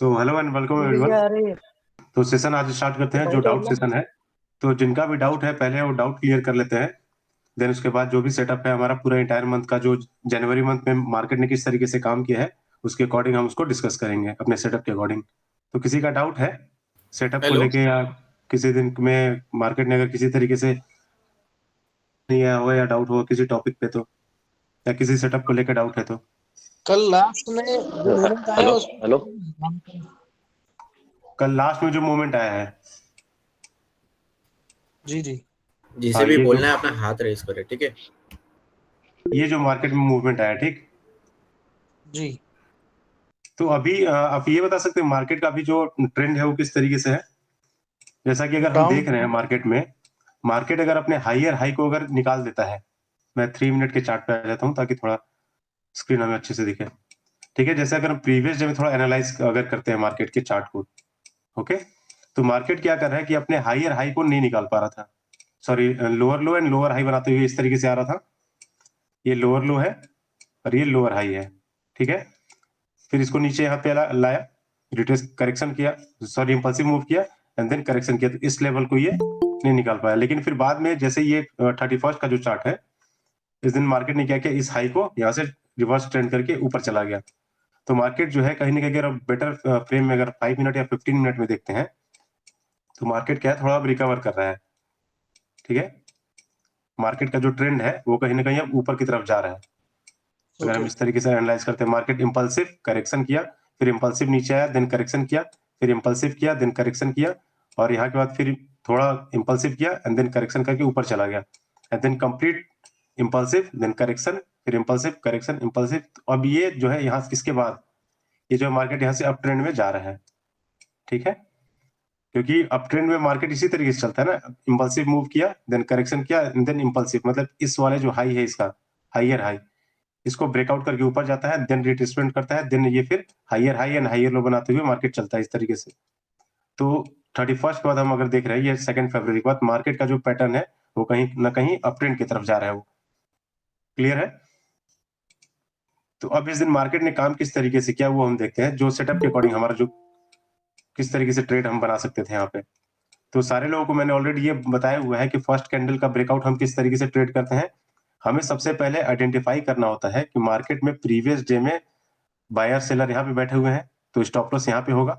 So hello and welcome जी everyone. भैया अरे तो सेशन आज स्टार्ट करते हैं, जो बताइए डाउट भैया। सेशन है। तो जिनका भी डाउट है पहले वो डाउट क्लियर कर लेते हैं। देन उसके बाद जो भी सेटअप है हमारा पूरा इंटायर मंथ का, जो जनवरी मंथ में मार्केट ने किस तरीके से काम किया है उसके अकॉर्डिंग हम उसको डिस्कस करेंगे अपने सेटअप के अकॉर्डिंग। तो किसी का डाउट है सेटअप को हेलो। लेके, या किसी दिन में मार्केट ने अगर किसी तरीके से नहीं आया हो या डाउट हो किसी टॉपिक पे, तो या किसी सेटअप को लेकर डाउट है तो। कल लास्ट में जो मूवमेंट आया हेलो। उस हेलो। कल लास्ट में जो मूवमेंट आया है, जी जी जिसे हाँ भी ये जो बोलना है अपना हाथ रेस करे, ठीक है। ये जो मार्केट में मूवमेंट आया, ठीक। जी तो अभी आप ये बता सकते हैं मार्केट का अभी जो ट्रेंड है वो किस तरीके से है। जैसा कि अगर हम डाउन। देख रहे हैं मार्केट में, मार्केट अगर अपने हायर हाई को अगर निकाल देता है, मैं 3 मिनट के चार्ट पे आ जाता हूँ ताकि थोड़ा स्क्रीन हमें अच्छे से दिखे। ठीक है, जैसे अगर हम प्रीवियस डे में थोड़ा एनालाइज अगर करते हैं मार्केट के चार्ट को, ओके। तो मार्केट क्या कर रहा है कि अपने हायर हाई को नहीं निकाल पा रहा था, sorry lower low and lower high बनाते हुए इस तरीके से आ रहा था। ये लोअर लो है और ये लोअर हाई है, ठीक है। फिर इसको नीचे यहाँ पे लाया, रिट्रेस करेक्शन किया, सॉरी इंपल्सिव मूव किया एंड देन करेक्शन किया, तो इस लेवल को ये नहीं निकाल पाया। लेकिन फिर बाद में जैसे ये 31st का जो चार्ट है, इस दिन मार्केट ने क्या किया, इस हाई को यहाँ से रिवर्स ट्रेंड करके ऊपर चला गया। तो मार्केट जो है कहीं ना कहीं अगर बेटर फ्रेम में अगर 5 मिनट या 15 मिनट में देखते हैं, तो मार्केट क्या है थोड़ा अब रिकवर कर रहा है, ठीक है। मार्केट का जो ट्रेंड है वो कहीं ना कहीं अब ऊपर की तरफ जा रहा है। अगर हम ओके। इस तरीके से एनालाइज करते हैं, मार्केट इंपल्सिव करेक्शन किया, फिर इंपल्सिव नीचे आया, देन करेक्शन किया, फिर इंपल्सिव किया, देन करेक्शन किया, और यहाँ के बाद फिर थोड़ा इंपल्सिव किया एंड देन करेक्शन करके ऊपर चला गया, and then complete impulsive, then correction, फिर इंपल्सिव करेक्शन इंपल्सिव। अब ये जो है यहाँ इसके बाद ये जो मार्केट यहाँ से अप ट्रेंड में जा रहा है, ठीक है। क्योंकि अप ट्रेंड में मार्केट इसी तरीके से चलता है ना, इंपल्सिव मूव किया, देन करेक्शन किया, देन इंपल्सिव, मतलब इस वाले जो हाई है इसका हाइयर हाई, इसको ब्रेकआउट करके ऊपर जाता है, देन रिट्रेसमेंट करता है, देन ये फिर हाइयर हाई एंड हाइयर लो बनाते हुए मार्केट चलता है इस तरीके से। तो 31st के बाद हम अगर देख रहे हैं, ये 2 फरवरी के बाद मार्केट का जो पैटर्न है वो कहीं ना कहीं अप ट्रेंड की तरफ जा रहा है, वो क्लियर है। तो अब इस दिन मार्केट ने काम किस तरीके से किया वो हम देखते हैं, जो सेटअप के अकॉर्डिंग हमारा जो किस तरीके से ट्रेड हम बना सकते थे यहाँ पे। तो सारे लोगों को मैंने ऑलरेडी ये बताया हुआ है कि फर्स्ट कैंडल का ब्रेकआउट हम किस तरीके से ट्रेड करते हैं। हमें सबसे पहले आइडेंटिफाई करना होता है कि मार्केट में प्रीवियस डे में बायर सेलर यहाँ पे बैठे हुए हैं, तो स्टॉप लॉस यहाँ पे होगा,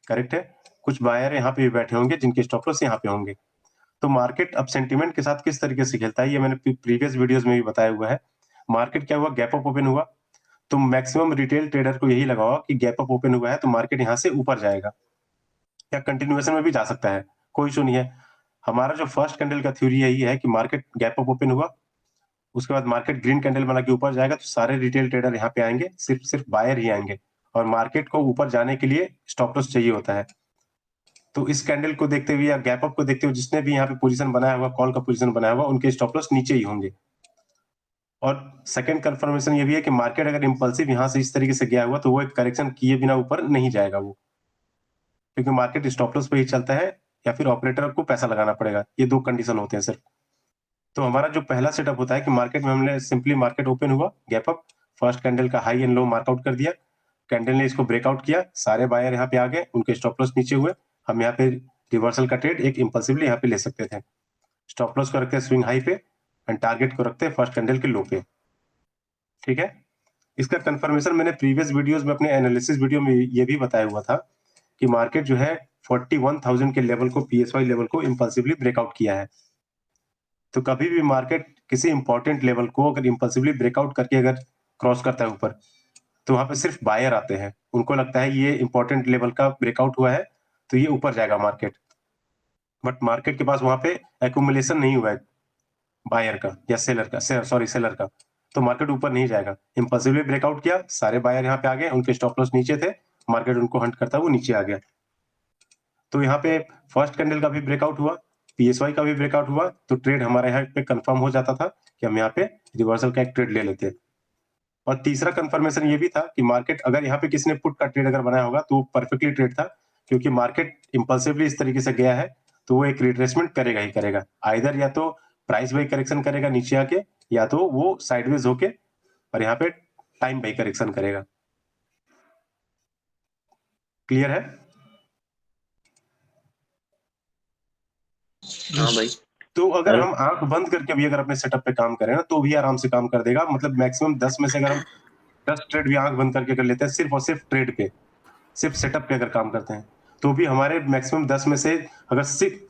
करेक्ट है। कुछ बायर यहाँ पे भी बैठे होंगे जिनके स्टॉप लॉस यहाँ पे होंगे। तो मार्केट अब सेंटीमेंट के साथ किस तरीके से खेलता है ये मैंने प्रीवियस वीडियोस में भी बताया हुआ है। मार्केट क्या हुआ, गैप अप ओपन हुआ, तो मैक्सिमम रिटेल ट्रेडर को यही लगा कि गैप अप ओपन हुआ है तो मार्केट यहाँ से ऊपर जाएगा, या कंटिन्यूएशन में भी जा सकता है, कोई इशू नहीं है। हमारा जो फर्स्ट कैंडल का थ्योरी यही है कि मार्केट गैप अप ओपन हुआ, उसके बाद मार्केट ग्रीन कैंडल बना के ऊपर जाएगा, तो सारे रिटेल ट्रेडर यहाँ पे आएंगे, सिर्फ सिर्फ बायर ही आएंगे, और मार्केट को ऊपर जाने के लिए स्टॉप लॉस चाहिए होता है। तो इस कैंडल को देखते हुए या गैप अप को देखते हुए जिसने भी यहाँ पे पोजीशन बनाया हुआ, कॉल का पोजीशन बनाया हुआ, उनके स्टॉप लॉस नीचे ही होंगे। और सेकंड कंफर्मेशन ये भी है कि मार्केट अगर इंपल्सिव यहाँ से इस तरीके से गया हुआ तो वो एक करेक्शन किए बिना ऊपर नहीं जाएगा वो, क्योंकि मार्केट स्टॉप लॉस पे ही चलता है, या फिर ऑपरेटर को पैसा लगाना पड़ेगा, ये दो कंडीशन होते हैं सिर्फ। तो हमारा जो पहला सेटअप होता है कि मार्केट में हमने सिंपली मार्केट ओपन हुआ, गैप अप, फर्स्ट कैंडल का हाई एंड लो मार्कआउट कर दिया, कैंडल ने इसको ब्रेकआउट किया, सारे बायर यहाँ पे आ गए, उनके स्टॉप लॉस नीचे हुए, हम यहाँ पे रिवर्सल का ट्रेड एक इंपल्सिवली यहाँ पे ले सकते थे। स्टॉप लॉस को रखते हैं स्विंग हाई पे एंड टारगेट को रखते हैं फर्स्ट कैंडल के लो पे, ठीक है। इसका कंफर्मेशन मैंने प्रीवियस वीडियोस में अपने एनालिसिस वीडियो में ये भी बताया हुआ था कि मार्केट जो है 41,000 के लेवल को, पीएसवाई लेवल को इंपल्सिवली ब्रेकआउट किया है। तो कभी भी मार्केट किसी इंपॉर्टेंट लेवल को अगर इंपल्सिवली ब्रेकआउट करके अगर क्रॉस करता है ऊपर, तो वहां पे सिर्फ बायर आते हैं, उनको लगता है ये इंपॉर्टेंट लेवल का ब्रेकआउट हुआ है तो ये ऊपर जाएगा मार्केट। बट मार्केट के पास वहां पे एक्यूमुलेशन नहीं हुआ है बायर का या सेलर का, सॉरी सेलर का, तो मार्केट ऊपर नहीं जाएगा। इंपल्सिवली ब्रेकआउट किया, सारे बायर यहाँ पे आ गए, उनके स्टॉप लॉस नीचे थे, मार्केट उनको हंट करता वो नीचे आ गया। तो यहाँ पे फर्स्ट कैंडल का भी ब्रेकआउट हुआ, पीएसवाई का भी ब्रेकआउट हुआ, तो ट्रेड हमारे यहाँ पे कंफर्म हो जाता था कि हम यहाँ पे रिवर्सल का एक ट्रेड ले लेते। और तीसरा कंफर्मेशन ये भी था कि मार्केट अगर यहाँ पे किसी ने पुट का ट्रेड अगर बनाया होगा तो वो परफेक्टली ट्रेड था, क्योंकि मार्केट इंपल्सिवली इस तरीके से गया है तो वो एक रिट्रेसमेंट करेगा ही करेगा, आइदर या तो प्राइस बाई करेक्शन करेगा नीचे आके, या तो वो साइडवेज होके और यहाँ पे टाइम बाई करेक्शन करेगा। क्लियर है? हाँ भाई। तो अगर हम आंख बंद करके भी अगर अपने सेटअप पे काम करें ना तो भी आराम से काम कर देगा। मतलब मैक्सिमम 10 में से अगर हम 10 ट्रेड भी आंख बंद करके कर लेते हैं सिर्फ और सिर्फ ट्रेड पे, सिर्फ सेटअप पे अगर काम करते हैं, तो भी हमारे मैक्सिमम 10 में से अगर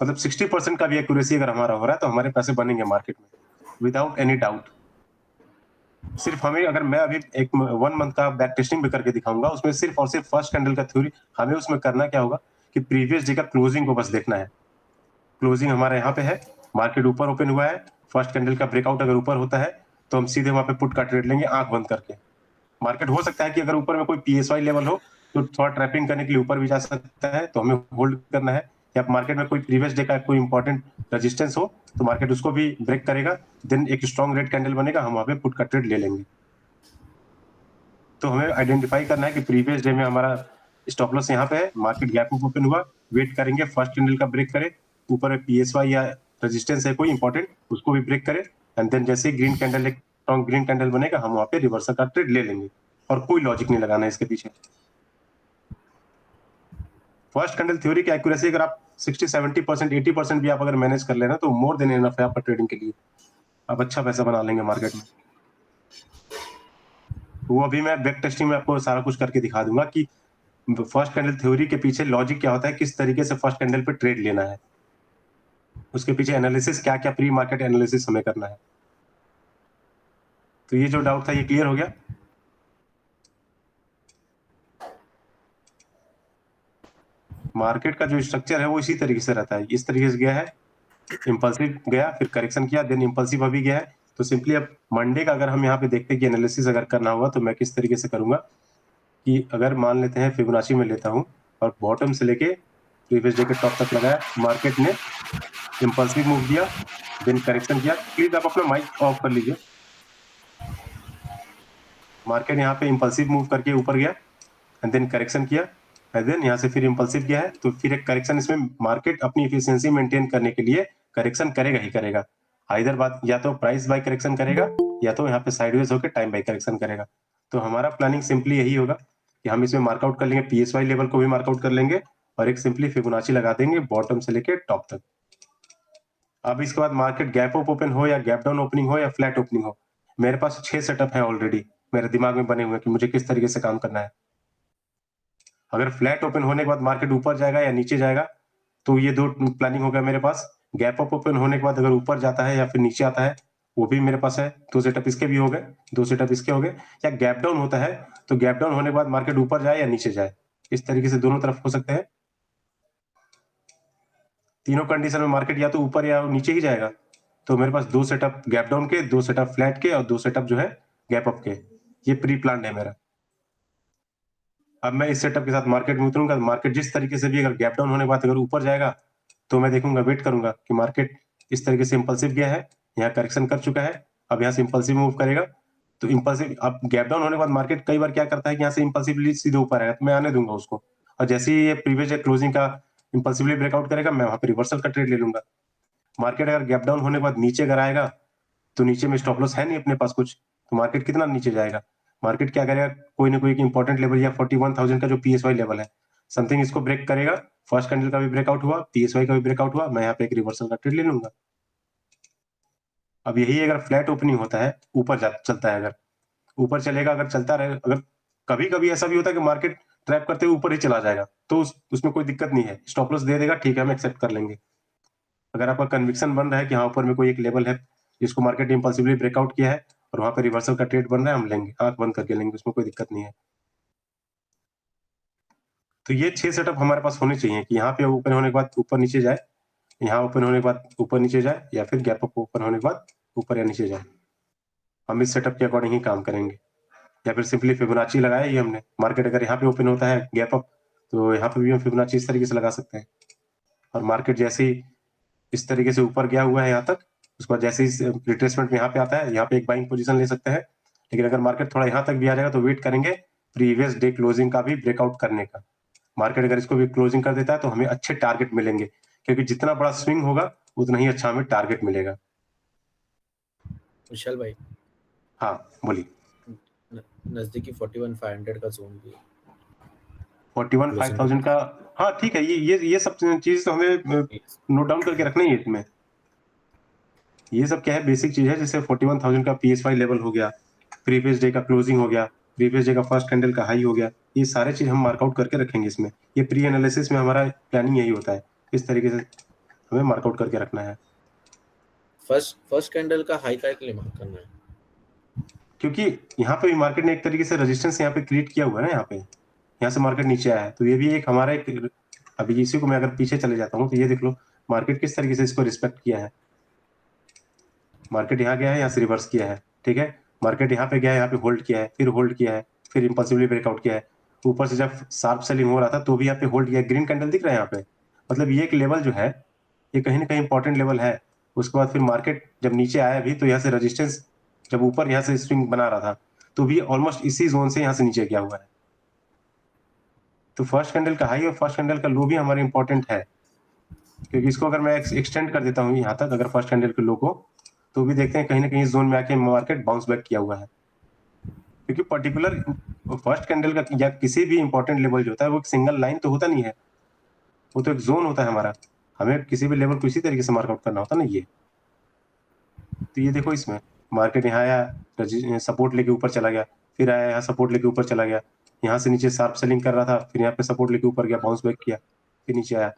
मतलब 60% का भी एक्यूरेसी अगर हमारा हो रहा है तो हमारे पैसे बनेंगे मार्केट में विदाउट एनी डाउट। सिर्फ हमें अगर मैं अभी एक 1 मंथ का बैक टेस्टिंग भी करके दिखाऊंगा, उसमें सिर्फ और सिर्फ फर्स्ट कैंडल का थ्योरी, हमें उसमें करना क्या होगा कि प्रीवियस डे का क्लोजिंग को बस देखना है। क्लोजिंग हमारा यहाँ पे है, मार्केट ऊपर ओपन हुआ है, फर्स्ट कैंडल का ब्रेकआउट अगर ऊपर होता है तो हम सीधे वहां पे पुट का ट्रेड लेंगे आंख बंद करके। मार्केट हो सकता है कि अगर ऊपर में कोई पीएसवाई लेवल हो तो थोड़ा ट्रैपिंग करने के लिए ऊपर भी जा सकता है, तो हमें होल्ड करना है। या मार्केट में कोई प्रीवियस डे का कोई इंपॉर्टेंट रेजिस्टेंस हो तो मार्केट उसको भी ब्रेक करेगा, देन एक स्ट्रॉन्ग रेड कैंडल बनेगा, हम वहां पे पुट का ट्रेड ले लेंगे। तो हमें आइडेंटिफाई करना है कि प्रीवियस डे में हमारा स्टॉप लॉस यहाँ पे है, मार्केट गैप अप ओपन हुआ, वेट करेंगे फर्स्ट कैंडल का ब्रेक करे, ऊपर में पीएसवाई या रेजिस्टेंस है कोई इंपॉर्टेंट, उसको भी ब्रेक करे, एंड देन जैसे ही ग्रीन कैंडल एक स्ट्रॉन्ग ग्रीन कैंडल बनेगा हम वहां पे रिवर्सल का ट्रेड ले लेंगे। और कोई लॉजिक नहीं लगाना है इसके पीछे। फर्स्ट कैंडल थ्योरी की एक्यूरेसी अगर आप 60-70% 80% भी आप अगर मैनेज कर लेना तो मोर देन इनफ है आपका ट्रेडिंग के लिए, आप अच्छा पैसा बना लेंगे मार्केट में। वो अभी मैं बैक टेस्टिंग में आपको सारा कुछ करके दिखा दूंगा कि फर्स्ट कैंडल थ्योरी के पीछे लॉजिक क्या होता है, किस तरीके से फर्स्ट कैंडल पे ट्रेड लेना है, उसके पीछे एनालिसिस क्या क्या प्री मार्केट एनालिसिस हमें करना है। तो ये जो डाउट था ये क्लियर हो गया? मार्केट का जो स्ट्रक्चर है वो इसी तरीके से रहता है, इस तरीके से गया है, इंपल्सिव गया, फिर करेक्शन किया, देन इंपल्सिव अभी गया है। तो सिंपली अब मंडे का अगर हम यहाँ पे देखते हैं कि एनालिसिस अगर करना होगा तो मैं किस तरीके से करूंगा कि अगर मान लेते हैं फिबोनाची में लेता हूं और बॉटम से लेके प्रीवियस डे के टॉप तक लगाया, मार्केट ने इंपल्सिव मूव दिया, देन करेक्शन किया। प्लीज आप अपना माइक ऑफ कर लीजिए। मार्केट यहाँ पे इंपल्सिव मूव करके ऊपर गया एंड देन करेक्शन किया एंड देन यहाँ से फिर इंपल्सिव किया है, तो फिर एक करेक्शन, इसमें मार्केट अपनी एफिशिएंसी मेंटेन करने के लिए करेक्शन करेगा ही करेगा। आइदर बात या तो प्राइस बाय करेक्शन करेगा या तो यहाँ पे साइडवेज होकर टाइम बाय करेक्शन करेगा। तो हमारा प्लानिंग सिंपली यही होगा कि हम इसमें मार्कआउट कर लेंगे, पीएसवाई लेवल को भी मार्कआउट कर लेंगे और एक सिंपली फिबोनाची लगा देंगे बॉटम से लेके टॉप तक। अब इसके बाद मार्केट गैप अप ओपन हो या गैप डाउन ओपनिंग हो या फ्लैट ओपनिंग हो, मेरे पास 6 सेटअप है ऑलरेडी मेरे दिमाग में बने हुए कि मुझे किस तरीके से काम करना है। अगर फ्लैट ओपन होने के बाद मार्केट ऊपर जाएगा या नीचे जाएगा तो ये दो प्लानिंग हो गया मेरे पास। गैप अप ओपन होने के बाद अगर ऊपर जाता है या फिर नीचे आता है वो भी मेरे पास है, 2 सेटअप इसके भी हो गए, 2 सेटअप इसके हो गए। या गैप डाउन होता है तो गैप डाउन होने के बाद मार्केट ऊपर जाए या नीचे जाए, इस तरीके से दोनों तरफ हो सकते हैं। तीनों कंडीशन में मार्केट या तो ऊपर या नीचे ही जाएगा। तो मेरे पास 2 सेटअप गैप डाउन के, 2 सेटअप फ्लैट के और 2 सेटअप जो है गैप अप के, ये प्री प्लान है मेरा। अब मैं इस सेटअप के साथ मार्केट में उतरूंगा, मार्केट जिस तरीके से भी अगर गैप डाउन होने के बाद अगर ऊपर जाएगा तो मैं देखूंगा, वेट करूंगा कि मार्केट इस तरीके से इंपल्सिव गया है, यहाँ करेक्शन कर चुका है, अब यहाँ से इंपल्सिव मूव करेगा। तो इंपल्सिव अब गैप डाउन होने के बाद मार्केट कई बार क्या करता है कि यहाँ से इंपल्सिवली सीधे ऊपर आएगा तो मैं आने दूंगा उसको, और जैसे ही ये प्रीवियस डे क्लोजिंग का इंपल्सिवली ब्रेकआउट करेगा मैं वहां पे रिवर्सल का ट्रेड ले लूंगा। मार्केट अगर गैप डाउन होने के बाद नीचे अगर आएगा तो नीचे में स्टॉप लॉस है नहीं अपने पास कुछ, तो मार्केट कितना नीचे जाएगा, मार्केट क्या करेगा, कोई ना कोई एक इंपॉर्टेंट लेवल या 41,000 का जो पीएसवाई लेवल है समथिंग इसको ब्रेक करेगा। फर्स्ट कैंडल का भी ब्रेकआउट हुआ, पीएसवाई का भी ब्रेकआउट हुआ, मैं यहाँ पे एक रिवर्सल का ट्रेड ले लूंगा। अब यही अगर फ्लैट ओपनिंग होता है, ऊपर चलता है, अगर ऊपर चलेगा, अगर चलता रहे, अगर कभी कभी ऐसा भी होता है कि मार्केट ट्रैप करते हुए ऊपर ही चला जाएगा तो उसमें कोई दिक्कत नहीं है, स्टॉप लॉस दे देगा, ठीक है हम एक्सेप्ट कर लेंगे। अगर आपका कन्विक्शन बन रहा है कि हाँ ऊपर में कोई एक लेवल है जिसको मार्केट इंपल्सिवली ब्रेकआउट किया है और वहां पे रिवर्सल का ट्रेड बन रहा है, हम लेंगे, आंख बंद करके लेंगे, उसमें कोई दिक्कत नहीं है। तो ये 6 सेटअप हमारे पास होने चाहिए कि यहाँ पे ओपन होने के बाद ऊपर नीचे जाए, यहाँ ओपन होने के बाद ऊपर नीचे जाए, या फिर गैप अप ओपन होने के बाद ऊपर या नीचे जाए। हम इस सेटअप के अकॉर्डिंग ही काम करेंगे। या फिर सिंपली फिबोनाची लगाया ही हमने, मार्केट अगर यहाँ पे ओपन होता है गैप अप तो यहाँ पे भी हम फिबोनाची इस तरीके से लगा सकते हैं। और मार्केट जैसे ही इस तरीके से ऊपर गया हुआ है यहाँ तक, उसके बाद जैसे ही रिट्रेसमेंट में यहाँ पे आता है, यहाँ पे एक बाइंग पोजीशन ले सकते हैं। लेकिन अगर मार्केट थोड़ा यहाँ तक भी आ जाएगा तो वेट करेंगे प्रीवियस डे क्लोजिंग का भी ब्रेकआउट करने का। मार्केट अगर इसको भी क्लोजिंग कर देता है तो हमें अच्छे टारगेट मिलेंगे, क्योंकि जितना बड़ा स्विंग होगा उतना ही अच्छा हमें टारगेट मिलेगा। विशाल भाई, हाँ बोलिए। नजदीकी 41,500 का जोन भी है। 41,500 का। हाँ ठीक है, ये सब चीज तो हमें नोट डाउन करके रखना ही है इसमें। ये सब क्या है, बेसिक चीज है। जैसे 41,000 का PSY लेवल हो गया, प्रीवियस डे का क्लोजिंग हो गया, प्रीवियस डे का फर्स्ट कैंडल का हाई हो गया, ये सारे चीज हम मार्कआउट करके रखेंगे इसमें। ये प्री एनालिसिस में हमारा प्लानिंग यही होता है, इस तरीके से हमें मार्कआउट करके रखना है। फर्स्ट कैंडल का हाई का के लिए मार्क करना है, क्योंकि यहाँ पे भी मार्केट ने एक तरीके से रेजिस्टेंस यहाँ पे क्रिएट किया हुआ है ना, यहाँ से मार्केट नीचे आया है, तो ये भी एक हमारा एक, अभी इसी को मैं अगर पीछे चले जाता हूँ तो ये देख लो मार्केट किस तरीके से इसको रिस्पेक्ट किया है। मार्केट यहाँ गया है, यहाँ से रिवर्स किया है, ठीक है। मार्केट यहाँ पे गया है, यहाँ पे होल्ड किया है, फिर होल्ड किया है, फिर इंपल्सिवली ब्रेकआउट किया है। ऊपर से जब शार्प सेलिंग हो रहा था तो भी यहाँ पे होल्ड किया है। ग्रीन कैंडल दिख रहा है यहाँ पे, मतलब ये एक लेवल जो है ये कहीं ना कहीं इंपॉर्टेंट लेवल है। उसके बाद फिर मार्केट जब नीचे आया भी तो यहाँ से रेजिस्टेंस, जब ऊपर यहाँ से स्विंग बना रहा था तो भी ऑलमोस्ट इसी जोन से यहाँ से नीचे गया हुआ है। तो फर्स्ट कैंडल का हाई और फर्स्ट कैंडल का लो भी हमारे इंपॉर्टेंट है, क्योंकि इसको अगर मैं एक्सटेंड कर देता हूँ यहाँ तक, अगर फर्स्ट कैंडल के लो को, तो भी देखते हैं कहीं ना कहीं इस जोन में आके मार्केट बाउंस बैक किया हुआ है। क्योंकि पर्टिकुलर फर्स्ट कैंडल का या किसी भी इंपॉर्टेंट लेवल जो होता है वो एक सिंगल लाइन तो होता नहीं है, वो तो एक जोन होता है हमारा। हमें किसी भी लेवल को इसी तरीके से मार्कआउट करना होता है ना। ये तो ये देखो इसमें मार्केट यहाँ आया, सपोर्ट लेके ऊपर चला गया, फिर आया यहाँ सपोर्ट लेके ऊपर चला गया, यहाँ से नीचे शार्प सेलिंग कर रहा था, फिर यहाँ पे सपोर्ट लेके ऊपर गया, बाउंस बैक किया, फिर नीचे आया।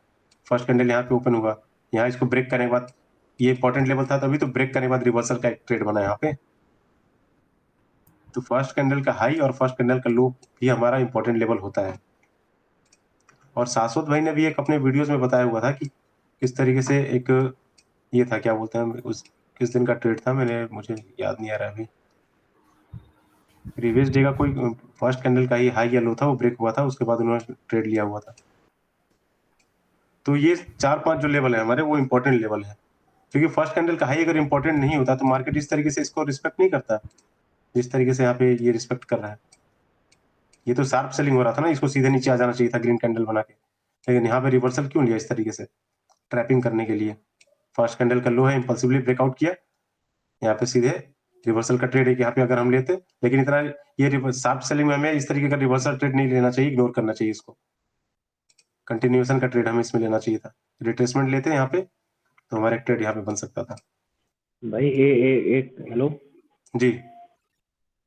फर्स्ट कैंडल यहाँ पे ओपन हुआ, यहाँ इसको ब्रेक करने के बाद, ये इंपॉर्टेंट लेवल था तभी तो ब्रेक करने के बाद रिवर्सल का एक ट्रेड बना यहाँ पे। तो फर्स्ट कैंडल का हाई और फर्स्ट कैंडल का लो भी हमारा इंपॉर्टेंट लेवल होता है। और शाश्वत भाई ने भी एक अपने वीडियोस में बताया हुआ था कि किस तरीके से एक ये था, क्या बोलते हैं उस, किस दिन का ट्रेड था, मुझे याद नहीं आ रहा अभी। प्रीवियस डे का कोई फर्स्ट कैंडल का ही हाई या लो था, वो ब्रेक हुआ था, उसके बाद उन्होंने ट्रेड लिया हुआ था। तो ये 4-5 जो लेवल है हमारे वो इंपॉर्टेंट लेवल है, क्योंकि फर्स्ट कैंडल का हाई अगर इंपॉर्टेंट नहीं होता तो मार्केट इस तरीके से इसको रिस्पेक्ट नहीं करता जिस तरीके से यहाँ पे ये रिस्पेक्ट कर रहा है। ये तो शार्प सेलिंग हो रहा था ना, इसको सीधे नीचे आ जाना चाहिए था ग्रीन कैंडल बना के, लेकिन यहाँ पे रिवर्सल क्यों लिया इस तरीके से, ट्रैपिंग करने के लिए। फर्स्ट कैंडल का लो है, इंपल्सिवली ब्रेकआउट किया, यहाँ पे सीधे रिवर्सल का ट्रेड है यहाँ पे अगर हम लेते, लेकिन इतना ये शार्प सेलिंग में हमें इस तरीके का रिवर्सल ट्रेड नहीं लेना चाहिए, इग्नोर करना चाहिए इसको। कंटिन्यूएशन का ट्रेड हमें इसमें लेना चाहिए था। रिट्रेसमेंट लेते हैं यहाँ पे तो हमारा एक ट्रेड यहाँ पे बन सकता था। भाई एक हेलो जी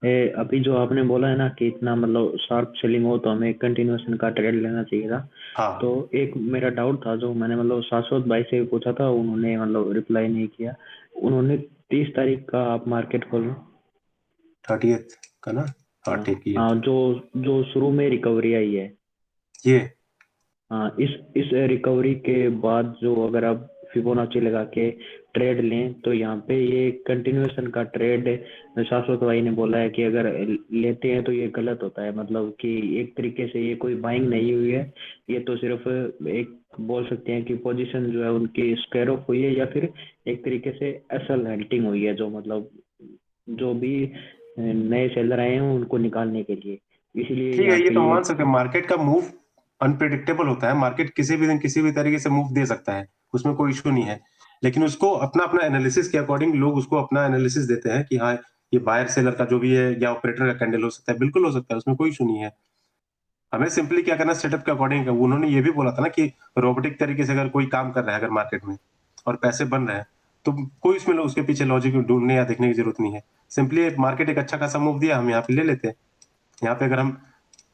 अभी जो आपने बोला है ना कि इतना मतलब शार्प सेलिंग हो तो हमें कंटिन्यूएशन का ट्रेड लेना चाहिए था। हाँ, तो एक मेरा डाउट था जो मैंने मतलब शाश्वत भाई से पूछा था, उन्होंने मतलब रिप्लाई नहीं किया। उन्होंने 30 तारीख का आप मार्केट खोलो 30th का ना, हाँ ठीक है। हाँ, जो शुरू में रिकवरी आई है, ये हाँ, इस रिकवरी के बाद जो अगर आप फिबोनाची लगा के ट्रेड लें तो यहाँ पे ये कंटिन्यूएशन का ट्रेड शाश्वत भाई ने बोला है कि अगर लेते हैं तो ये गलत होता है, मतलब कि एक तरीके से ये कोई बाइंग नहीं हुई है, ये तो सिर्फ एक बोल सकते हैं कि पोजीशन जो है उनकी स्क्वायर ऑफ हुई है या फिर एक तरीके से एसल हंटिंग हुई है, जो मतलब जो भी नए सेलर आए हैं उनको निकालने के लिए, इसीलिए ठीक है, यहाँ ये पे तो ये मान सकते हैं। मार्केट का मूव अनप्रिडिक्टेबल होता है, मार्केट किसी भी दिन किसी भी तरीके से मूव दे सकता है, उसमें कोई इशू नहीं है। लेकिन उसको अपना अपना एनालिसिस के अकॉर्डिंग लोग उसको अपना एनालिसिस देते हैं कि हाँ ये बायर सेलर का जो भी है या ऑपरेटर का कैंडल हो सकता है, बिल्कुल हो सकता है, उसमें कोई इशू नहीं है। हमें सिंपली क्या करना, सेटअप के अकॉर्डिंग। उन्होंने ये भी बोला था ना कि रोबोटिक तरीके से अगर कोई काम कर रहा है अगर मार्केट में और पैसे बन रहे हैं तो कोई उसमें उसके पीछे लॉजिक ढूंढने या देखने की जरूरत नहीं है। सिंपली मार्केट एक अच्छा खासा मूव दिया, हम यहाँ पे ले लेते हैं। यहाँ पे अगर हम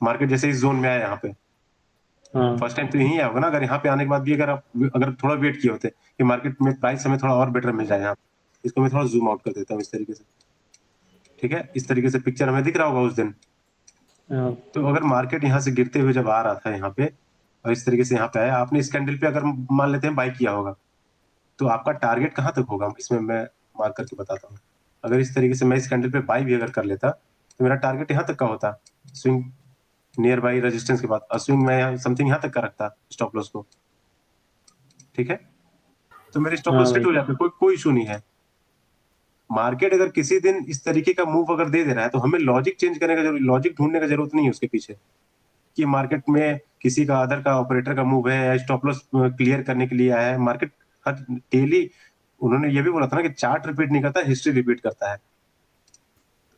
मार्केट जैसे इस जोन में आए, यहाँ पे हाँ फर्स्ट टाइम तो यही आया होगा ना, अगर यहाँ पे आने के बाद भी अगर आप अगर थोड़ा वेट किए होते कि मार्केट में प्राइस हमें थोड़ा और बेटर मिल जाए, यहाँ इसको मैं थोड़ा जूम आउट कर देता हूँ इस तरीके से, ठीक है। इस तरीके से पिक्चर हमें दिख रहा होगा उस दिन। हाँ तो अगर मार्केट यहाँ से गिरते हुए जब आ रहा था यहाँ पे और इस तरीके से यहाँ पे आया, आपने इस कैंडल पे अगर मान लेते हैं बाई किया होगा, तो आपका टारगेट कहाँ तक होगा इसमें मैं मार्क करके बताता हूँ। अगर इस तरीके से मैं इस कैंडल पे बाई भी अगर कर लेता तो मेरा टारगेट यहाँ तक का होता, स्विंग नियर बाई रेजिस्टेंस के बाद, और स्विंग में समथिंग यहाँ तक का रखता स्टॉप लॉस को, ठीक है। तो मेरे स्टॉप हाँ लॉस हिट भाई हो जाते, कोई इशू नहीं है। मार्केट अगर किसी दिन इस तरीके का मूव अगर दे रहा है तो हमें लॉजिक चेंज करने का जरूरत, लॉजिक ढूंढने का जरूरत नहीं है उसके पीछे कि मार्केट में किसी का अदर का ऑपरेटर का मूव है या स्टॉप लॉस क्लियर करने के लिए आया है। मार्केट हर डेली, उन्होंने ये भी बोला था ना कि चार्ट रिपीट नहीं करता, हिस्ट्री रिपीट करता है।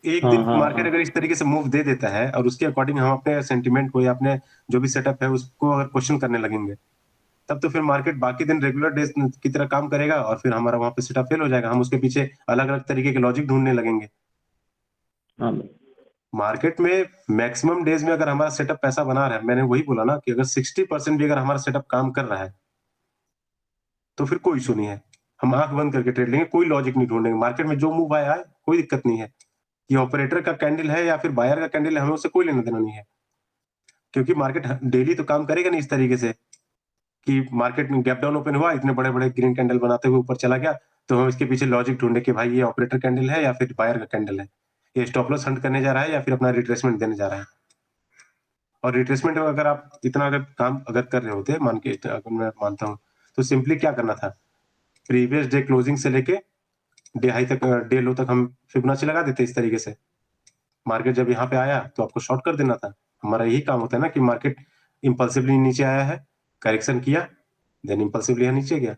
एक हाँ दिन हाँ मार्केट हाँ अगर इस तरीके से मूव दे देता है और उसके अकॉर्डिंग हम अपने सेंटिमेंट को या अपने जो भी सेटअप है उसको अगर क्वेश्चन करने लगेंगे, तब तो फिर मार्केट बाकी दिन रेगुलर डेज की तरह काम करेगा और फिर हमारा वहां पे सेटअप फेल हो जाएगा। हम उसके पीछे अलग अलग तरीके के लॉजिक ढूंढने लगेंगे। हाँ मार्केट में मैक्सिमम डेज में अगर हमारा सेटअप पैसा बना रहा है, मैंने वही बोला ना कि अगर 60% भी अगर हमारा सेटअप काम कर रहा है तो फिर कोई इशू नहीं है। हम आंख बंद करके ट्रेड लेंगे, कोई लॉजिक नहीं ढूंढेंगे। मार्केट में जो मूव आया है कोई दिक्कत नहीं है। ये ऑपरेटर का कैंडल है या फिर बायर का कैंडल है, हमें उससे कोई लेना देना नहीं है। क्योंकि मार्केट डेली तो काम करेगा नहीं इस तरीके से कि मार्केट में गैप डाउन ओपन हुआ, इतने बड़े बड़े ग्रीन कैंडल बनाते हुए ऊपर चला गया, तो हम इसके पीछे लॉजिक ढूंढे कि भाई ये ऑपरेटर कैंडल है या फिर बायर का कैंडल है, ये स्टॉप लॉस हंट करने जा रहा है या फिर अपना रिट्रेसमेंट देने जा रहा है। और रिट्रेसमेंट में अगर आप इतना अगर काम अगर कर रहे होते, मान के अगर मैं मानता हूँ, तो सिंपली क्या करना था, प्रीवियस डे क्लोजिंग से लेके डे हाई तक, डे लो तक हम फिबोनाची लगा देते इस तरीके से। मार्केट जब यहाँ पे आया तो आपको शॉर्ट कर देना था। हमारा यही काम होता है ना कि मार्केट इंपल्सिवली नीचे आया है, करेक्शन किया, देन इंपल्सिवली यहाँ नीचे गया।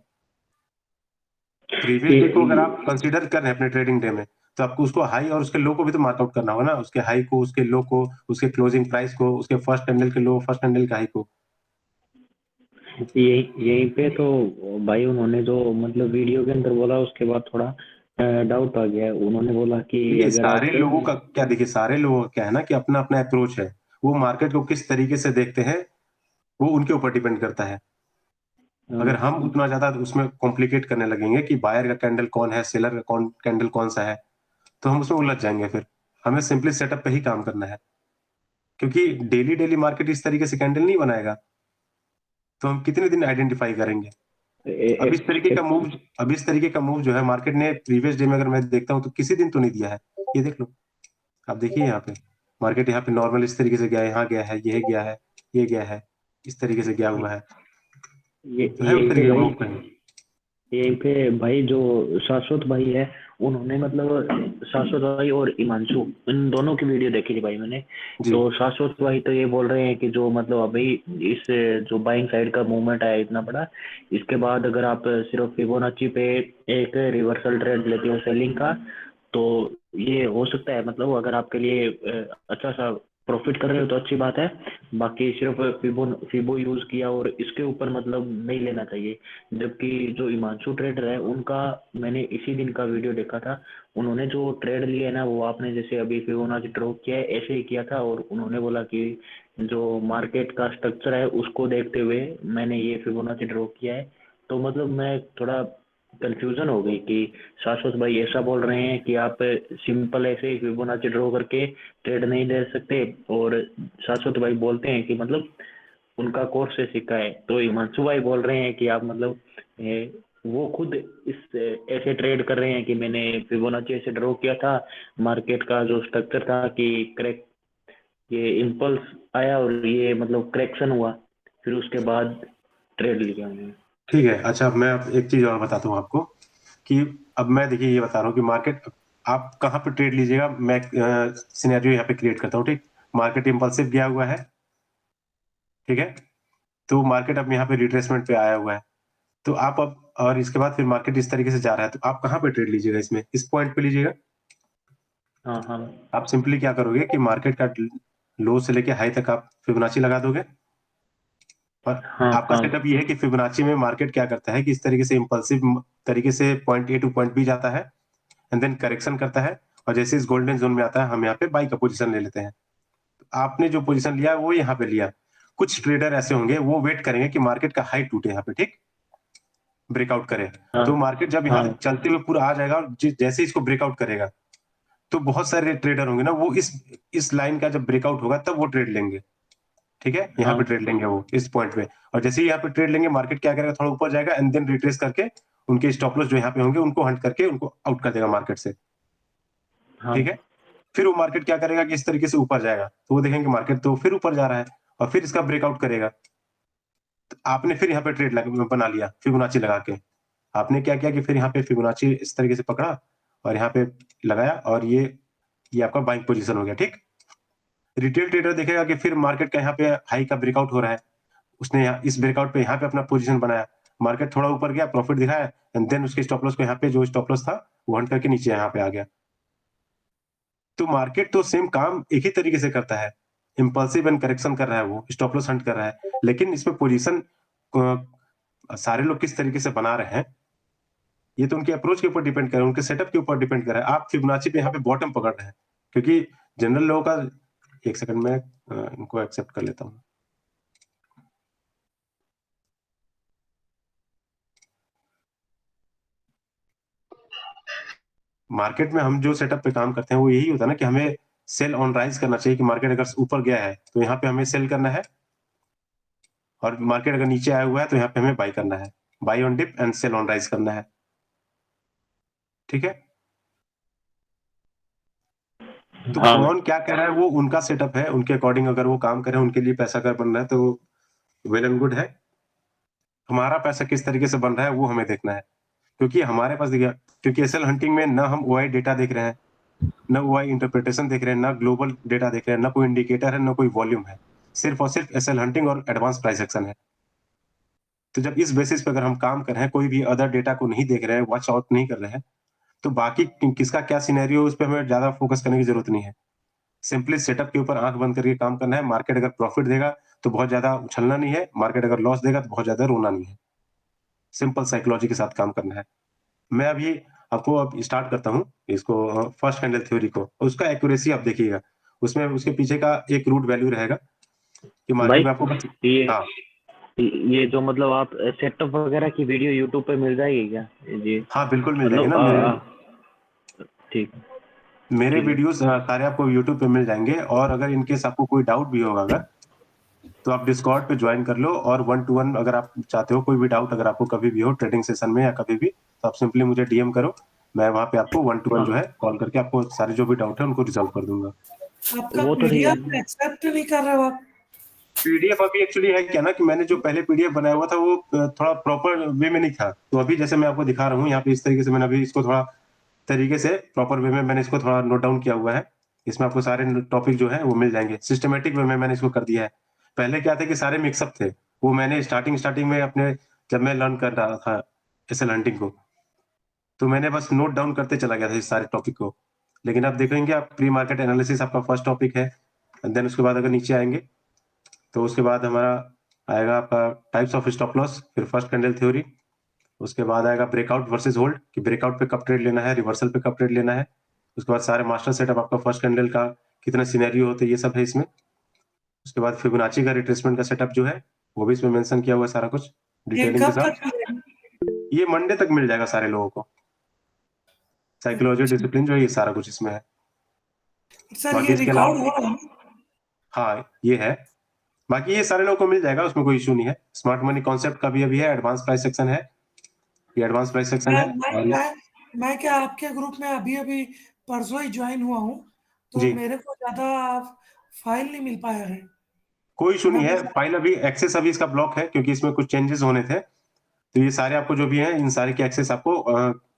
प्रीवियस डे को अगर आप कंसीडर कर रहे हैं अपने ट्रेडिंग डे में, तो आपको उसको हाई और उसके लो को भी तो मार्कआउट करना होगा ना, उसके हाई को, उसके लो को, उसके क्लोजिंग प्राइस को, उसके फर्स्ट कैंडल के लो, फर्स्ट कैंडल के हाई को। यही यहीं पे तो भाई उन्होंने जो मतलब वीडियो के अंदर बोला उसके बाद थोड़ा डाउट आ गया। उन्होंने बोला कि देखिए अगर सारे आप लोगों का क्या, देखिए सारे लोगों का क्या है ना कि अपना अपना अप्रोच है। वो मार्केट को किस तरीके से देखते हैं वो उनके ऊपर डिपेंड करता है। अगर हम उतना ज्यादा उसमें कॉम्प्लिकेट करने लगेंगे कि बायर का कैंडल कौन है, सेलर का कौन कैंडल कौन सा है, तो हम उसमें उलझ जाएंगे। फिर हमें सिंपली सेटअप पे ही काम करना है, क्योंकि डेली डेली मार्केट इस तरीके से कैंडल नहीं बनाएगा। तो हम कितने दिन आइडेंटिफाई करेंगे। अब इस तरीके का मूव, अब इस तरीके का मूव जो है मार्केट ने प्रीवियस डे में अगर मैं देखता हूँ तो किसी दिन तो नहीं दिया है। ये देख लो, आप देखिए यहाँ पे मार्केट यहाँ पे नॉर्मल इस तरीके से गया है, यहाँ गया है, ये गया है, ये गया है, इस तरीके से गया हुआ है, तो है उस यहीं पे तरीके का भाई, मूव कहीं। यहीं पे भाई जो शाश्वत भाई है उन्होंने मतलब शाश्वत भाई और हिमांशु इन दोनों की वीडियो देखी थी भाई मैंने। जी तो शाश्वत भाई तो ये बोल रहे हैं कि जो मतलब अभी इस जो बाइंग साइड का मूवमेंट आया इतना बड़ा, इसके बाद अगर आप सिर्फ फिबोनाची पे एक रिवर्सल ट्रेंड लेते हो सेलिंग का, तो ये हो सकता है मतलब अगर आपके लिए अच्छा सा प्रॉफिट कर रहे हो तो अच्छी बात है। बाकी सिर्फ फिबो यूज किया और इसके ऊपर मतलब नहीं लेना चाहिए। जबकि जो हिमांशु ट्रेडर है उनका मैंने इसी दिन का वीडियो देखा था। उन्होंने जो ट्रेड लिया है ना वो आपने जैसे अभी फिबोनाची ड्रॉ किया है ऐसे ही किया था, और उन्होंने बोला कि जो मार्केट का स्ट्रक्चर है उसको देखते हुए मैंने ये फिबोनाची ड्रॉ किया है। तो मतलब मैं थोड़ा कंफ्यूजन हो गई कि शाश्वत भाई ऐसा बोल रहे हैं कि आप सिंपल ऐसे ही फिबोनाची ड्रॉ करके ट्रेड नहीं दे सकते, और शाश्वत भाई बोलते हैं कि मतलब उनका कोर्स से सीखा है। तो हिमांशु भाई बोल रहे हैं कि आप मतलब वो खुद इस ऐसे ट्रेड कर रहे हैं कि मैंने फिबोनाची ऐसे ड्रॉ किया था, मार्केट का जो स्ट्रक्चर था कि क्रैक, ये इम्पल्स आया और ये मतलब करेक्शन हुआ, फिर उसके बाद ट्रेड लिया उन्होंने। ठीक है। अच्छा, अब मैं अब एक चीज और बताता हूँ आपको कि अब मैं देखिए ये बता रहा हूँ कि मार्केट आप कहाँ पे ट्रेड लीजिएगा। मैं सिनेरियो यहाँ पे क्रिएट करता हूँ, ठीक। मार्केट इम्पल्सिव गया हुआ है, ठीक है। तो मार्केट अब यहाँ पे रिट्रेसमेंट पे आया हुआ है, तो आप अब, और इसके बाद फिर मार्केट इस तरीके से जा रहा है, तो आप कहाँ पे ट्रेड लीजिएगा, इसमें इस पॉइंट पे लीजिएगा। हाँ हाँ आप सिंपली क्या करोगे कि मार्केट का लो से लेके हाई तक आप फिबोनाची लगा दोगे। और हाँ आपका हाँ सेटअप ये है कि फिबोनाची में मार्केट क्या करता है कि इस तरीके से इंपल्सिव तरीके से point A to point B जाता है, एंड देन करेक्शन करता है, और जैसे इस गोल्डन जोन में आता है हम यहाँ पे बाई का पोजीशन ले लेते हैं। तो आपने जो पोजीशन लिया वो यहाँ पे लिया। कुछ ट्रेडर ऐसे होंगे वो वेट करेंगे कि मार्केट का हाई टूटे यहाँ पे, ठीक, ब्रेकआउट करे। हाँ तो मार्केट जब यहाँ हाँ चलते हुए पूरा आ जाएगा और जैसे इसको ब्रेकआउट करेगा, तो बहुत सारे ट्रेडर होंगे ना वो इस लाइन का जब ब्रेकआउट होगा तब वो ट्रेड लेंगे, ठीक है। यहाँ हाँ पे ट्रेड लेंगे वो इस पॉइंट पे, और जैसे ही यहाँ पे ट्रेड लेंगे मार्केट क्या करेगा, थोड़ा ऊपर जाएगा एंड देन रिट्रेस करके उनके स्टॉप लॉस जो यहाँ पे होंगे उनको हंट करके उनको आउट कर देगा मार्केट से, हाँ ठीक है। फिर वो मार्केट क्या करेगा कि इस तरीके से ऊपर जाएगा, तो वो देखेंगे मार्केट तो फिर ऊपर जा रहा है और फिर इसका ब्रेकआउट करेगा। तो आपने फिर यहाँ पे ट्रेड बना लिया फिबोनाची लगा के। आपने क्या किया कि फिर यहाँ पे फिबोनाची इस तरीके से पकड़ा और यहाँ पे लगाया, और ये आपका बाइंग पोजीशन हो गया, ठीक। रिटेल ट्रेडर देखेगा कि फिर मार्केट का यहाँ पे हाई का ब्रेकआउट हो रहा है, उसने इस ब्रेकआउट पे यहाँ पे अपना पोजीशन बनाया, मार्केट थोड़ा ऊपर गया, प्रॉफिट दिखाया, एंड देन उसके स्टॉप लॉस को यहाँ पे जो स्टॉप लॉस था वो हंट करके नीचे यहाँ पे आ गया। तो मार्केट तो सेम काम एक ही तरीके से करता है, इम्पल्सिव एंड करेक्शन कर रहा है, वो स्टॉप लॉस हंट कर रहा है, लेकिन इसमें पोजीशन सारे लोग किस तरीके से बना रहे हैं, ये तो उनके अप्रोच के ऊपर डिपेंड कर रहा है, उनके सेटअप के ऊपर डिपेंड कर रहा है। आप फिबोनाची पे यहाँ पे बॉटम पकड़ रहे हैं, क्योंकि जनरल लोगों का, एक सेकंड में इनको एक्सेप्ट कर लेता हूँ। मार्केट में हम जो सेटअप पे काम करते हैं वो यही होता है ना कि हमें सेल ऑन राइज करना चाहिए, कि मार्केट अगर ऊपर गया है तो यहाँ पे हमें सेल करना है, और मार्केट अगर नीचे आया हुआ है तो यहाँ पे हमें बाई करना है, buy on dip and sell on rise करना है। ठीक है, तो हाँ। कौन क्या कह रहा है वो उनका सेटअप है, उनके अकॉर्डिंग अगर वो काम कर रहे हैं, उनके लिए पैसा अगर बन रहा है तो वेल एंड गुड है। हमारा पैसा किस तरीके से बन रहा है वो हमें देखना है, क्योंकि हमारे पास देखिए, क्योंकि एसएल हंटिंग में ना हम ओआई डेटा देख रहे हैं, ना ओआई इंटरप्रिटेशन देख रहे हैं, ना ग्लोबल डेटा देख रहे हैं, ना कोई इंडिकेटर है, ना कोई वॉल्यूम है, सिर्फ और सिर्फ एसएल हंटिंग और एडवांस प्राइस एक्शन है। तो जब इस बेसिस पे अगर हम काम कर रहे हैं, कोई भी अदर डेटा को नहीं देख रहे हैं, वॉच आउट नहीं कर रहे हैं, तो बाकी किसका क्या सिनेरियो उस पर हमें ज्यादा फोकस करने की जरूरत नहीं है। सिंपली सेटअप के ऊपर आंख बंद करके काम करना है। मार्केट अगर प्रॉफिट देगा तो बहुत ज्यादा उछलना नहीं है, मार्केट अगर लॉस देगा तो बहुत ज्यादा रोना नहीं है। सिंपल साइकोलॉजी के साथ काम करना है। मैं अभी आपको अब स्टार्ट करता हूँ इसको, फर्स्ट कैंडल थ्योरी को, उसका एक्यूरेसी आप देखिएगा, उसमें उसके पीछे का एक रूट वैल्यू रहेगा कि मार्केट में आपको ये हाँ ये जो मतलब आप सेटअप वगैरह की वीडियो यूट्यूब पे मिल जाएगी क्या जी? हाँ बिल्कुल मिल जाएगी मतलब ना। ठीक। मेरे ठीक है। वीडियोस सारे आपको यूट्यूब पे मिल जाएंगे, और अगर इनकेस आपको कोई डाउट भी होगा अगर, तो आप डिस्कॉर्ड पे ज्वाइन कर लो, और 1-to-1 अगर आप चाहते हो, कोई भी डाउट अगर आपको कभी भी हो ट्रेडिंग सेशन में या कभी भी, तो आप सिंपली मुझे डीएम करो, मैं वहां पे आपको 1-to-1 जो है कॉल करके आपको सारे जो भी डाउट है उनको रिजॉल्व कर दूंगा। आपका वो तो ठीक पीडीएफ है। एक्सेप्ट नहीं कर रहे हो आप? पीडीएफ अभी एक्चुअली है क्या ना, कि मैंने जो पहले पीडीएफ बनाया हुआ था वो थोड़ा प्रॉपर वे में नहीं था, तो अभी जैसे मैं आपको दिखा रहा हूँ यहाँ पे, इस तरीके से मैंने अभी इसको थोड़ा तरीके से प्रॉपर वे में मैंने इसको थोड़ा नोट डाउन किया हुआ है। इसमें आपको सारे टॉपिक जो है वो मिल जाएंगे, सिस्टमेटिक वे में मैंने इसको कर दिया है। पहले क्या था कि सारे मिक्सअप थे, वो मैंने स्टार्टिंग में अपने, जब मैं लर्न कर रहा था एसएल हंटिंग को, तो मैंने बस नोट डाउन करते चला गया था इस सारे टॉपिक को। लेकिन आप देखेंगे, आप प्री मार्केट एनालिसिस आपका फर्स्ट टॉपिक है, देन उसके बाद अगर नीचे आएंगे तो उसके बाद हमारा आएगा आपका टाइप्स ऑफ स्टॉप लॉस, फिर फर्स्ट कैंडल थ्योरी, उसके बाद आएगा ब्रेकआउट वर्सेस होल्ड, कि ब्रेकआउट पे कब ट्रेड लेना है, रिवर्सल पे कब ट्रेड लेना है। उसके बाद सारे मास्टर सेटअप आपका फर्स्ट कैंडल का कितना सिनेरियो होते हैं, ये सब है इसमें। उसके बाद फिबोनाची का रिट्रेसमेंट का सेटअप जो है वो भी इसमें मेंशन किया हुआ है सारा कुछ ये डिटेलिंग के कब तक साथ। मिलेगा? ये मंडे तक मिल जाएगा सारे लोगों को, साइकोलॉजी डिसिप्लिन जो है ये सारा कुछ इसमें है। सर बाकी ये इसके रिकॉर्ड अलावा हो रहा है? हाँ ये है, बाकी ये सारे लोगों को मिल जाएगा, उसमें कोई इशू नहीं है। स्मार्ट मनी कॉन्सेप्ट का भी अभी है, एडवांस प्राइस सेक्शन है, ये एडवांस प्राइस सेक्शन है। और मैं क्या आपके ग्रुप में अभी अभी परसों ही ज्वाइन हुआ हूँ, तो जी मेरे को ज्यादा फाइल नहीं मिल पाया है। कोई इशू मैं नहीं है, बस फाइल अभी एक्सेस अभी इसका ब्लॉक है, क्योंकि इसमें कुछ चेंजेस होने थे, तो ये सारे आपको जो भी है इन सारे के एक्सेस आपको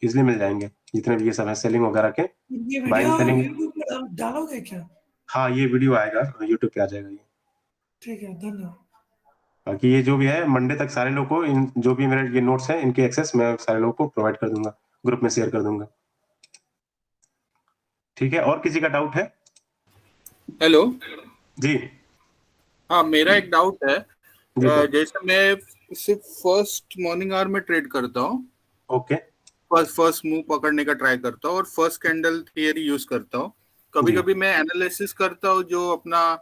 इजिली मिल जाएंगे, जितने भी ये सब है सेलिंग वगैरह के, ये बाइंग वीडियो सेलिंग। यूट्यूब पे डालोगे क्या? हाँ ये वीडियो आएगा यूट्यूब पे आ जाएगा ये। ठीक है, धन्यवाद। बाकी ये जो भी है मंडे तक सारे लोगों को, इन जो भी मेरे ये नोट्स हैं इनके एक्सेस मैं सारे लोगों को प्रोवाइड कर दूंगा, ग्रुप में शेयर कर दूंगा। ठीक है, और किसी का डाउट है? हेलो। जी हाँ, मेरा एक डाउट है। जी सर। जैसे मैं सिर्फ फर्स्ट मॉर्निंग आवर में ट्रेड करता हूँ, ओके फर्स्ट मूव पकड़ने का ट्राई करता हूँ और फर्स्ट कैंडल थियरी यूज करता हूँ। कभी जी कभी मैं एनालिसिस करता हूँ, जो अपना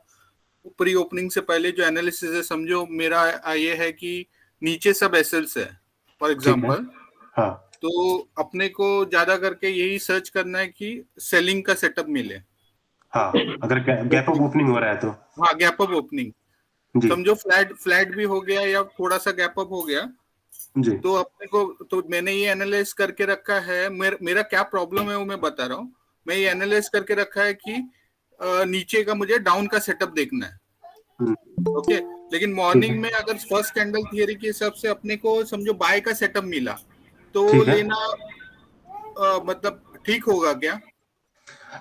प्री ओपनिंग से पहले जो एनालिसिस है, समझो मेरा ये है कि नीचे सब एसेल्स है फॉर ठीक है। एग्जांपल, हाँ तो अपने को ज्यादा करके यही सर्च करना है कि सेलिंग का सेटअप मिले। हाँ, अगर गैप अप ओपनिंग हो रहा है तो। हाँ, गैप अप ओपनिंग, जी समझो फ्लैट भी हो गया या थोड़ा सा गैप अप हो गया, जी तो अपने को, तो मैंने ये एनालाइज करके रखा है। मेरा क्या प्रॉब्लम है वो मैं बता रहा हूँ। मैं ये एनालाइज करके रखा है कि नीचे का मुझे डाउन का सेटअप देखना है, ओके। लेकिन मॉर्निंग में अगर फर्स्ट कैंडल थियरी के हिसाब से अपने को समझो बाय का सेटअप मिला, तो ठीक है। लेना मतलब ठीक होगा क्या?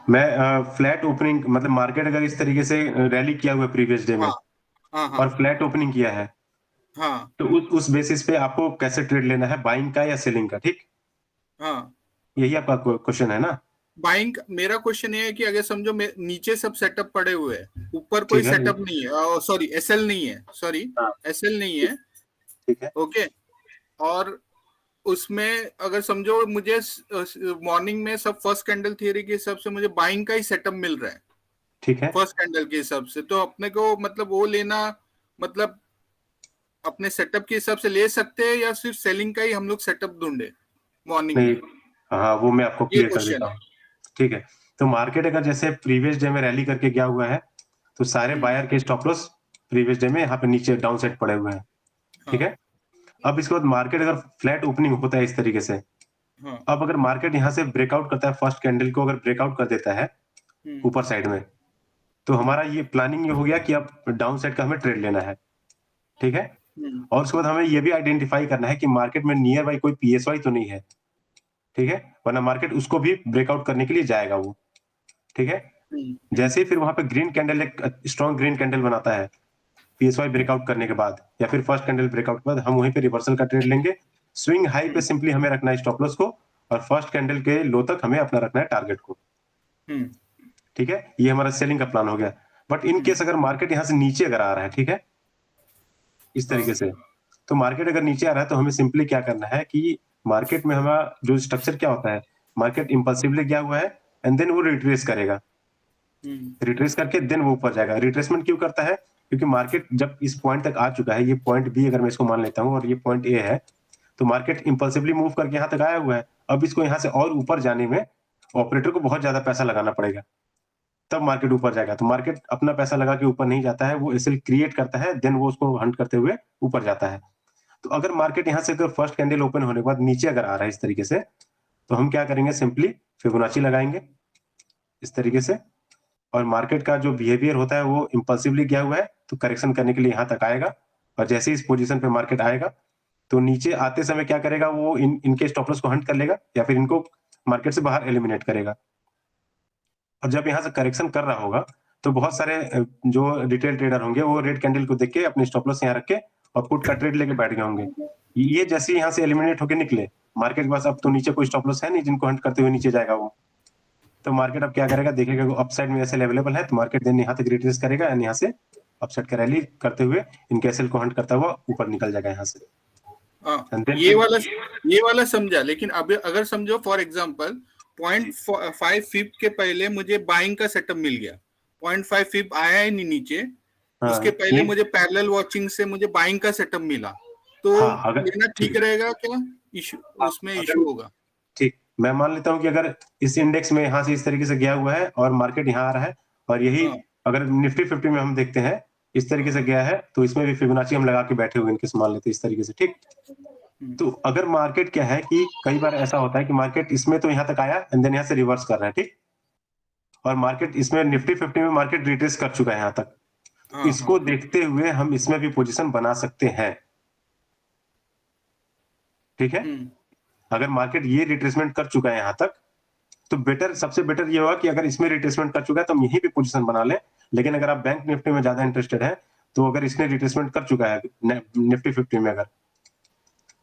मैं फ्लैट ओपनिंग, मतलब मार्केट अगर इस तरीके से रैली किया हुआ है प्रीवियस डे में हाँ हाँ और हाँ फ्लैट ओपनिंग किया है, हाँ तो उस बेसिस पे आपको कैसे ट्रेड लेना है, बाइंग का या सेलिंग का, ठीक? हाँ यही आपका क्वेश्चन है ना? बाइंग, मेरा क्वेश्चन ये है कि अगर समझो नीचे सब सेटअप पड़े हुए हैं, ऊपर कोई ठीक है। सेटअप नहीं है, सॉरी एसएल नहीं है, सॉरी हाँ। एसएल नहीं है, ठीक है। ओके, और उसमें अगर समझो मुझे मॉर्निंग में सब फर्स्ट कैंडल थियरी के हिसाब से मुझे बाइंग का ही सेटअप मिल रहा है, ठीक है। फर्स्ट कैंडल के हिसाब से, तो अपने को मतलब वो लेना, मतलब अपने सेटअप के हिसाब से ले सकते हैं, या सिर्फ सेलिंग का ही हम लोग सेटअप ढूंढे मॉर्निंग नहीं, में? हाँ वो मैं आपको ये क्लियर कर क्वेश्चन देता है। हूँ। ठीक है, तो मार्केट अगर जैसे प्रीवियस डे में रैली करके गया हुआ है, तो सारे बायर के स्टॉप लॉस प्रीवियस डे में यहाँ पे नीचे डाउन साइड पड़े हुए हैं। ठीक है। अब इसके बाद मार्केट अगर फ्लैट ओपनिंग होता है इस तरीके से, हाँ। अब अगर मार्केट यहाँ से ब्रेकआउट करता है, फर्स्ट कैंडल को अगर ब्रेकआउट कर देता है ऊपर साइड में, तो हमारा ये प्लानिंग ये हो गया कि अब डाउन साइड का हमें ट्रेड लेना है। ठीक है। और उसके बाद हमें ये भी आइडेंटिफाई करना है कि मार्केट में नियर बाई कोई पीएसवाई तो नहीं है। ठीक है, वरना मार्केट उसको भी ब्रेकआउट करने के लिए जाएगा वो। ठीक है। जैसे ही फिर वहां पे ग्रीन कैंडल, एक स्ट्रॉन्ग ग्रीन कैंडल बनाता है पीएसवाई ब्रेकआउट करने के बाद, या फिर फर्स्ट कैंडल ब्रेकआउट के बाद, हम वहीं पे रिवर्सल का ट्रेड लेंगे। स्विंग हाई पे सिंपली हमें रखना है स्टॉप लॉस को, और फर्स्ट कैंडल के लो तक हमें अपना रखना है टारगेट को। ठीक है, ये हमारा सेलिंग का प्लान हो गया। बट इन केस अगर मार्केट यहाँ से नीचे अगर आ रहा है, ठीक है, इस तरीके से, तो मार्केट अगर नीचे आ रहा है तो हमें सिंपली क्या करना है कि मार्केट में हमारा जो स्ट्रक्चर क्या होता है, मार्केट इंपल्सिवली गया हुआ है एंड देन वो रिट्रेस करेगा, रिट्रेस करके देन वो ऊपर जाएगा। रिट्रेसमेंट क्यों करता है? क्योंकि मार्केट जब इस पॉइंट तक आ चुका है, ये पॉइंट बी अगर मैं इसको मान लेता हूँ और ये पॉइंट ए है, तो मार्केट इंपल्सिवली मूव करके यहाँ तक आया हुआ है। अब इसको यहाँ से और ऊपर जाने में ऑपरेटर को बहुत ज्यादा पैसा लगाना पड़ेगा, तब मार्केट ऊपर जाएगा। तो मार्केट अपना पैसा लगा के ऊपर नहीं जाता है, वो एसएल क्रिएट करता है, देन वो उसको हंट करते हुए ऊपर जाता है। तो अगर मार्केट यहाँ से अगर फर्स्ट कैंडल ओपन होने के बाद नीचे अगर आ रहा है इस तरीके से, तो हम क्या करेंगे, सिंपली फिबोनाची लगाएंगे इस तरीके से, और मार्केट का जो बिहेवियर होता है वो इंपल्सिवली गया हुआ है, तो करेक्शन करने के लिए यहाँ तक आएगा, और जैसे ही इस पोजीशन पे मार्केट आएगा तो नीचे आते समय क्या करेगा, वो इनके स्टॉप लॉस को हंट कर लेगा या फिर इनको मार्केट से बाहर एलिमिनेट करेगा। और जब यहाँ से करेक्शन कर रहा होगा तो बहुत सारे जो रिटेल ट्रेडर होंगे वो रेड कैंडल को देख के अपने स्टॉप लॉस यहाँ रख के और पुट का ट्रेड लेके बैठ गए होंगे। ये जैसे यहाँ से एलिमिनेट होके निकले, मार्केट के पास अब तो नीचे कोई स्टॉप लॉस है नहीं जिनको हंट करते हुए नीचे जाएगा वो, तो मार्केट अब क्या करेगा, देखेगा वो अपसाइड में एसएल अवेलेबल है, तो मार्केट देन यहाँ तक रिट्रेस करेगा एंड यहाँ से अपसाइड का रैली करते हुए इनके एसएल को हंट करता हुआ ऊपर निकल जाएगा यहाँ से। ये वाला समझा, लेकिन अब अगर समझो फॉर एग्जांपल 0.5 फिब के पहले मुझे बाइंग का सेटअप मिल गया, 0.5 फिब आया ही नहीं नीचे, उसके पहले मुझे पैरेलल वॉचिंग से मुझे बाइंग का सेटअप मिला, तो लेना ठीक रहेगा क्या? इशू उसमें इशू होगा? ठीक, मैं मान लेता हूँ कि अगर इस इंडेक्स में यहाँ से इस तरीके से गया हुआ है और मार्केट यहाँ आ रहा है, और यही अगर निफ्टी 50 में हम देखते हैं इस तरीके से गया है, तो इसमें भी फिबोनाची हम लगा के बैठे हुए इनके मान लेते हैं इस तरीके से। ठीक, तो अगर मार्केट क्या है कि कई बार ऐसा होता है कि मार्केट इसमें तो यहाँ तक आया एंड देन यहाँ से रिवर्स कर रहा है, ठीक, और मार्केट इसमें निफ्टी 50 में मार्केट रिट्रेस कर चुका है यहाँ तक, तो इसको देखते हुए हम इसमें भी पोजीशन बना सकते हैं। ठीक है, अगर मार्केट ये रिट्रेसमेंट कर चुका है यहाँ तक, तो बेटर, सबसे बेटर ये होगा कि अगर इसमें रिट्रेसमेंट कर चुका है तो हम यहीं पे पोजीशन बना लें। लेकिन अगर आप बैंक निफ्टी में ज्यादा इंटरेस्टेड है, तो अगर इसने रिट्रेसमेंट कर चुका है निफ्टी 50 में अगर,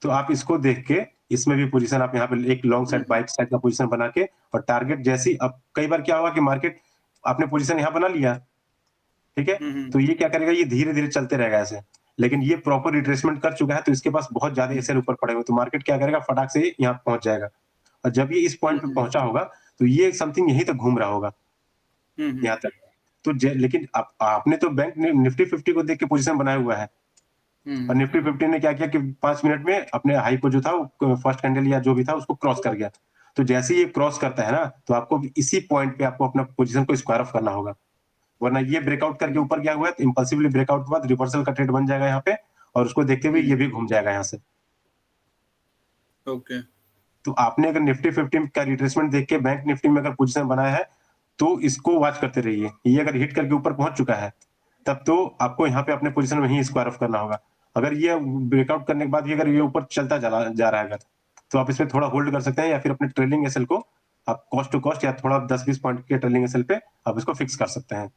तो आप इसको देख के इसमें भी पोजीशन आप यहाँ पे एक लॉन्ग साइड बाइट साइड का पोजीशन बना के, और टारगेट जैसी, अब कई बार क्या होगा कि मार्केट आपने पोजीशन यहाँ बना लिया, ठीक है, तो ये क्या करेगा, ये धीरे धीरे चलते रहेगा ऐसे, लेकिन ये प्रॉपर रिट्रेसमेंट कर चुका है तो इसके पास बहुत ज्यादा एसएल ऊपर पड़े हुए, तो मार्केट क्या करेगा, फटाक से यहाँ पहुंच जाएगा, और जब ये इस पॉइंट पे पहुंचा होगा तो ये समथिंग यहीं तक घूम रहा होगा यहाँ तक। तो लेकिन आपने तो बैंक निफ्टी 50 को देख के पोजीशन बनाया हुआ है, और निफ्टी 50 ने क्या किया कि 5 मिनट में अपने हाई को जो था फर्स्ट कैंडल या जो भी था उसको क्रॉस कर गया। तो जैसे ये क्रॉस करता है ना, तो आपको इसी पॉइंट पे आपको अपना पोजीशन को स्क्वायर ऑफ करना होगा, वरना ये ब्रेकआउट करके ऊपर गया हुआ है तो इंपल्सिवली ब्रेकआउट के बाद रिवर्सल का ट्रेड बन जाएगा यहाँ पे, और उसको देखते हुए ये भी घूम जाएगा यहाँ से। ओके, तो आपने अगर निफ्टी 50 का रिट्रेसमेंट देख के बैंक निफ्टी में अगर पोजीशन बनाया है, तो इसको वॉच करते रहिए। ये अगर हिट करके ऊपर पहुंच चुका है, तब तो आपको यहाँ पे अपने पोजीशन में ही स्क्वायर ऑफ करना होगा। अगर ये ब्रेकआउट करने के बाद भी अगर ये ऊपर चलता जा रहा है अगर, तो आप इसमें थोड़ा होल्ड कर सकते हैं, या फिर अपने ट्रेलिंग एसएल को आप कॉस्ट टू कॉस्ट या थोड़ा 10-20 पॉइंट के ट्रेलिंग एसएल पे आप इसको फिक्स कर सकते हैं।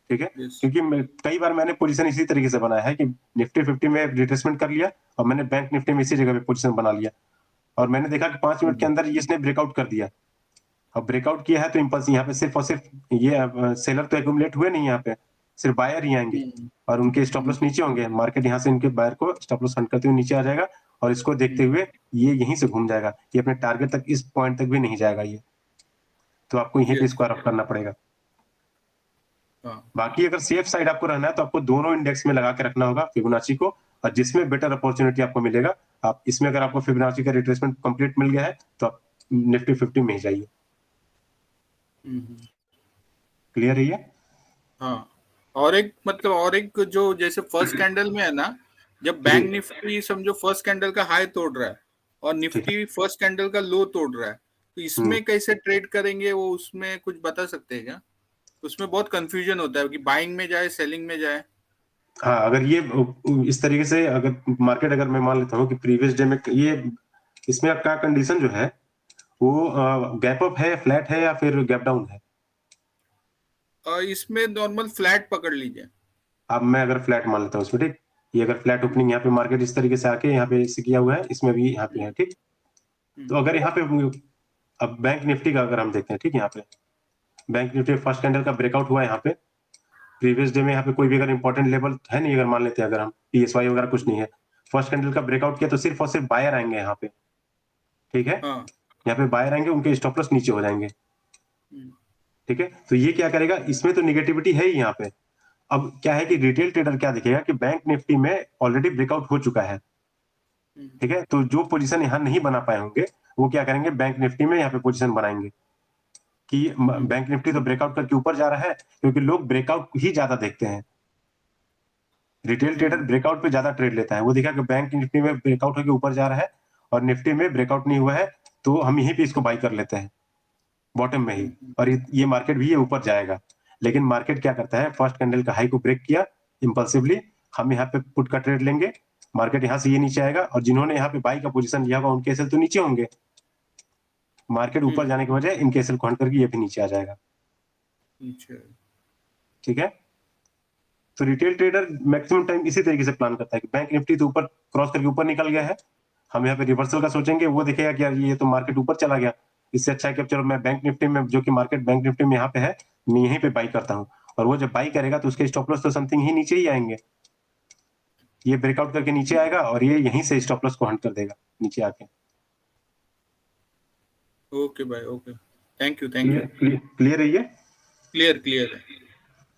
ठीक है, क्योंकि कई बार मैंने पोजीशन इसी तरीके से बनाया है कि निफ्टी 50 में रिट्रेसमेंट कर लिया और मैंने बैंक निफ्टी में इसी जगह पे पोजीशन बना लिया, और मैंने देखा कि 5 मिनट के अंदर ये इसने ब्रेकआउट कर दिया। अब ब्रेकआउट किया है तो इम्पल्स यहाँ पे सिर्फ और सिर्फ ये सेलर तो एक्यूमुलेट हुए नहीं, यहाँ पे सिर्फ बायर ही आएंगे और उनके स्टॉप लॉस नीचे होंगे। मार्केट यहाँ से इनके बायर को स्टॉप लॉस हंट करते हुए नीचे आ जाएगा और इसको देखते हुए ये यहीं से घूम जाएगा, ये अपने टारगेट तक इस पॉइंट तक भी नहीं जाएगा ये, तो आपको यहीं पे स्क्वायर ऑफ करना पड़ेगा। बाकी अगर सेफ साइड आपको रहना है तो आपको दोनों इंडेक्स में लगा के रखना होगा फिबोनाची को, और जिसमें बेटर अपॉर्चुनिटी आपको मिलेगा आप इसमें, अगर आपको फिबोनाची का रिट्रेसमेंट कंप्लीट मिल गया है तो आप निफ्टी 50 में ही जाइए। क्लियर है ये? हाँ, और एक जो जैसे फर्स्ट कैंडल में है ना, जब बैंक निफ्टी समझो फर्स्ट कैंडल का हाई तोड़ रहा है और निफ्टी फर्स्ट कैंडल का लो तोड़ रहा है, तो इसमें कैसे ट्रेड करेंगे वो, उसमें कुछ बता सकते हैं क्या? उसमें बहुत कंफ्यूजन होता है कि बाइंग में जाए सेलिंग में जाए। हाँ, अगर ये इस तरीके से अगर मार्केट, अगर मैं मान लेता हूँ कि प्रीवियस डे में ये, इसमें आपका कंडीशन जो है वो गैप अप है, फ्लैट है या फिर गैप डाउन है? इसमें नॉर्मल फ्लैट पकड़ लीजिए। अब मैं अगर फ्लैट मान लेता हूँ इसमें, ठीक, ये अगर फ्लैट ओपनिंग यहाँ पे मार्केट इस तरीके से आके यहाँ पे इसे किया हुआ है, इसमें भी यहाँ पे है, ठीक। तो अगर यहाँ पे अब बैंक निफ्टी का अगर हम देखते हैं, ठीक, यहाँ पे बैंक निफ्टी फर्स्ट कैंडल का ब्रेकआउट हुआ है यहाँ पे प्रीवियस डे में, यहाँ पे कोई भी अगर इंपॉर्टेंट लेवल है नहीं, अगर मान लेते हैं अगर हम PSY वगैरह कुछ नहीं है, फर्स्ट कैंडल का ब्रेकआउट किया तो सिर्फ और सिर्फ बायर आएंगे यहाँ पे, ठीक है। यहाँ पे बायर आएंगे, उनके स्टॉप लॉस नीचे हो जाएंगे, ठीक है। तो ये क्या करेगा, इसमें तो निगेटिविटी है ही यहाँ पे। अब क्या है कि रिटेल ट्रेडर क्या देखेगा कि बैंक निफ्टी में ऑलरेडी ब्रेकआउट हो चुका है, ठीक है, तो जो पोजीशन यहाँ नहीं बना पाए होंगे वो क्या करेंगे, बैंक निफ्टी में यहाँ पे पोजीशन बनाएंगे कि बैंक निफ्टी तो ब्रेकआउट करके ऊपर जा रहा है, क्योंकि लोग ब्रेकआउट ही ज्यादा देखते हैं। रिटेल ट्रेडर ब्रेकआउट पे ज्यादा ट्रेड लेता है, वो देखा कि बैंक निफ्टी में ब्रेकआउट होकर ऊपर जा रहा है और निफ्टी में ब्रेकआउट नहीं हुआ है, तो हम यहीं पे इसको बाई कर लेते हैं बॉटम में ही, और ये मार्केट भी ये ऊपर जाएगा। लेकिन मार्केट क्या करता है, फर्स्ट कैंडल का हाई को ब्रेक किया इंपल्सिवली, हम यहाँ पे पुट का ट्रेड लेंगे, मार्केट यहाँ से ये नीचे आएगा और जिन्होंने यहाँ पे बाई का पोजीशन लिया होगा उनके एसएल तो नीचे होंगे, मार्केट ऊपर जाने की वजह इनके एसएल को हट करके ये भी नीचे आ जाएगा, ठीक है। तो रिटेल ट्रेडर मैक्सिमम टाइम इसी तरीके से प्लान करता है कि बैंक निफ्टी तो ऊपर क्रॉस करके ऊपर निकल गया है, हम यहाँ पे रिवर्सल का सोचेंगे, वो देखेगा कि यार ये तो मार्केट ऊपर चला गया, इससे अच्छा है कि अब चलो मैं बैंक निफ्टी में, जो कि मार्केट बैंक निफ्टी में यहाँ पे है, मैं यहीं पे बाई करता हूँ, और वो जब बाई करेगा तो उसके स्टॉप लॉस तो समथिंग ही नीचे ही आएंगे, ये ब्रेकआउट करके नीचे आएगा और ये यहीं से स्टॉप लॉस को हंट कर देगा नीचे आके। ओके भाई, ओके, थैंक यू। क्लियर है ये? क्लियर है,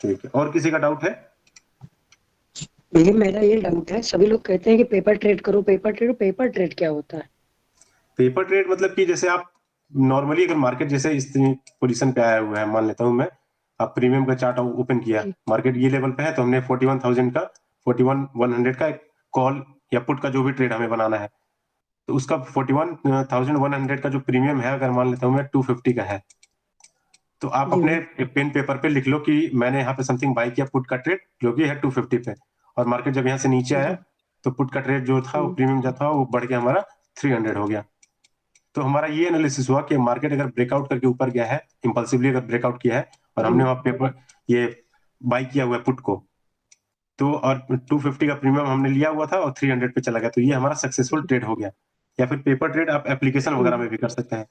ठीक है। और किसी का डाउट है? भैया मेरा ये डाउट है, सभी लोग कहते हैं कि पेपर ट्रेड करो, पेपर ट्रेड क्या होता है? पेपर ट्रेड मतलब कि जैसे आप नॉर्मली अगर मार्केट जैसे इस पोजीशन पे आया हुआ है, मान लेता हूं मैं, आप प्रीमियम का चार्ट ओपन किया, मार्केट ये लेवल पे है, तो हमने 41,000 का 41,100 का एक कॉल या पुट का जो भी ट्रेड हमें बनाना है, तो उसका 41,100 का जो प्रीमियम है, अगर मान लेता हूं मैं 250 का है, तो आप अपने पेन पेपर पे लिख लो कि मैंने यहाँ पे समथिंग बाई किया पुट का ट्रेड जो कि है 250 पे, और मार्केट जब यहाँ से नीचे आया तो पुट का ट्रेड जो था, वो प्रीमियम जो था वो बढ़ के हमारा 300 हो गया। तो हमारा ये एनालिसिस हुआ कि मार्केट अगर ब्रेकआउट करके ऊपर गया है, इंपल्सिवली अगर ब्रेकआउट किया है और हमने वहां पेपर ये बाई किया हुआ है पुट को, तो और 250 का प्रीमियम हमने लिया हुआ था और 300 पे चला गया, तो ये हमारा सक्सेसफुल ट्रेड हो गया। या फिर पेपर ट्रेड आप एप्लीकेशन वगैरह में भी कर सकते हैं,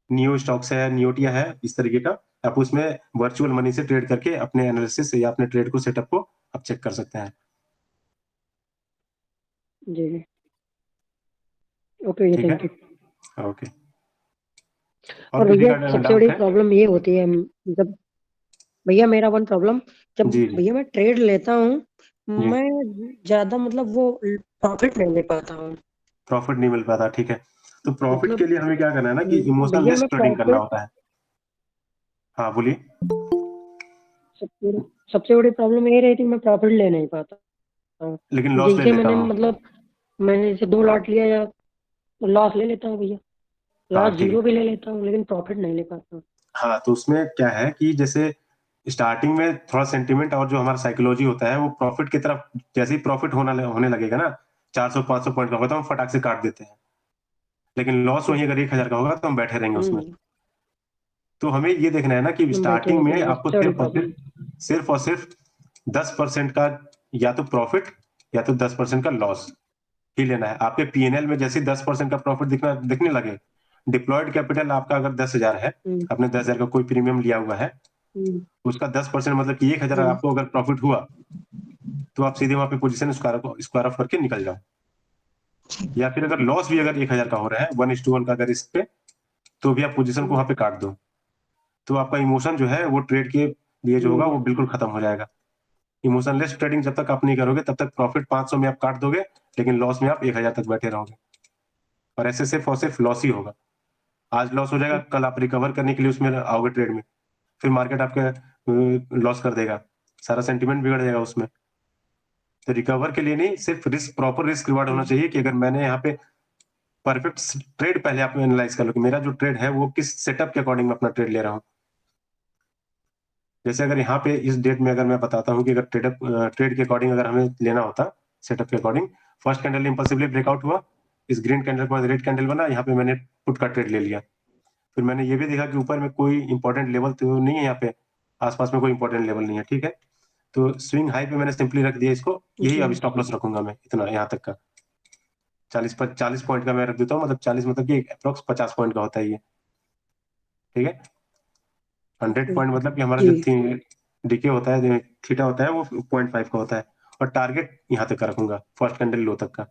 नियो स्टॉक्स है, नियोटिया है, इस तरीके का आप उसमें वर्चुअल मनी से ट्रेड करके अपने एनालिसिस या अपने ट्रेड को सेटअप को आप चेक कर सकते हैं। जी, ओके, थैंक यू। ओके। और भैया सबसे बड़ी प्रॉब्लम ये होती है, जब भैया मेरा वन प्रॉब्लम, जब भैया मैं ट्रेड लेता हूँ, मैं ज्यादा मतलब वो प्रॉफिट नहीं ले पाता हूँ। प्रॉफिट नहीं मिल पाता, ठीक है। तो प्रॉफिट के लिए हमें क्या करना है ना कि इमोशनल रिस्क ट्रेडिंग करना होता है। हाँ बोलिए। सबसे बड़ी प्रॉब्लम ये रहती है, मैं प्रॉफिट ले नहीं पाता, लेकिन लॉस ले लेता हूँ। मतलब मैंने जैसे 2 लॉट लिया या लॉस ले लेता हूँ भैया, लॉस 0 भी ले लेता हूँ, लेकिन प्रॉफिट नहीं ले पाता। हाँ, तो उसमें क्या है कि जैसे स्टार्टिंग में थोड़ा सेंटिमेंट और जो हमारा साइकोलॉजी होता है वो प्रॉफिट की तरफ, जैसे ही प्रॉफिट होने लगेगा ना, 400-500 पॉइंट का होगा तो हम फटाक से काट देते हैं, लेकिन लॉस वही अगर 1,000 का होगा तो हम बैठे रहेंगे उसमें। तो हमें ये देखना है ना कि स्टार्टिंग में आपको सिर्फ और सिर्फ 10% का या तो प्रॉफिट या तो 10% का लॉस, ही लेना है। आपके पीएनएल में जैसे 10% का प्रॉफिट दिखने लगे, डिप्लॉयड कैपिटल आपका अगर 10,000 है, आपने 10,000 का कोई प्रीमियम लिया हुआ है, उसका 10% मतलब कि 1,000 आपको अगर प्रॉफिट हुआ, तो आप सीधे वहां पे पोजीशन स्क्वायर ऑफ करके निकल जाओ। या फिर अगर लॉस भी अगर 1,000 का हो रहा है 1:1 का अगर इस पे, तो भी आप पोजीशन को वहां पे काट दो, तो आपका इमोशन जो है वो ट्रेड के लिए जो होगा वो बिल्कुल खत्म हो जाएगा। इमोशनलेस ट्रेडिंग जब तक आप नहीं करोगे तब तक प्रॉफिट 500 में आप काट दोगे, लेकिन लॉस में आप 1,000 तक बैठे रहोगे, और ऐसे सिर्फ और सिर्फ लॉस ही होगा। आज लॉस हो जाएगा, कल आप रिकवर करने के लिए उसमें आओगे ट्रेड में, फिर मार्केट आपके लॉस कर देगा, सारा सेंटिमेंट बिगड़ जाएगा उसमें। तो रिकवर के लिए नहीं, सिर्फ रिस्क, प्रॉपर रिस्क रिवार्ड होना चाहिए कि अगर मैंने यहाँ पे परफेक्ट ट्रेड, पहले आप एनालाइज कर लो कि मेरा जो ट्रेड है वो किस सेटअप के अकॉर्डिंग मैं अपना ट्रेड ले रहा हूँ। जैसे अगर यहाँ पे इस डेट में अगर मैं बताता हूँ कि अगर ट्रेड के अकॉर्डिंग अगर हमें लेना होता, सेटअप के according, first candle impulsively breakout हुआ, इस ग्रीन कैंडल के बाद रेड कैंडल बना, यहाँ पे मैंने पुट का ट्रेड ले लिया। फिर मैंने ये भी देखा कि ऊपर में कोई इंपॉर्टेंट लेवल तो नहीं है, यहाँ पे आसपास में कोई इंपॉर्टेंट लेवल नहीं है, ठीक है, तो स्विंग हाई पे मैंने सिंपली रख दिया इसको, यही अब स्टॉप लॉस रखूंगा मैं, इतना यहाँ तक का 40 पॉइंट का मैं रख देता हूँ, मतलब 40 मतलब कि अप्रोक्स 50 पॉइंट का होता है ये, ठीक है। 100 पॉइंट मतलब कि हमारा जो डीके होता है, थीटा होता है, वो 0.5 का होता है, और टारगेट यहाँ तक का रखूंगा, फर्स्ट कैंडल लो तक का।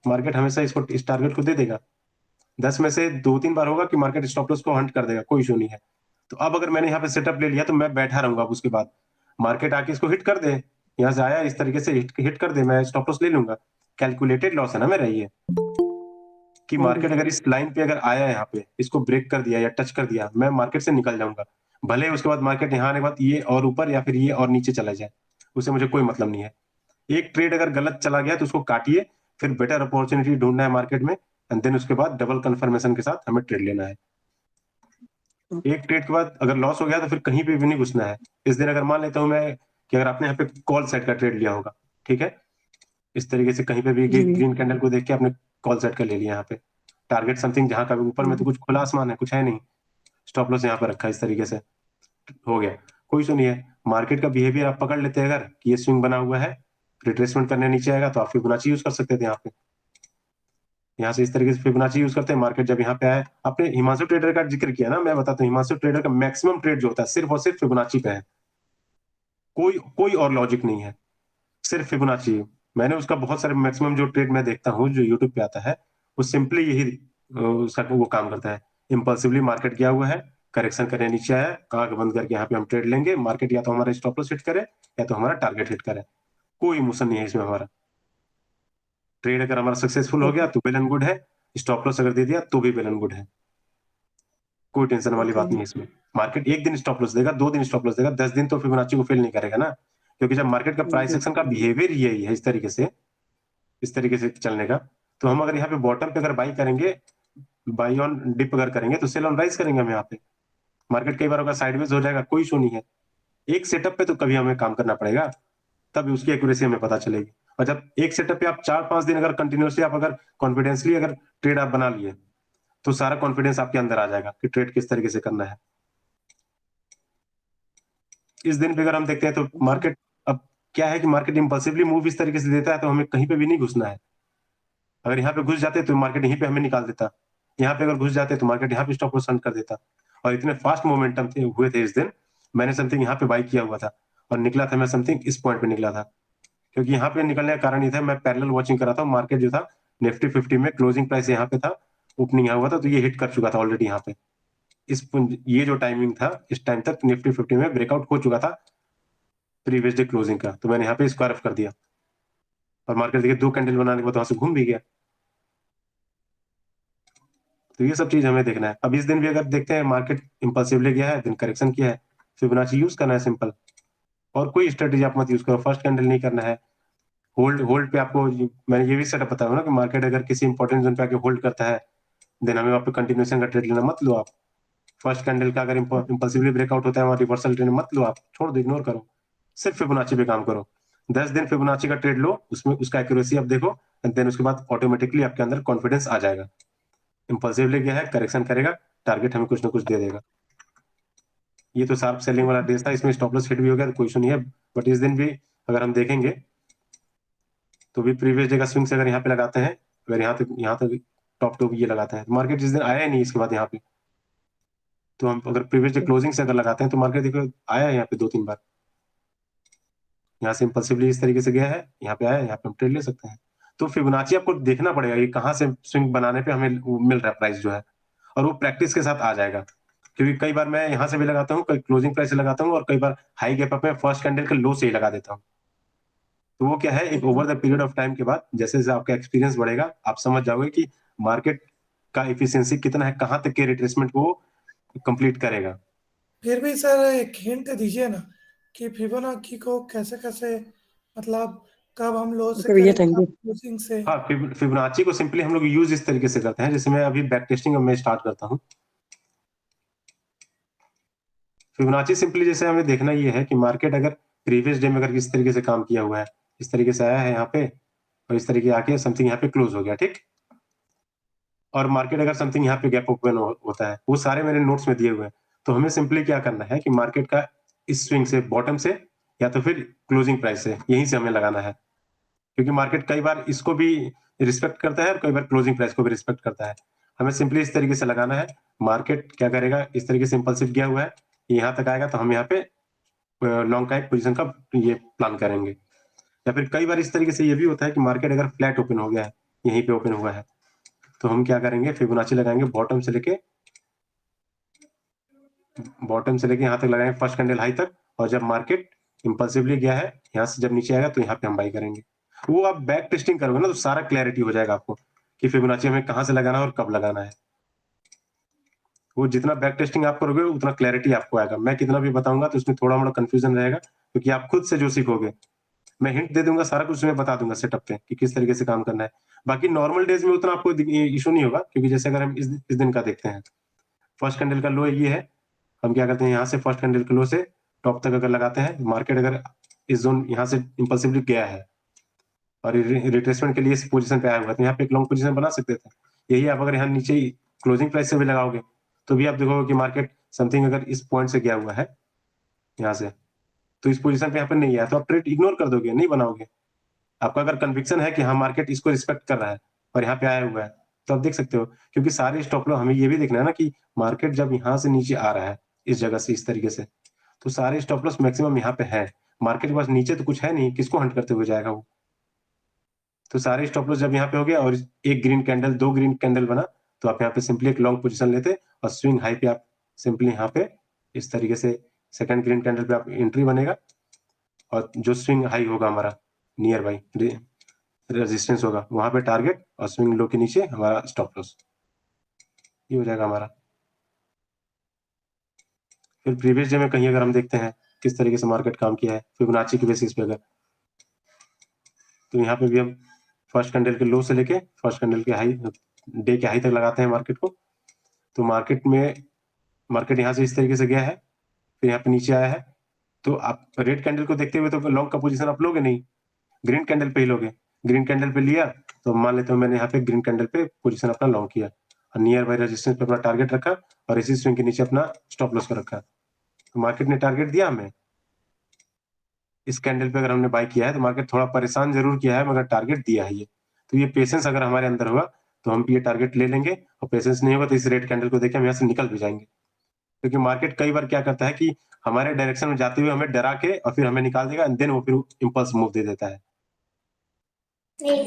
मार्केट हमेशा इसको, इस टारगेट को दे देगा, 10 में से 2-3 बार होगा कि मार्केट स्टॉप लॉस को हंट कर देगा, कोई इशू नहीं है। तो अब अगर मैंने यहाँ पे सेटअप ले लिया तो मैं बैठा रहूंगा, अब उसके बाद मार्केट आके इसको हिट कर दे, यहाँ से आया इस तरीके से हिट कर दे, मैं स्टॉप लॉस ले लूंगा। कैलकुलेटेड लॉस है ना मेरा ये, कि मार्केट अगर इस लाइन पे अगर आया, यहाँ पे इसको ब्रेक कर दिया या टच कर दिया, मैं मार्केट से निकल जाऊंगा, भले उसके बाद मार्केट यहाँ आने के बाद ये और ऊपर या फिर ये और नीचे चला जाए, उससे मुझे कोई मतलब नहीं है। एक ट्रेड अगर गलत चला गया तो उसको काटिए, फिर बेटर अपॉर्चुनिटी ढूंढना है मार्केट में, एंड देन उसके बाद डबल कंफर्मेशन के साथ हमें ट्रेड लेना है। एक ट्रेड के बाद अगर लॉस हो गया तो फिर कहीं पे भी नहीं घुसना है। इस दिन अगर मान लेता हूं मैं कि अगर आपने यहाँ पे कॉल सेट का ट्रेड लिया होगा, ठीक है, इस तरीके से कहीं पे भी ग्रीन कैंडल को देख के आपने कॉल सेट का ले लिया, यहाँ पे टारगेट समथिंग, जहां का ऊपर में तो कुछ खुला आसमान है, कुछ है नहीं, स्टॉप लॉस यहाँ पे रखा है, इस तरीके से हो गया, कोई इशू नहीं है। मार्केट का बिहेवियर आप पकड़ लेते हैं, अगर ये स्विंग बना हुआ है, रिट्रेसमेंट करने नीचे आएगा तो आप फिबोनाची यूज कर सकते थे यहाँ पे, यहाँ से इस तरीके से फिबोनाची यूज करते हैं। मार्केट जब यहाँ पे आया, आपने हिमांशु ट्रेडर का जिक्र किया ना, मैं बताता हूँ, हिमांशु ट्रेडर का मैक्सिमम ट्रेड जो होता है सिर्फ और सिर्फ फिबोनाची पे है, कोई और लॉजिक नहीं है, सिर्फ फिबोनाची। मैंने उसका बहुत सारे मैक्सिमम जो ट्रेड मैं देखता हूँ जो यूट्यूब पे आता है, वो सिंपली यही उसका वो काम करता है। इम्पल्सिवली मार्केट गया हुआ है, करेक्शन करने नीचे आया, आंख बंद करके यहाँ पे हम ट्रेड लेंगे, मार्केट या तो हमारा स्टॉप लॉस हिट करे या तो हमारा टारगेट हिट करे, कोई इमोशन नहीं है इसमें हमारा। ट्रेड अगर हमारा सक्सेसफुल हो गया तो वेल एंड गुड है, स्टॉप लॉस अगर दे दिया तो भी वेल एंड गुड है, कोई टेंशन वाली बात नहीं है इसमें। मार्केट एक दिन स्टॉप लॉस देगा, 2 दिन स्टॉप लॉस देगा, 10 दिन तो फिबोनाची को फेल नहीं करेगा ना, क्योंकि जब मार्केट का प्राइस एक्शन का बिहेवियर यही है, इस तरीके से चलने का, तो हम अगर यहाँ पे बॉटम पे अगर बाई करेंगे, बाई ऑन डिप अगर करेंगे तो सेल ऑन राइज करेंगे हम यहाँ पे। मार्केट कई बार अगर साइडवेज हो जाएगा, कोई इशू नहीं है, एक सेटअप पे तो कभी हमें काम करना पड़ेगा, तब उसकी एक्यूरेसी हमें पता चलेगी। और जब एक सेटअप पे आप 4-5 दिन अगर कंटिन्यूसली आप अगर कॉन्फिडेंसली अगर ट्रेड आप बना लिए, तो सारा कॉन्फिडेंस आपके अंदर आ जाएगा कि ट्रेड किस तरीके से करना है। इस दिन पे अगर हम देखते हैं तो मार्केट, अब क्या है कि मार्केट इंपल्सिवली मूव इस तरीके से देता है, तो हमें कहीं पे भी नहीं घुसना है। अगर यहाँ पे घुस जाते तो मार्केट यहीं पे हमें निकाल देता, यहाँ पे अगर घुस जाते तो मार्केट यहाँ पे स्टॉप लॉस हंट कर देता। और इतने फास्ट मोमेंटम हुए थे इस दिन, मैंने समथिंग यहाँ पे बाई किया हुआ था और निकला था मैं समथिंग इस पॉइंट पे निकला था, क्योंकि यहाँ पे निकलने का कारण ये था, मैं पैरेलल वॉचिंग कर रहा था, मार्केट जो था निफ्टी 50 में क्लोजिंग प्राइस यहाँ पे था, ओपनिंग यहाँ हुआ था, तो ये हिट कर चुका था ऑलरेडी यहाँ पे। ये जो टाइमिंग था, इस टाइम तक निफ्टी 50 में ब्रेकआउट हो चुका था प्रीवियस डे क्लोजिंग का, तो मैंने यहाँ पे स्क्वायर ऑफ कर दिया, और मार्केट देखिए 2 कैंडल बनाने के बाद वहां से घूम भी गया। तो ये सब चीज हमें देखना है। अब इस दिन भी अगर देखते हैं मार्केट इंपल्सिवली गया है, दिन करेक्शन किया है, फिबोनाची यूज करना है सिंपल, और कोई स्ट्रेटेजी आप मत यूज करो, फर्स्ट कैंडल नहीं करना है, होल्ड पे आपको, मैंने ये भी सेटअप बताया ना कि मार्केट अगर किसी इंपॉर्टेंट जोन पे आके होल्ड करता है, देन हमें वहाँ पे कंटिन्यूएशन का ट्रेड लेना मत लो आप। फर्स्ट कैंडल का अगर इंपल्सिवली ब्रेकआउट होता है, वहाँ रिवर्सल ट्रेड मत लो आप, छोड़ दो, इग्नोर करो, सिर्फ फिबोनाची पे काम करो। 10 दिन फिबोनाची का ट्रेड लो, उसमें उसका एक्यूरेसी आप देखो, एंड देन उसके बाद ऑटोमेटिकली आपके अंदर कॉन्फिडेंस आ जाएगा। इंपल्सिवली गया है, करेक्शन करेगा, टारगेट हमें कुछ ना कुछ दे देगा। ये तो शार्प सेलिंग वाला डेज था, इसमें स्टॉप लॉस हिट भी हो गया तो कोई इशू नहीं है, बट इस दिन भी अगर हम देखेंगे तो भी प्रीवियस डे का स्विंग से अगर यहाँ पे लगाते हैं अगर यहाँ तक टॉप ये लगाते हैं, तो मार्केट जिस दिन आया ही नहीं इसके बाद यहाँ पे, तो हम अगर प्रीवियस डे क्लोजिंग से अगर लगाते हैं तो मार्केट देखो आया है यहाँ पे 2-3 बार, यहाँ से इम्पल्सिवली इस तरीके से गया है, यहाँ पे आया, यहाँ पे हम ट्रेड ले सकते हैं। तो फिबोनाची आपको देखना पड़ेगा ये कहाँ से स्विंग बनाने पे हमें मिल रहा है प्राइस जो है, और वो प्रैक्टिस के साथ आ जाएगा। क्योंकि कई बार मैं यहाँ से भी लगाता हूँ, कई क्लोजिंग प्राइस से लगाता हूँ, और कई बार हाई गैप अप में फर्स्ट कैंडल के लो से ही लगा देता हूँ। तो वो क्या है, एक over the period of time के बाद जैसे जैसे आपका एक्सपीरियंस बढ़ेगा, आप समझ जाओगे कि मार्केट का एफिशिएंसी कितना है, कहाँ तक के रिट्रेसमेंट को कंप्लीट करेगा। फिर भी सर एक हिंट दीजिए ना कि फिबोनाची को कैसे मतलब कब हम लो से भैया करें, थैंक यू। क्लोजिंग से। हाँ, फिबोनाची को सिंपली हम लोग यूज इस तरीके से करते हैं, जैसे मैं अभी बैक टेस्टिंग में स्टार्ट करता हूँ। फिबोनाची सिंपली जैसे हमें देखना ये है कि मार्केट अगर प्रीवियस डे में अगर किस तरीके से काम किया हुआ है, इस तरीके से आया है यहाँ पे, और इस तरीके आके समथिंग यहाँ पे क्लोज हो गया, ठीक। और मार्केट अगर समथिंग यहाँ पे गैप ओपन होता है, वो सारे मेरे नोट्स में दिए हुए हैं। तो हमें सिंपली क्या करना है कि मार्केट का इस स्विंग से, बॉटम से, या तो फिर क्लोजिंग प्राइस से, यहीं से हमें लगाना है। क्योंकि मार्केट कई बार इसको भी रिस्पेक्ट करता है और कई बार क्लोजिंग प्राइस को भी रिस्पेक्ट करता है। हमें सिंपली इस तरीके से लगाना है। मार्केट क्या करेगा, इस तरीके से इम्पल्सिव गया हुआ है, यहाँ तक आएगा तो हम यहाँ पे लॉन्ग का एक पोजीशन का ये प्लान करेंगे। या फिर कई बार इस तरीके से ये भी होता है कि मार्केट अगर फ्लैट ओपन हो गया है, यहीं पे ओपन हुआ है, तो हम क्या करेंगे, फिबोनाची लगाएंगे बॉटम से लेके यहाँ तक लगाएंगे फर्स्ट कैंडल हाई तक, और जब मार्केट इंपल्सिवली गया है यहाँ से जब नीचे आएगा तो यहाँ पे हम बाई करेंगे। वो आप बैक टेस्टिंग करोगे ना तो सारा क्लैरिटी हो जाएगा आपको कि फिबोनाची हमें कहाँ से लगाना है और कब लगाना है। वो जितना बैक टेस्टिंग आप करोगे उतना क्लैरिटी आपको आएगा। मैं कितना भी बताऊंगा तो उसमें थोड़ा मोड़ा कंफ्यूजन रहेगा, क्योंकि आप खुद से जो सीखोगे, मैं हिंट दे दूंगा, सारा कुछ मैं बता दूंगा सेटअप पे कि किस तरीके से काम करना है। बाकी नॉर्मल डेज में उतना आपको इशू नहीं होगा, क्योंकि जैसे अगर हम इस दिन का देखते हैं, फर्स्ट कैंडल का लो ये है, हम क्या करते हैं यहाँ से फर्स्ट कैंडल के लो से टॉप तक अगर लगाते हैं, मार्केट अगर इस जोन यहाँ से इंपल्सिवली गया है और रिट्रेसमेंट के लिए इस पोजीशन पे आया हुआ है, तो यहाँ पे एक लॉन्ग पोजीशन बना सकते थे। यही आप अगर यहाँ नीचे ही क्लोजिंग प्राइस से भी लगाओगे तो भी आप देखोगे कि मार्केट समथिंग अगर इस पॉइंट से गया हुआ है यहाँ से, तो इस पोजीशन पे यहाँ पे नहीं आया, तो आप ट्रेड इग्नोर कर दोगे, नहीं बनाओगे। आपका अगर कन्विक्शन है कि हाँ मार्केट इसको रिस्पेक्ट कर रहा है और यहाँ पे आया हुआ है, तो आप देख सकते हो। क्योंकि सारे स्टॉप लॉस हमें ये भी देखना है ना कि मार्केट जब यहाँ से नीचे आ रहा है इस जगह से, इस तरीके से, तो सारे स्टॉप लॉस मैक्सिमम यहाँ पे है। मार्केट के पास नीचे तो कुछ है नहीं, किसको हंट करते हुए जाएगा वो। तो सारे स्टॉप लॉस जब यहाँ पे हो गया और एक ग्रीन कैंडल, 2 ग्रीन कैंडल बना, तो आप यहाँ पे सिंपली एक लॉन्ग पोजीशन लेते और स्विंग हाई पे आप सिंपली यहाँ पे इस तरीके से सेकंड ग्रीन कैंडल पे आप एंट्री बनेगा, और जो स्विंग हाई होगा हमारा नियर बाई रेजिस्टेंस होगा, वहां पे टारगेट, और स्विंग लो के नीचे हमारा स्टॉप लॉस, ये हो जाएगा हमारा। फिर प्रीवियस डे में कहीं अगर हम देखते हैं किस तरीके से मार्केट काम किया है फिबोनाची के बेसिस पे, अगर तो यहाँ पे भी हम फर्स्ट कैंडल के लो से लेके फर्स्ट कैंडल के हाई, डे के हाई तक लगाते हैं मार्केट को। तो मार्केट यहाँ से इस तरीके से गया है, फिर यहाँ पे नीचे आया है, तो आप रेड कैंडल को देखते हुए तो लॉन्ग का पोजीशन आप लोगे नहीं, ग्रीन कैंडल पे ही लोगे। ग्रीन कैंडल पे लिया तो मान लेते हो मैंने यहाँ पे ग्रीन कैंडल पे पोजीशन अपना लॉन्ग किया और नियर बाई रेजिस्टेंस पे अपना टारगेट रखा और इसी स्विंग के नीचे अपना स्टॉप लॉस को रखा। तो मार्केट ने टारगेट दिया हमें, इस कैंडल पे अगर हमने बाय किया है तो मार्केट थोड़ा परेशान जरूर किया है, मगर टारगेट दिया है ये। तो ये पेशेंस अगर हमारे अंदर होगा तो हम ये टारगेट ले लेंगे, और पेशेंस नहीं होगा तो इस रेड कैंडल को देखे हम यहाँ से निकल भी जाएंगे। क्योंकि मार्केट कई बार क्या करता है कि हमारे डायरेक्शन में जाते हुए हमें डरा के और फिर हमें निकाल देगा, एंड देन वो फिर इम्पल्स मूव दे देता है।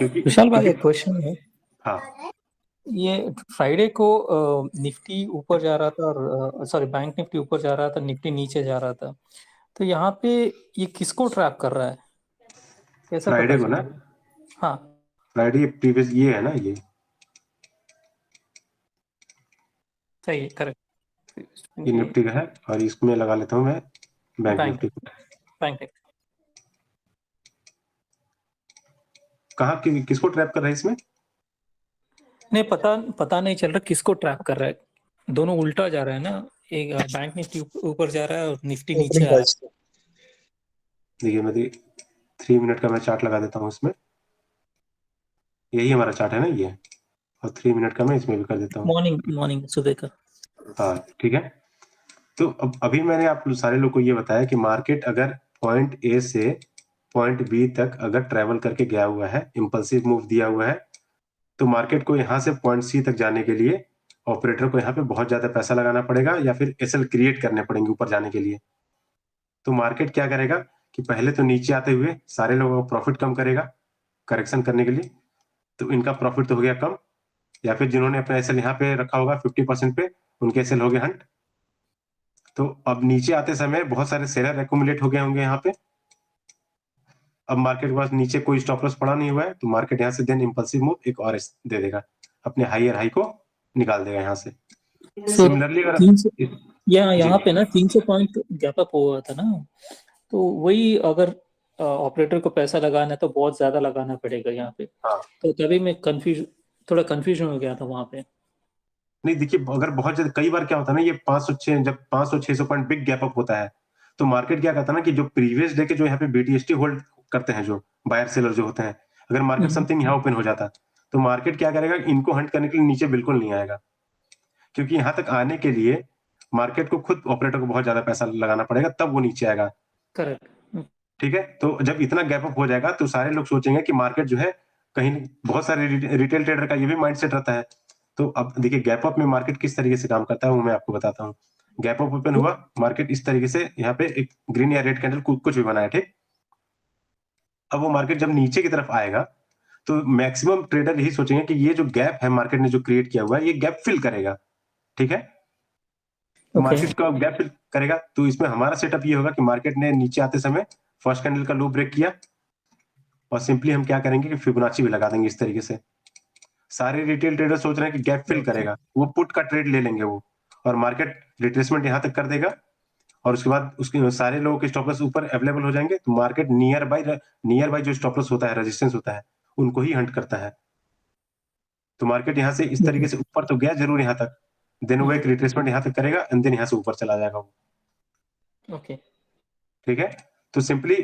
विशाल भाई एक क्वेश्चन है। हाँ, ये फ्राइडे को निफ्टी ऊपर जा रहा था और सॉरी बैंक निफ्टी ऊपर जा रहा था, निफ्टी नीचे जा रहा था, तो यहाँ पे ये किसको ट्रैप कर रहा है, कैसा फ्राइडे पता को ना, चला? हाँ फ्राइडे प्रीवियस ये है ना, ये सही है, करेक्ट। ये निफ्टी का है, और इसमें लगा लेता हूँ मैं बैंक निफ्टी को। बैंक निफ्टी कहाँ किसको ट्रैप कर रहा है इसमें? नहीं पता नहीं चल रहा किसको ट्रैप कर रहा है, दोनों उल्टा जा रहा है ना, एक बैंक निफ्टी ऊपर जा रहा है और निफ्टी नीचे आ रहा है। देखिए मैं 3 मिनट का मैं चार्ट लगा देता हूँ इसमें, यही हमारा चार्ट है ना ये, और 3 मिनट का मैं इसमें भी कर देता हूँ। मॉर्निंग सुबह का। हाँ ठीक है। तो अब अभी मैंने आप सारे लोग को ये बताया कि मार्केट अगर पॉइंट ए से पॉइंट बी तक अगर ट्रेवल करके गया हुआ है, इंपल्सिव मूव दिया हुआ है, तो मार्केट को यहाँ से पॉइंट सी तक जाने के लिए ऑपरेटर को यहाँ पे बहुत ज्यादा पैसा लगाना पड़ेगा या फिर एसएल क्रिएट करने पड़ेंगे ऊपर जाने के लिए। तो मार्केट क्या करेगा कि पहले तो नीचे आते हुए सारे लोगों का प्रॉफिट कम करेगा करेक्शन करने के लिए, तो इनका प्रॉफिट तो हो गया कम, या फिर जिन्होंने अपना एसएल यहाँ पे रखा होगा 50% पे उनके एसएल हो गए हंट। तो अब नीचे आते समय बहुत सारे सेलर एक्यूमुलेट हो गए होंगे यहाँ पे। अब मार्केट के पास नीचे कोई स्टॉप लॉस पड़ा नहीं हुआ है, तो मार्केट यहाँ से देन इंपल्सिव मूव एक और दे देगा, अपने हायर हाई को निकाल देगा यहाँ से। सिमिलरली अगर यहाँ पे ना 300 पॉइंट गैप अप हुआ था ना, तो वही अगर ऑपरेटर को पैसा लगाना है तो बहुत ज्यादा लगाना पड़ेगा यहाँ पे। हाँ। तो तभी मैं थोड़ा कंफ्यूजन हो गया था वहां पे। नहीं देखिए, अगर बहुत ज्यादा कई बार क्या होता है ना, ये 506 जब 500-600 पॉइंट बिग गैप अप होता है तो मार्केट क्या करता है ना कि जो प्रीवियस डे के जो यहाँ पे बीटीएसटी होल्ड करते हैं, जो बायर सेलर जो होते हैं, अगर मार्केट समथिंग यहाँ ओपन हो जाता तो मार्केट क्या करेगा, इनको हंट करने के लिए नीचे बिल्कुल नहीं आएगा, क्योंकि यहाँ तक आने के लिए मार्केट को खुद ऑपरेटर को बहुत ज्यादा पैसा लगाना पड़ेगा, तब वो नीचे आएगा। करेक्ट। ठीक है, तो जब इतना गैप अप हो जाएगा तो सारे लोग सोचेंगे कि मार्केट जो है कहीं, बहुत सारे रिटेल ट्रेडर का ये भी माइंडसेट रहता है। तो अब देखिए गैप अप में मार्केट किस तरीके से काम करता है वो मैं आपको बताता हूँ। गैप अप ओपन हुआ, मार्केट इस तरीके से यहाँ पे एक ग्रीन या रेड कैंडल कुछ भी बनाया, ठीक। अब वो मार्केट जब नीचे की तरफ आएगा तो मैक्सिमम ट्रेडर यही सोचेंगे कि ये जो गैप है मार्केट ने जो क्रिएट किया हुआ है ये गैप फिल करेगा, ठीक है। तो मार्केट का गैप फिल करेगा, तो इसमें हमारा सेटअप ये होगा कि मार्केट ने नीचे आते समय फर्स्ट कैंडल का लो ब्रेक किया और सिंपली हम क्या करेंगे कि फिबोनाची भी लगा देंगे इस तरीके से। सारे रिटेल ट्रेडर सोच रहे हैं कि गैप फिल करेगा, वो पुट का ट्रेड ले लेंगे वो, और मार्केट रिट्रेसमेंट यहाँ तक कर देगा और उसके बाद उसके सारे लोगों के स्टॉप लॉस ऊपर अवेलेबल हो जाएंगे। तो मार्केट नियर बाय जो स्टॉप लॉस होता है, रेजिस्टेंस होता है, उनको ही हंट करता है। तो मार्केट यहाँ से इस तरीके से ऊपर तो गया जरूर यहाँ तक, देन वो एक रिट्रेसमेंट यहाँ तक करेगा एंड देन यहाँ से ऊपर चला जाएगा वो। ओके, ठीक है, तो सिंपली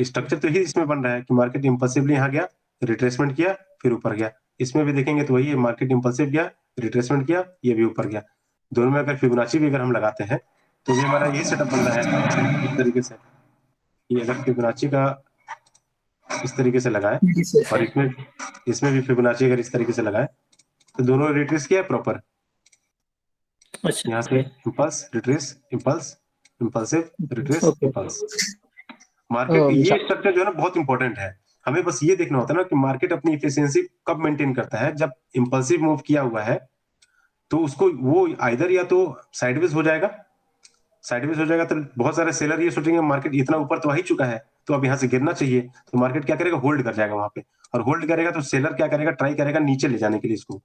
स्ट्रक्चर तो ही इसमें बन रहा है कि मार्केट इंपल्सिवली यहाँ गया, रिट्रेसमेंट किया, फिर ऊपर गया। इसमें भी देखेंगे तो वही है, मार्केट इंपल्सिव गया, रिट्रेसमेंट किया, ये भी ऊपर गया। दोनों में अगर फिबोनाची भी अगर हम लगाते हैं तो ये हमारा यही सेटअप बन रहा है इस तरीके से। ये अगर फिबोनाची का इस तरीके से लगाए और इसमें भी फिबोनाची अगर इस तरीके से लगाए तो दोनों रिट्रेस किया प्रॉपर। अच्छा, यहाँ से impulse, retrace, impulse, impulsive, retrace, impulse. Market ये स्ट्रक्चर जो है ना बहुत इंपॉर्टेंट है। हमें बस ये देखना होता है ना कि मार्केट अपनी इफिशियंसी कब मेंटेन करता है। जब इम्पल्सिव मूव किया हुआ है तो उसको वो आइदर या तो साइडवेज हो जाएगा तो बहुत सारे सेलर ये सोचेंगे मार्केट इतना ऊपर तो आ ही चुका है तो अब यहाँ से गिरना चाहिए, तो मार्केट क्या करेगा, होल्ड कर जाएगा वहां पे। और होल्ड करेगा तो सेलर क्या करेगा, ट्राई करेगा नीचे ले जाने के लिए इसको।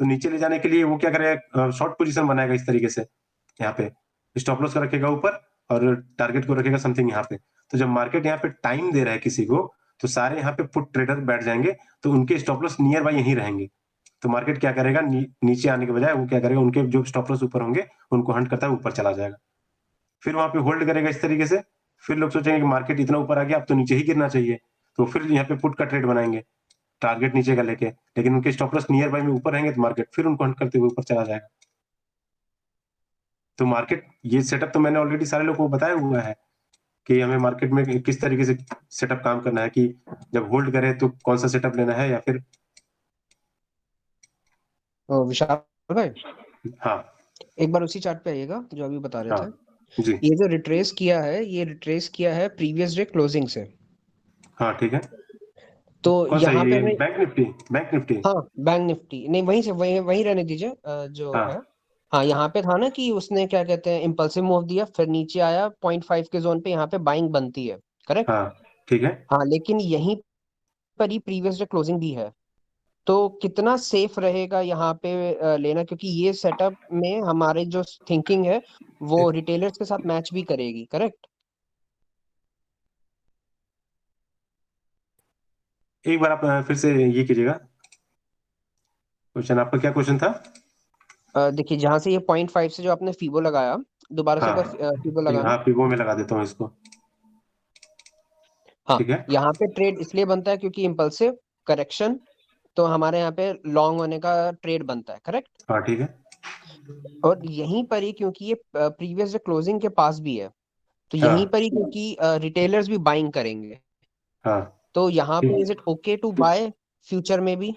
तो नीचे ले जाने के लिए वो क्या करेगा, शॉर्ट पोजीशन बनाएगा इस तरीके से, यहाँ पे स्टॉप लॉस का रखेगा ऊपर और टारगेट को रखेगा समथिंग यहाँ पे। तो जब मार्केट यहाँ पे टाइम दे रहा है किसी को तो सारे यहाँ पे पुट ट्रेडर बैठ जाएंगे, तो उनके स्टॉप लॉस नियर बाय यहीं रहेंगे। तो मार्केट क्या करेगा, नीचे आने के बजाय वो क्या करेगा, उनके जो स्टॉप लॉस ऊपर होंगे उनको हंट करता है ऊपर चला जाएगा, फिर वहां पे होल्ड करेगा इस तरीके से। फिर लोग सोचेंगे कि मार्केट इतना ऊपर आ गया अब तो नीचे ही गिरना चाहिए, तो फिर यहाँ पे पुट का ट्रेड बनाएंगे टारगेट नीचे का लेके, लेकिन उनके स्टॉप लॉस नियर बाय में ऊपर रहेंगे तो मार्केट फिर उनको हंट करते हुए ऊपर चला जाएगा। तो मार्केट ये सेटअप तो मैंने ऑलरेडी सारे लोगों को बताया हुआ है कि हमें मार्केट में किस तरीके से सेटअप काम करना है, कि जब होल्ड करे तो कौन सा सेटअप लेना है या फिर। विशाल भाई, हाँ एक बार उसी चार्ट पे आइएगा जो अभी बता रहे हाँ थे। जी, ये जो रिट्रेस किया है, ये रिट्रेस किया है प्रीवियस डे क्लोजिंग से। हाँ ठीक है। तो कौन सा यहाँ ये पे बैंक निफ्टी हाँ, बैंक निफ्टी नहीं, वहीं से वहीं रहने दीजिए जो हाँ है। हाँ, यहाँ पे था ना कि उसने क्या कहते हैं इम्पल्सिव मूव दिया, फिर नीचे आया 0.5 के जोन पे, यहाँ पे बाइंग बनती है, करेक्ट। हाँ ठीक है। हाँ, लेकिन यहीं पर ही प्रीवियस डे क्लोजिंग भी है। तो कितना सेफ रहेगा यहाँ पे लेना, क्योंकि ये सेटअप में हमारे जो थिंकिंग है वो रिटेलर्स के साथ मैच भी करेगी, करेक्ट। एक बार आप फिर से ये कीजिएगा, क्वेश्चन आपका क्या क्वेश्चन था? देखिए, जहां से ये 0.5 से जो आपने फीबो लगाया, दोबारा से हाँ एक बार फीबो लगाना। हाँ फिबो में लगा देता हूँ इसको। हाँ, ठीक है, यहाँ पे ट्रेड इसलिए बनता है क्योंकि इम्पल्सिव करेक्शन, तो हमारे यहाँ पे लॉन्ग होने का ट्रेड बनता है, करेक्ट। हाँ ठीक है। और यहीं पर ही क्योंकि ये प्रीवियस डे क्लोजिंग के पास भी है, तो हाँ यहीं पर ही क्योंकि रिटेलर्स भी बाइंग करेंगे, हाँ तो यहाँ पे ठीक। Is it okay to buy future में भी?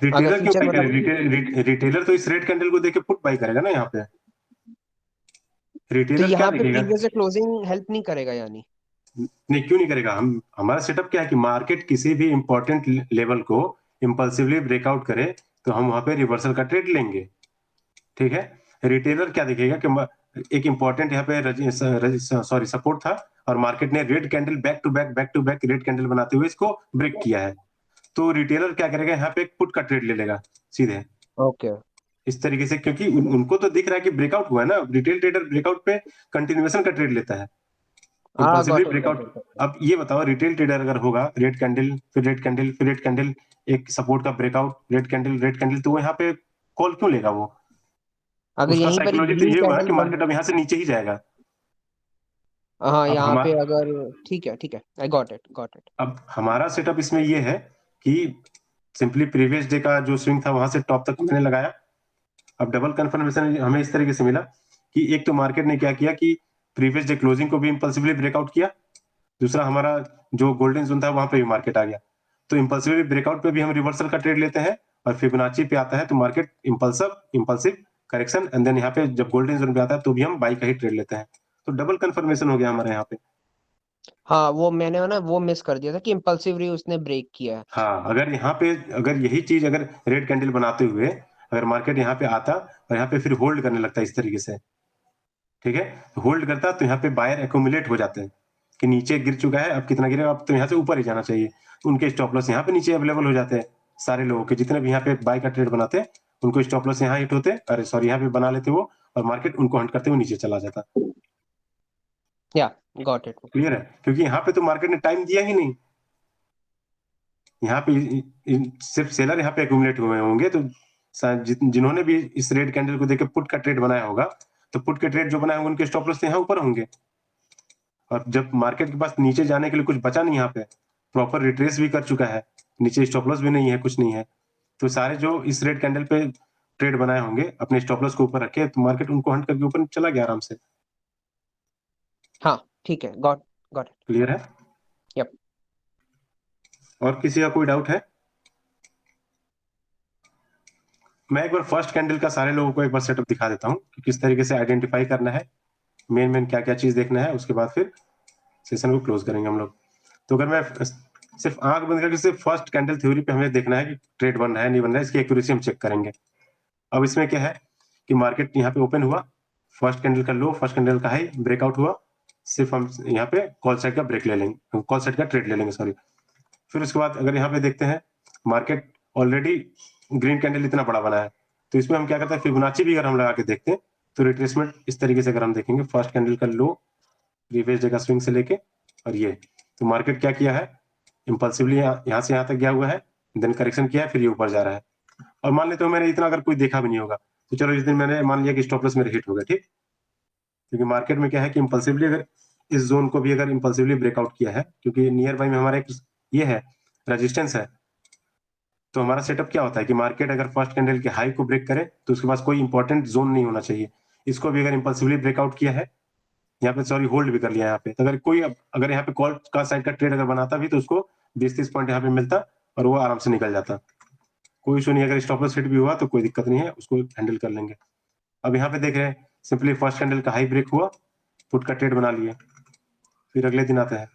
रिटेलर क्यों फ्यूचर बाई मतलब करेगा? रिटेलर तो इस रेड कैंडल को देख के पुट बाई करेगा ना यहाँ पे। तो रिटेलर क्या यहाँ पे देखेगा? प्रीवियस क्लोजिंग हेल्प नहीं करेगा यानी? नहीं, क्यों नहीं करेगा? हमारा सेटअप क्या है कि मार्केट किसी भी इंपॉर्टेंट लेवल को इंपल्सिवली ब्रेकआउट करे तो हम वहां पे रिवर्सल का ट्रेड लेंगे, ठीक है। रिटेलर क्या देखेगा कि एक इंपॉर्टेंट यहाँ पे सॉरी सपोर्ट था और मार्केट ने red candle back to back red candle बनाते हुए इसको ब्रेक किया है, तो रिटेलर क्या करेगा? यहाँ पे एक पुट का ट्रेड ले लेगा सीधे। ओके। इस तरीके से, क्योंकि उनको तो दिख रहा है कि ब्रेकआउट हुआ है ना। रिटेल ट्रेडर ब्रेकआउट पे कंटिन्यूएशन का ट्रेड लेता है, इंपल्सिवली ब्रेकआउट। अब ये बताओ, रिटेल ट्रेडर अगर होगा रेड कैंडल फिर रेड कैंडल फिर रेड कैंडल, एक सपोर्ट का ब्रेकआउट, रेड कैंडल, तो वो यहाँ पे कॉल क्यों लेगा? वो अगर उसका यहीं पर साइकोलॉजी तो ये हुआ कि मार्केट अब यहाँ से नीचे ही जाएगा। हाँ, अब यहाँ पे अगर ठीक है, आई गॉट इट। अब हमारा सेटअप इसमें ये है कि सिंपली प्रीवियस डे का जो स्विंग था वहां से टॉप तक मैंने लगाया। अब डबल कंफर्मेशन हमें इस तरीके से मिला कि एक तो मार्केट ने क्या किया कि प्रीवियस डे क्लोजिंग को भी इंपल्सिवली ब्रेकआउट किया, दूसरा हमारा जो गोल्डन जोन था वहां पे भी मार्केट आ गया। तो इंपल्सिवली ब्रेकआउट पे भी हम रिवर्सल का ट्रेड लेते हैं, और फिबोनाची पे आता है तो market impulsive correction, and then यहाँ पे जब गोल्डन जोन पे आता है तो भी हम बाई का ही ट्रेड लेते हैं। तो डबल कंफर्मेशन हो गया हमारे यहाँ पे। हाँ, वो मैंने ना वो मिस कर दिया था कि इम्पल्सिवली उसने ब्रेक किया है। हाँ, अगर यहाँ पे अगर यही चीज अगर रेड कैंडल बनाते हुए अगर मार्केट यहाँ पे आता और यहाँ पे फिर होल्ड करने लगता है इस तरीके से, ठीक है, होल्ड करता तो यहाँ पे बायर एक्यूमुलेट हो जाते हैं कि नीचे गिर चुका है, अब कितना गिरेगा, अब तो यहाँ से ऊपर ही जाना चाहिए। तो उनके स्टॉप लॉस यहाँ पे नीचे अवेलेबल हो जाते हैं। सारे लोगों के जितने भी यहाँ पे बाय का ट्रेड बनाते हैं उनको स्टॉप लॉस यहाँ हिट होते, अरे सॉरी यहाँ पे बना लेते वो, और मार्केट उनको हंट करते हुए नीचे चला जाता। या गॉट इट। क्लियर है? क्योंकि यहाँ पे तो मार्केट ने टाइम दिया ही नहीं, यहाँ पे सिर्फ सेलर यहाँ पे एक्यूमुलेट हुए होंगे, तो जिन्होंने भी इस रेड कैंडल को देख के पुट का ट्रेड बनाया होगा तो पुट के ट्रेड जो बनाए होंगे उनके स्टॉप लॉस यहाँ ऊपर होंगे। और जब मार्केट के पास नीचे जाने के लिए कुछ बचा नहीं, यहाँ पे प्रॉपर रिट्रेस भी कर चुका है, नीचे स्टॉप लॉस भी नहीं है, कुछ नहीं है, तो सारे जो इस रेड कैंडल पे ट्रेड बनाए होंगे अपने स्टॉप लॉस को ऊपर रखे तो मार्केट उनको हंट करके ऊपर चला गया आराम से। हाँ ठीक है, गॉट इट। क्लियर है? यप। और किसी का कोई डाउट है? मैं एक बार फर्स्ट कैंडल का सारे लोगों को एक बार सेटअप दिखा देता हूँ कि किस तरीके से आइडेंटिफाई करना है, मेन क्या क्या चीज देखना है, उसके बाद फिर सेशन को क्लोज करेंगे हम लोग। तो अगर मैं सिर्फ आंख बंद करके सिर्फ फर्स्ट कैंडल थ्योरी पे हमें देखना है कि ट्रेड बन रहा है नहीं बन रहा है, इसकी एक्यूरेसी हम चेक करेंगे। अब इसमें क्या है कि मार्केट यहाँ पे ओपन हुआ, फर्स्ट कैंडल का लो फर्स्ट कैंडल का हाई ब्रेकआउट हुआ, सिर्फ हम यहाँ पे कॉल साइड का ब्रेक ले लेंगे, कॉल साइड का ट्रेड ले लेंगे सॉरी। फिर उसके बाद अगर यहाँ पे देखते हैं मार्केट ऑलरेडी ग्रीन कैंडल इतना बड़ा बना है, तो इसमें हम क्या करते हैं फिबोनाची भी अगर हम लगा के देखते हैं तो रिट्रेसमेंट इस तरीके से अगर हम देखेंगे, फर्स्ट कैंडल का लो प्रीवियस डे का स्विंग से लेके और ये, तो मार्केट क्या किया है इंपल्सिवली यहाँ से यहाँ तक गया हुआ है, देन करेक्शन किया है, फिर ये ऊपर जा रहा है। और मान लेते हो मैंने इतना अगर कोई देखा भी नहीं होगा तो चलो इस दिन मैंने मान लिया कि स्टॉप लॉस मेरे हिट हो गया, ठीक, क्योंकि मार्केट में क्या है कि इंपल्सिवली अगर इस जोन को भी अगर इंपल्सिवली ब्रेकआउट किया है, क्योंकि नियर बाई में हमारा एक ये है रेजिस्टेंस है, तो हमारा सेटअप क्या होता है कि मार्केट अगर फर्स्ट कैंडल के हाई को ब्रेक करे तो उसके पास कोई इंपॉर्टेंट जोन नहीं होना चाहिए। इसको भी अगर इंपल्सिवली ब्रेकआउट किया है, यहाँ पे सॉरी होल्ड भी कर लिया यहाँ पे, तो अगर कोई अगर यहाँ पे कॉल का साइड का ट्रेड अगर बनाता भी तो उसको 20-30 पॉइंट यहाँ पे मिलता और वो आराम से निकल जाता, कोई इशू नहीं। अगर स्टॉप लॉस हिट भी हुआ तो कोई दिक्कत नहीं है, उसको हैंडल कर लेंगे। अब यहाँ पे देख रहे हैं सिंपली फर्स्ट कैंडल का हाई ब्रेक हुआ, पुट का ट्रेड बना लिए, फिर अगले दिन आता है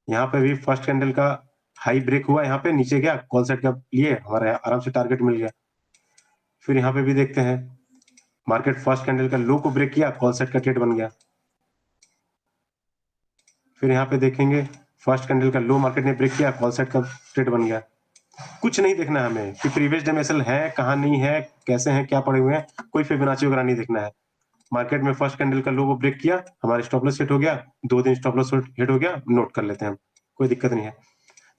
यहाँ पे भी फर्स्ट कैंडल का हाई ब्रेक हुआ, यहाँ पे नीचे गया कॉल साइड का लिए, हमारा आराम से टारगेट मिल गया। फिर यहाँ पे भी देखते हैं मार्केट फर्स्ट कैंडल का लो को ब्रेक किया, कॉल साइड का ट्रेड बन गया। फिर यहाँ पे देखेंगे फर्स्ट कैंडल का लो मार्केट ने ब्रेक किया, कॉल साइड का ट्रेड बन गया। कुछ नहीं देखना है हमें कि प्रीवियस डेमेसल है कहाँ नहीं है, कैसे हैं क्या पड़े हुए हैं, कोई फिबोनाची वगैरह नहीं देखना है। मार्केट में फर्स्ट कैंडल का लो को ब्रेक किया, हमारे स्टॉप लॉस हिट हो गया, 2 दिन स्टॉप लॉस हिट हो गया, नोट कर लेते हैं हम, कोई दिक्कत नहीं है।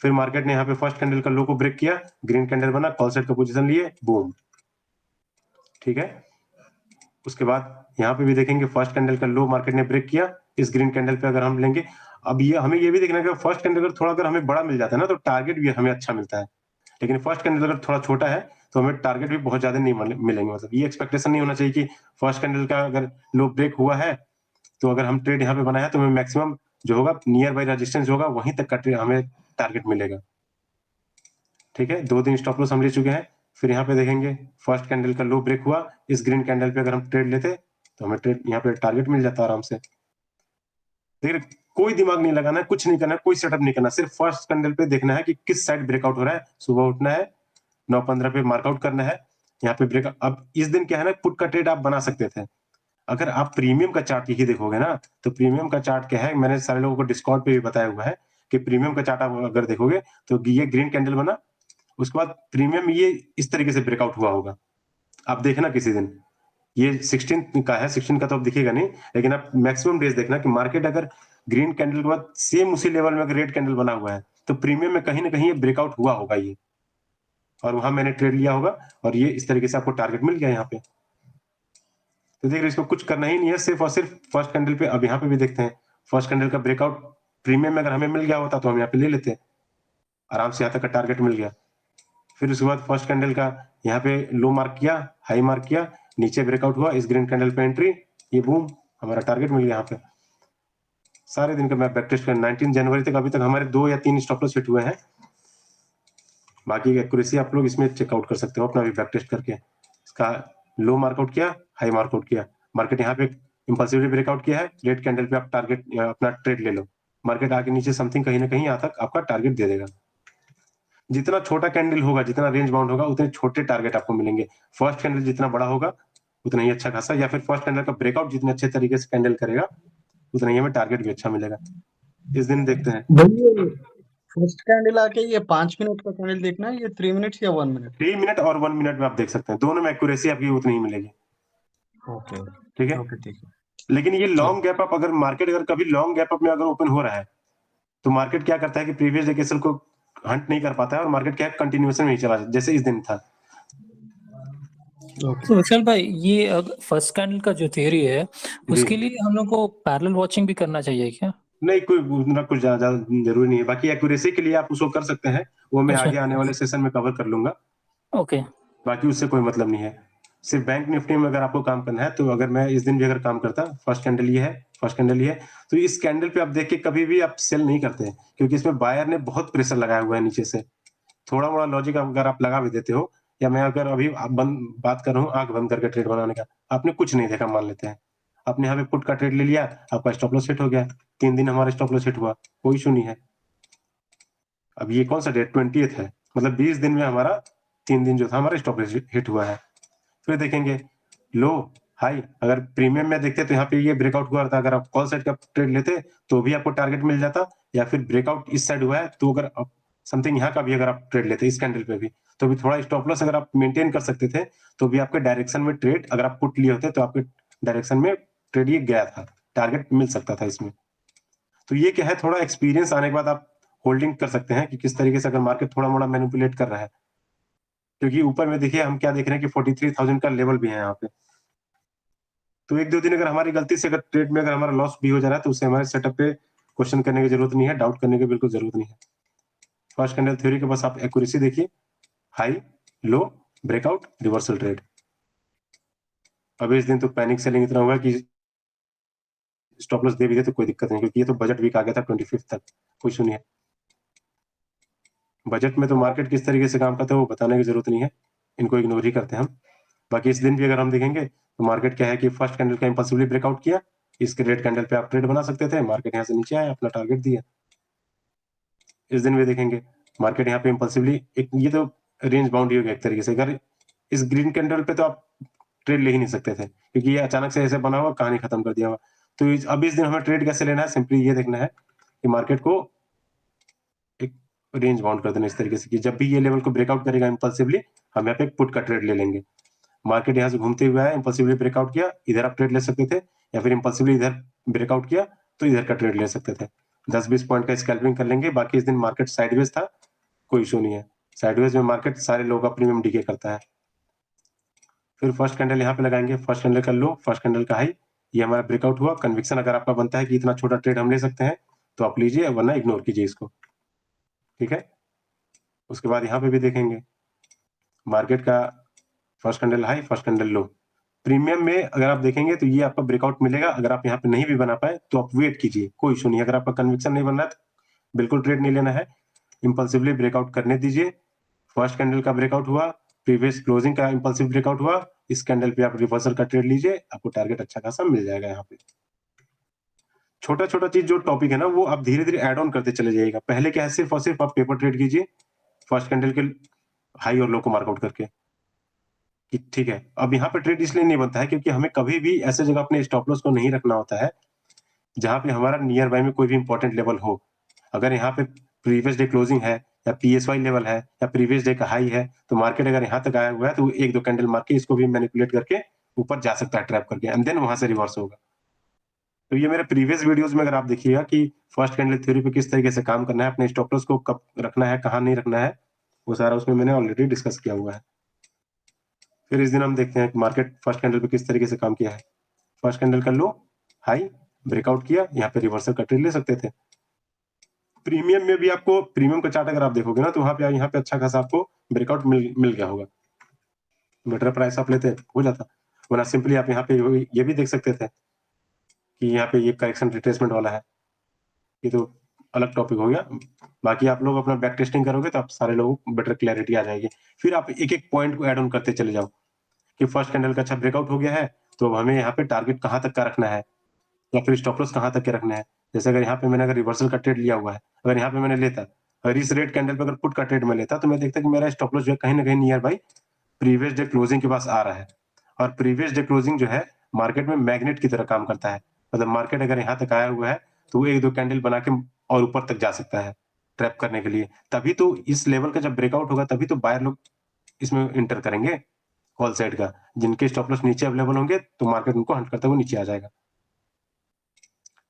फिर मार्केट ने यहाँ पे फर्स्ट कैंडल का लो को ब्रेक किया, ग्रीन कैंडल बना, कॉल साइड का पोजीशन लिए, बूम, ठीक है। उसके बाद यहाँ पे भी देखेंगे फर्स्ट कैंडल का लो मार्केट ने ब्रेक किया, इस ग्रीन कैंडल पे अगर हम लेंगे, अब ये हमें ये भी देखना है कि फर्स्ट कैंडल अगर थोड़ा अगर हमें बड़ा मिल जाता है ना तो टारगेट भी हमें अच्छा मिलता है, लेकिन फर्स्ट कैंडल अगर थोड़ा छोटा है तो हमें टारगेट भी बहुत ज्यादा नहीं मिलेंगे। मतलब ये एक्सपेक्टेशन नहीं होना चाहिए कि फर्स्ट कैंडल का अगर लो ब्रेक हुआ है तो अगर हम ट्रेड यहाँ पे बनाया तो हमें मैक्सिमम जो होगा नियर बाई रेजिस्टेंस होगा वहीं तक का ट्रेड हमें टारगेट मिलेगा, ठीक है। 2 दिन स्टॉप लॉस हम ले चुके हैं, फिर यहाँ पे देखेंगे फर्स्ट कैंडल का लो ब्रेक हुआ, इस ग्रीन कैंडल पे अगर हम ट्रेड लेते तो हमें ट्रेड यहाँ पे टारगेट मिल जाता आराम से। देखिए कोई दिमाग नहीं लगाना है, कुछ नहीं करना है, कोई सेटअप नहीं करना, सिर्फ फर्स्ट कैंडल पे देखना है कि किस साइड ब्रेकआउट हो रहा है। सुबह उठना है 9:15 पे मार्कआउट करना है, यहाँ पे ब्रेक। अब इस दिन क्या है ना, पुट का ट्रेड आप बना सकते थे। अगर आप प्रीमियम का चार्ट ही देखोगे ना, तो प्रीमियम का चार्ट क्या है, मैंने सारे लोगों को डिस्कॉर्ड पे भी बताया हुआ है कि प्रीमियम का चार्ट आप अगर देखोगे तो ये ग्रीन कैंडल बना, उसके बाद प्रीमियम ये इस तरीके से ब्रेकआउट हुआ होगा। आप देखना किसी दिन, ये 16 का है, 16 का तो अब दिखेगा नहीं, लेकिन आप मैक्सिमम डेज देखना कि मार्केट अगर ग्रीन कैंडल के बाद सेम उसी लेवल में अगर रेड कैंडल बना हुआ है तो प्रीमियम में कहीं ना कहीं ये ब्रेकआउट हुआ होगा ये, और वहां मैंने ट्रेड लिया होगा और ये इस तरीके से आपको टारगेट मिल गया यहाँ पे। तो देख रहे इसको कुछ करना ही नहीं है, सिर्फ और सिर्फ फर्स्ट कैंडल पे। अब यहाँ पे भी देखते हैं फर्स्ट कैंडल का ब्रेकआउट प्रीमियम में अगर हमें मिल गया होता तो हम यहाँ पे ले लेते, आराम से यहाँ तक का टारगेट मिल गया। फिर उसके बाद फर्स्ट कैंडल का यहाँ पे लो मार्क किया, हाई मार्क किया, नीचे ब्रेकआउट हुआ, इस ग्रीन कैंडल पे एंट्री, ये बूम हमारा टारगेट मिल गया यहाँ पे। सारे दिन का मैं बैक टेस्ट कर 19 जनवरी तक अभी तक हमारे 2 या 3 स्टॉप लॉस हिट हुए हैं। बाकी एक्यूरेसी आप लोग इसमें चेकआउट कर सकते हो अपना भी बैक टेस्ट करके। इसका लो मार्कआउट किया, हाई मार्कआउट किया, मार्केट यहाँ पे इंपल्सिवली ब्रेकआउट किया है, रेड कैंडल पे आप टारगेट अपना ट्रेड ले लो, मार्केट आगे नीचे समथिंग कहीं ना कहीं यहाँ तक आपका टारगेट दे देगा। जितना छोटा कैंडल होगा, जितना रेंज बाउंड होगा, उतने छोटे टारगेट आपको मिलेंगे। फर्स्ट कैंडल जितना बड़ा होगा उतना ही अच्छा खासा, या फिर फर्स्ट कैंडल का ब्रेकआउट जितने अच्छे तरीके से कैंडल करेगा उतना ही हमें टारगेट भी अच्छा मिलेगा। इस दिन देखते हैं फर्स्ट कैंडल आके ये 5 मिनट का कैंडल देखना है, ये 3 मिनट या 1 मिनट? 3 मिनट और 1 मिनट में आप देख सकते हैं, दोनों में एक्यूरेसी आपकी उतनी ही मिलेगी। ओके ठीक है, ओके ठीक है। लेकिन ये लॉन्ग गैप अप, अगर मार्केट अगर कभी लॉन्ग गैप अप में अगर ओपन हो रहा है तो मार्केट क्या करता है कि प्रीवियस डेकेसल को हंट नहीं कर पाता है और मार्केट क्या कंटिन्यूएशन में ही चला, जैसे इस दिन था। तो विशाल भाई, ये फर्स्ट कैंडल का जो थ्योरी है उसके लिए हम लोग को पैरेलल वॉचिंग भी करना चाहिए क्या? नहीं, कोई उतना कुछ ज्यादा जरूरी नहीं है। बाकी एक्यूरेसी के लिए आप उसको कर सकते हैं, वो मैं आगे आने वाले सेशन में कवर कर लूंगा। ओके, बाकी उससे कोई मतलब नहीं है। सिर्फ बैंक निफ्टी में अगर आपको काम करना है तो अगर मैं इस दिन भी अगर काम करता, फर्स्ट कैंडल ये है, फर्स्ट कैंडल ये है, तो इस कैंडल पे आप देख के कभी भी आप सेल नहीं करते, क्योंकि इसमें बायर ने बहुत प्रेशर लगाया हुआ है नीचे से। थोड़ा मोड़ा लॉजिक अगर आप लगा भी देते हो, या मैं अगर अभी बात कर रहा हूँ आंख बंद करके ट्रेड बनाने का, आपने कुछ नहीं देखा मान लेते हैं, आपने यहाँ पे पुट का ट्रेड ले लिया, आपका स्टॉप लॉस हिट हो गया, 3 दिन हमारा स्टॉप लॉस हिट हुआ, कोई इशू नहीं है। अब ये कौन सा डेट 20th है, मतलब 20 दिन में हमारा 3 दिन जो था हमारा स्टॉप लॉस हिट हुआ है। फिर देखेंगे लो हाई, अगर प्रीमियम में देखते तो यहाँ पे ये ब्रेकआउट हुआ था, अगर आप कॉल साइड का ट्रेड लेते तो भी आपको टारगेट मिल जाता, या फिर ब्रेकआउट इस साइड हुआ है तो अगर समथिंग यहाँ का भी अगर आप ट्रेड लेते इस कैंडल पे भी, तो भी थोड़ा स्टॉप लॉस अगर आप मेंटेन कर सकते थे तो भी आपके डायरेक्शन में ट्रेड, अगर आप पुट लिए होते तो आपके डायरेक्शन में ट्रेड ये गया था, टारगेट मिल सकता था इसमें। तो ये क्या है, थोड़ा एक्सपीरियंस आने के बाद आप होल्डिंग कर सकते हैं कि किस तरीके से अगर मार्केट थोड़ा मोड़ा मैनिपुलेट कर रहा है। क्योंकि ऊपर में देखिए हम क्या देख रहे हैं कि 43,000 का लेवल भी है यहाँ पे, तो 1-2 दिन अगर हमारी गलती से अगर ट्रेड में अगर हमारा लॉस भी हो जा रहा है तो उससे हमारे सेटअप पे क्वेश्चन करने की जरूरत नहीं है, डाउट करने की बिल्कुल जरूरत नहीं है। फर्स्ट कैंडल थ्योरी के बस आप एक्यूरेसी देखिए, high low breakout reversal trade. अब इस दिन तो पैनिक सेलिंग इतना हुआ कि स्टॉप लॉस दे भी दे तो कोई दिक्कत नहीं, क्योंकि ये तो बजट वीक आ गया था 25 तक, कोई इशू नहीं है। बजट में तो मार्केट किस तरीके से काम करता है वो बताने की जरूरत नहीं है, इनको इग्नोर ही करते हैं हम। बाकी इस दिन भी अगर हम देखेंगे तो मार्केट क्या है कि फर्स्ट कैंडल का इंपल्सिवली ब्रेकआउट किया, इसके रेड कैंडल पे आप ट्रेड बना सकते थे, मार्केट यहाँ से नीचे आया, अपना टारगेट दिया। इस दिन भी देखेंगे मार्केट यहाँ पे इंपल्सिवली एक, ये तो रेंज बाउंड ही हो गया एक तरीके से। अगर इस ग्रीन कैंडल पे तो आप ट्रेड ले ही नहीं सकते थे, क्योंकि ये अचानक से ऐसे बना हुआ, कहानी खत्म कर दिया हुआ। तो अब इस दिन हमें ट्रेड कैसे लेना है, सिंपली ये देखना है कि मार्केट को एक रेंज बाउंड कर देना इस तरीके से कि जब भी ये लेवल को ब्रेकआउट करेगा इंपल्सिवली, हम यहाँ पे एक पुट का ट्रेड ले लेंगे। मार्केट यहाँ से घूमते हुए आया, इंपल्सिवली ब्रेकआउट किया, इधर आप ट्रेड ले सकते थे, या फिर इंपल्सिवली इधर ब्रेकआउट किया तो इधर का ट्रेड ले सकते थे। 10-20 पॉइंट का स्कैल्पिंग कर लेंगे। बाकी इस दिन मार्केट साइडवेज था, कोई इशू नहीं है। साइडवेज में मार्केट सारे लोगों का प्रीमियम डीके करता है। फिर फर्स्ट कैंडल यहाँ पे लगाएंगे, फर्स्ट कैंडल का लो, फर्स्ट कैंडल का हाई, ये हमारा ब्रेकआउट हुआ। कन्विक्शन अगर आपका बनता है कि इतना छोटा ट्रेड हम ले सकते हैं तो आप लीजिए, वरना इग्नोर कीजिए इसको, ठीक है। उसके बाद यहाँ पे भी देखेंगे मार्केट का first candle high, first candle low. Premium में अगर आप देखेंगे तो ये आपका ब्रेकआउट मिलेगा। अगर आप यहाँ पे नहीं भी बना पाए तो आप वेट कीजिए, कोई इशू नहीं। अगर आपका कन्विक्शन नहीं बन रहा है तो बिल्कुल ट्रेड नहीं लेना है, इंपल्सिवली ब्रेकआउट करने दीजिए। फर्स्ट कैंडल का ब्रेकआउट हुआ, प्रीवियस क्लोजिंग का इंपल्सिव ब्रेकआउट हुआ, इस कैंडल पे आप रिवर्सल का ट्रेड लीजिए, आपको टारगेट अच्छा खासा मिल जाएगा। यहाँ पे छोटा छोटा चीज जो टॉपिक है ना वो आप धीरे धीरे ऐड ऑन करते चले जाइएगा। पहले क्या है, सिर्फ और सिर्फ आप पेपर ट्रेड कीजिए फर्स्ट कैंडल के हाई और लो को मार्कआउट करके कि ठीक है। अब यहाँ पे ट्रेड इसलिए नहीं बनता है क्योंकि हमें कभी भी ऐसे जगह अपने स्टॉप लॉस को नहीं रखना होता है जहां पे हमारा नियर बाय में कोई भी इंपॉर्टेंट लेवल हो। अगर यहाँ पे प्रीवियस डे क्लोजिंग है या पीएसवाई लेवल है या प्रीवियस डे का हाई है, तो मार्केट अगर यहाँ तक आया हुआ है तो एक दो कैंडल मार के इसको भी मैनिपुलेट करके ऊपर जा सकता है ट्रैप करके, एंड देन वहां से रिवर्स होगा। तो ये मेरे प्रीवियस वीडियोस में अगर आप देखिएगा कि फर्स्ट कैंडल थ्योरी पे किस तरीके से काम करना है, अपने स्टॉप लॉस को कब रखना है, कहाँ नहीं रखना है, वो सारा उसमें मैंने ऑलरेडी डिस्कस किया हुआ है। फिर इस दिन हम देखते हैं कि मार्केट फर्स्ट कैंडल पे किस तरीके से काम किया है। फर्स्ट कैंडल का लो हाई ब्रेकआउट किया, यहाँ पे रिवर्सल का ट्रेड ले सकते थे। प्रीमियम में भी आपको प्रीमियम का चार्ट अगर आप देखोगे ना तो वहां पे यहाँ पे अच्छा खासा आपको ब्रेकआउट मिल गया होगा। बेटर प्राइस आप लेते हो जाता, वरना सिंपली आप यहाँ पे ये भी देख सकते थे कि यहाँ पे ये करेक्शन रिट्रेसमेंट वाला है। ये तो अलग टॉपिक हो गया, बाकी आप लोग अपना बैक टेस्टिंग करोगे तो आप सारे लोगों को बेटर क्लैरिटी आ जाएगी। फिर आप एक एक पॉइंट को ऐड ऑन करते चले जाओ कि फर्स्ट कैंडल का अच्छा ब्रेकआउट हो गया है तो अब हमें यहाँ पे टारगेट कहाँ तक का रखना है या फिर स्टॉप लॉस कहाँ तक के रखना है। जैसे अगर यहाँ पे मैंने अगर रिवर्सल का ट्रेड लिया हुआ है, अगर यहाँ पे मैंने लेता, अगर इस रेड कैंडल पे अगर पुट का ट्रेड में लेता तो मैं देखता कि मेरा स्टॉप लॉस जो है कहीं ना कहीं near by previous day closing के पास आ रहा है। और प्रीवियस डे क्लोजिंग जो है मार्केट में मैग्नेट की तरह काम करता है, मतलब मार्केट अगर यहाँ तक आया हुआ है तो वो एक दो कैंडल बना के और ऊपर तक जा सकता है ट्रैप करने के लिए। तभी तो इस लेवल का जब ब्रेकआउट होगा तभी तो बायर लोग इसमें इंटर करेंगे कॉल साइड का। जिनके स्टॉप लॉस नीचे अवेलेबल होंगे तो मार्केट उनको हंट करते हुए नीचे आ जाएगा।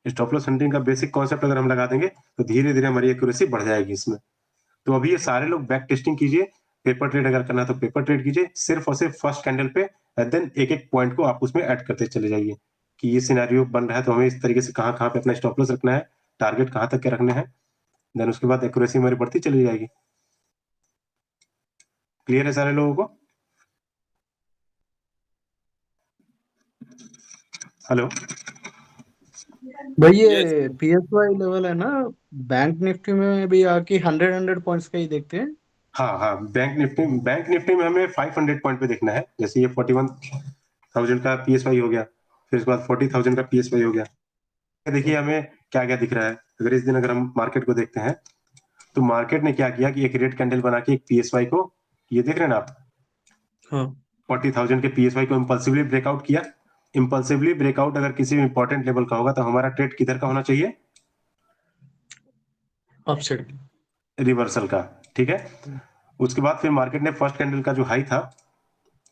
स्टॉप लॉस हंटिंग का बेसिक कॉन्सेप्ट अगर हम लगा देंगे तो धीरे धीरे हमारी एक्यूरेसी बढ़ जाएगी इसमें। तो अभी ये सारे लोग बैक टेस्टिंग कीजिए, पेपर ट्रेड अगर करना है तो पेपर ट्रेड कीजिए, सिर्फ और सिर्फ फर्स्ट कैंडल पे, एंड देन एक एक पॉइंट को आप उसमें ऐड करते चले जाइए कि ये सिनेरियो बन रहा है तो हमें इस तरीके से कहाँ कहाँ पे अपना स्टॉप लॉस रखना है, टारगेट कहाँ तक के रखने हैं, देन उसके बाद एक्यूरेसी हमारी बढ़ती चली जाएगी। क्लियर है सारे लोगों को? हेलो भाई ये पीएसवाई लेवल है ना, बैंक निफ्टी में भी आके 100 पॉइंट्स का ही देखते हैं। हाँ, बैंक निफ्टी में हमें 500 पॉइंट पे देखना है। जैसे ये 41,000 का पीएसवाई हो गया, फिर उसके बाद 40,000 का पीएसवाई हो गया। देखिए हमें क्या क्या दिख रहा है। अगर इस दिन अगर हम मार्केट को देखते हैं तो मार्केट ने क्या किया कि एक रेड कैंडल बना के एक पीएसवाई को, ये देख रहे हैं ना आप, हाँ 40,000 के पीएसवाई को इम्पल्सिवली ब्रेकआउट किया। इम्पल्सिवली ब्रेकआउट अगर किसी भी इंपॉर्टेंट लेवल का होगा तो हमारा ट्रेड किधर का होना चाहिए? अपसाइड रिवर्सल का, ठीक है। उसके बाद फिर मार्केट ने फर्स्ट कैंडल का जो हाई था,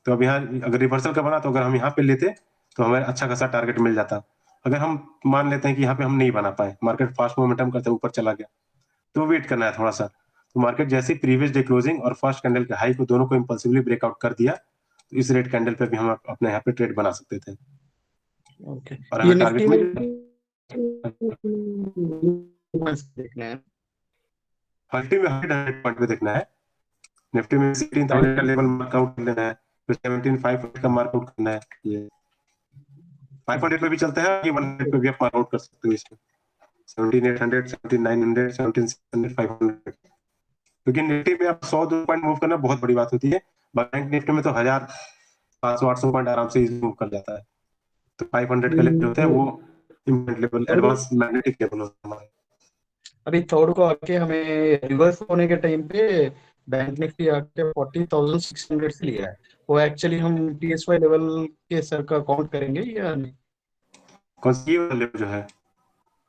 तो अब यहाँ अगर रिवर्सल का बना तो अगर हम यहाँ पे लेते तो हमें अच्छा खासा टारगेट मिल जाता। अगर हम मान लेते हैं कि यहाँ पे हम नहीं बना पाए, मार्केट फास्ट मोमेंटम करते ऊपर चला गया, तो वेट करना है थोड़ा सा। तो मार्केट जैसे प्रीवियस डे क्लोजिंग और फर्स्ट कैंडल के हाई को दोनों को इम्पल्सिवली ब्रेकआउट कर दिया तो इस रेड कैंडल पे भी हम अपने यहाँ पे ट्रेड बना सकते थे। ओके। और ये हमें निफ्टी टारगेट में देखना है, निफ्टी में 100 पॉइंट पे देखना है। निफ्टी में 16,000 का लेवल मार्कआउट कर लेना है, फिर 17,500 का मार्कआउट करना है। ये 500 पे भी चलता है, ये 100 पे भी आप मार्कआउट कर सकते हो इसमें। 17,800, 17,900, 17,600, 500। क्योंकि निफ्टी में आप 100-200 पॉइंट मूव करना बहुत बड़ी बात होती है। बैंक निफ्टी में तो 1,000-500-800 पॉइंट आराम से मूव कर जाता है। तो 500 का लेवल होता है वो important level, advance magnetic level होता है हमारा। अभी थर्ड को आके हमें रिवर्स होने के टाइम पे बैंक निफ्टी आके 40,600 से लिया है। वो एक्चुअली हम पीएसवाई लेवल के सर का काउंट करेंगे या नहीं? कौन सी वाला लेवल जो है?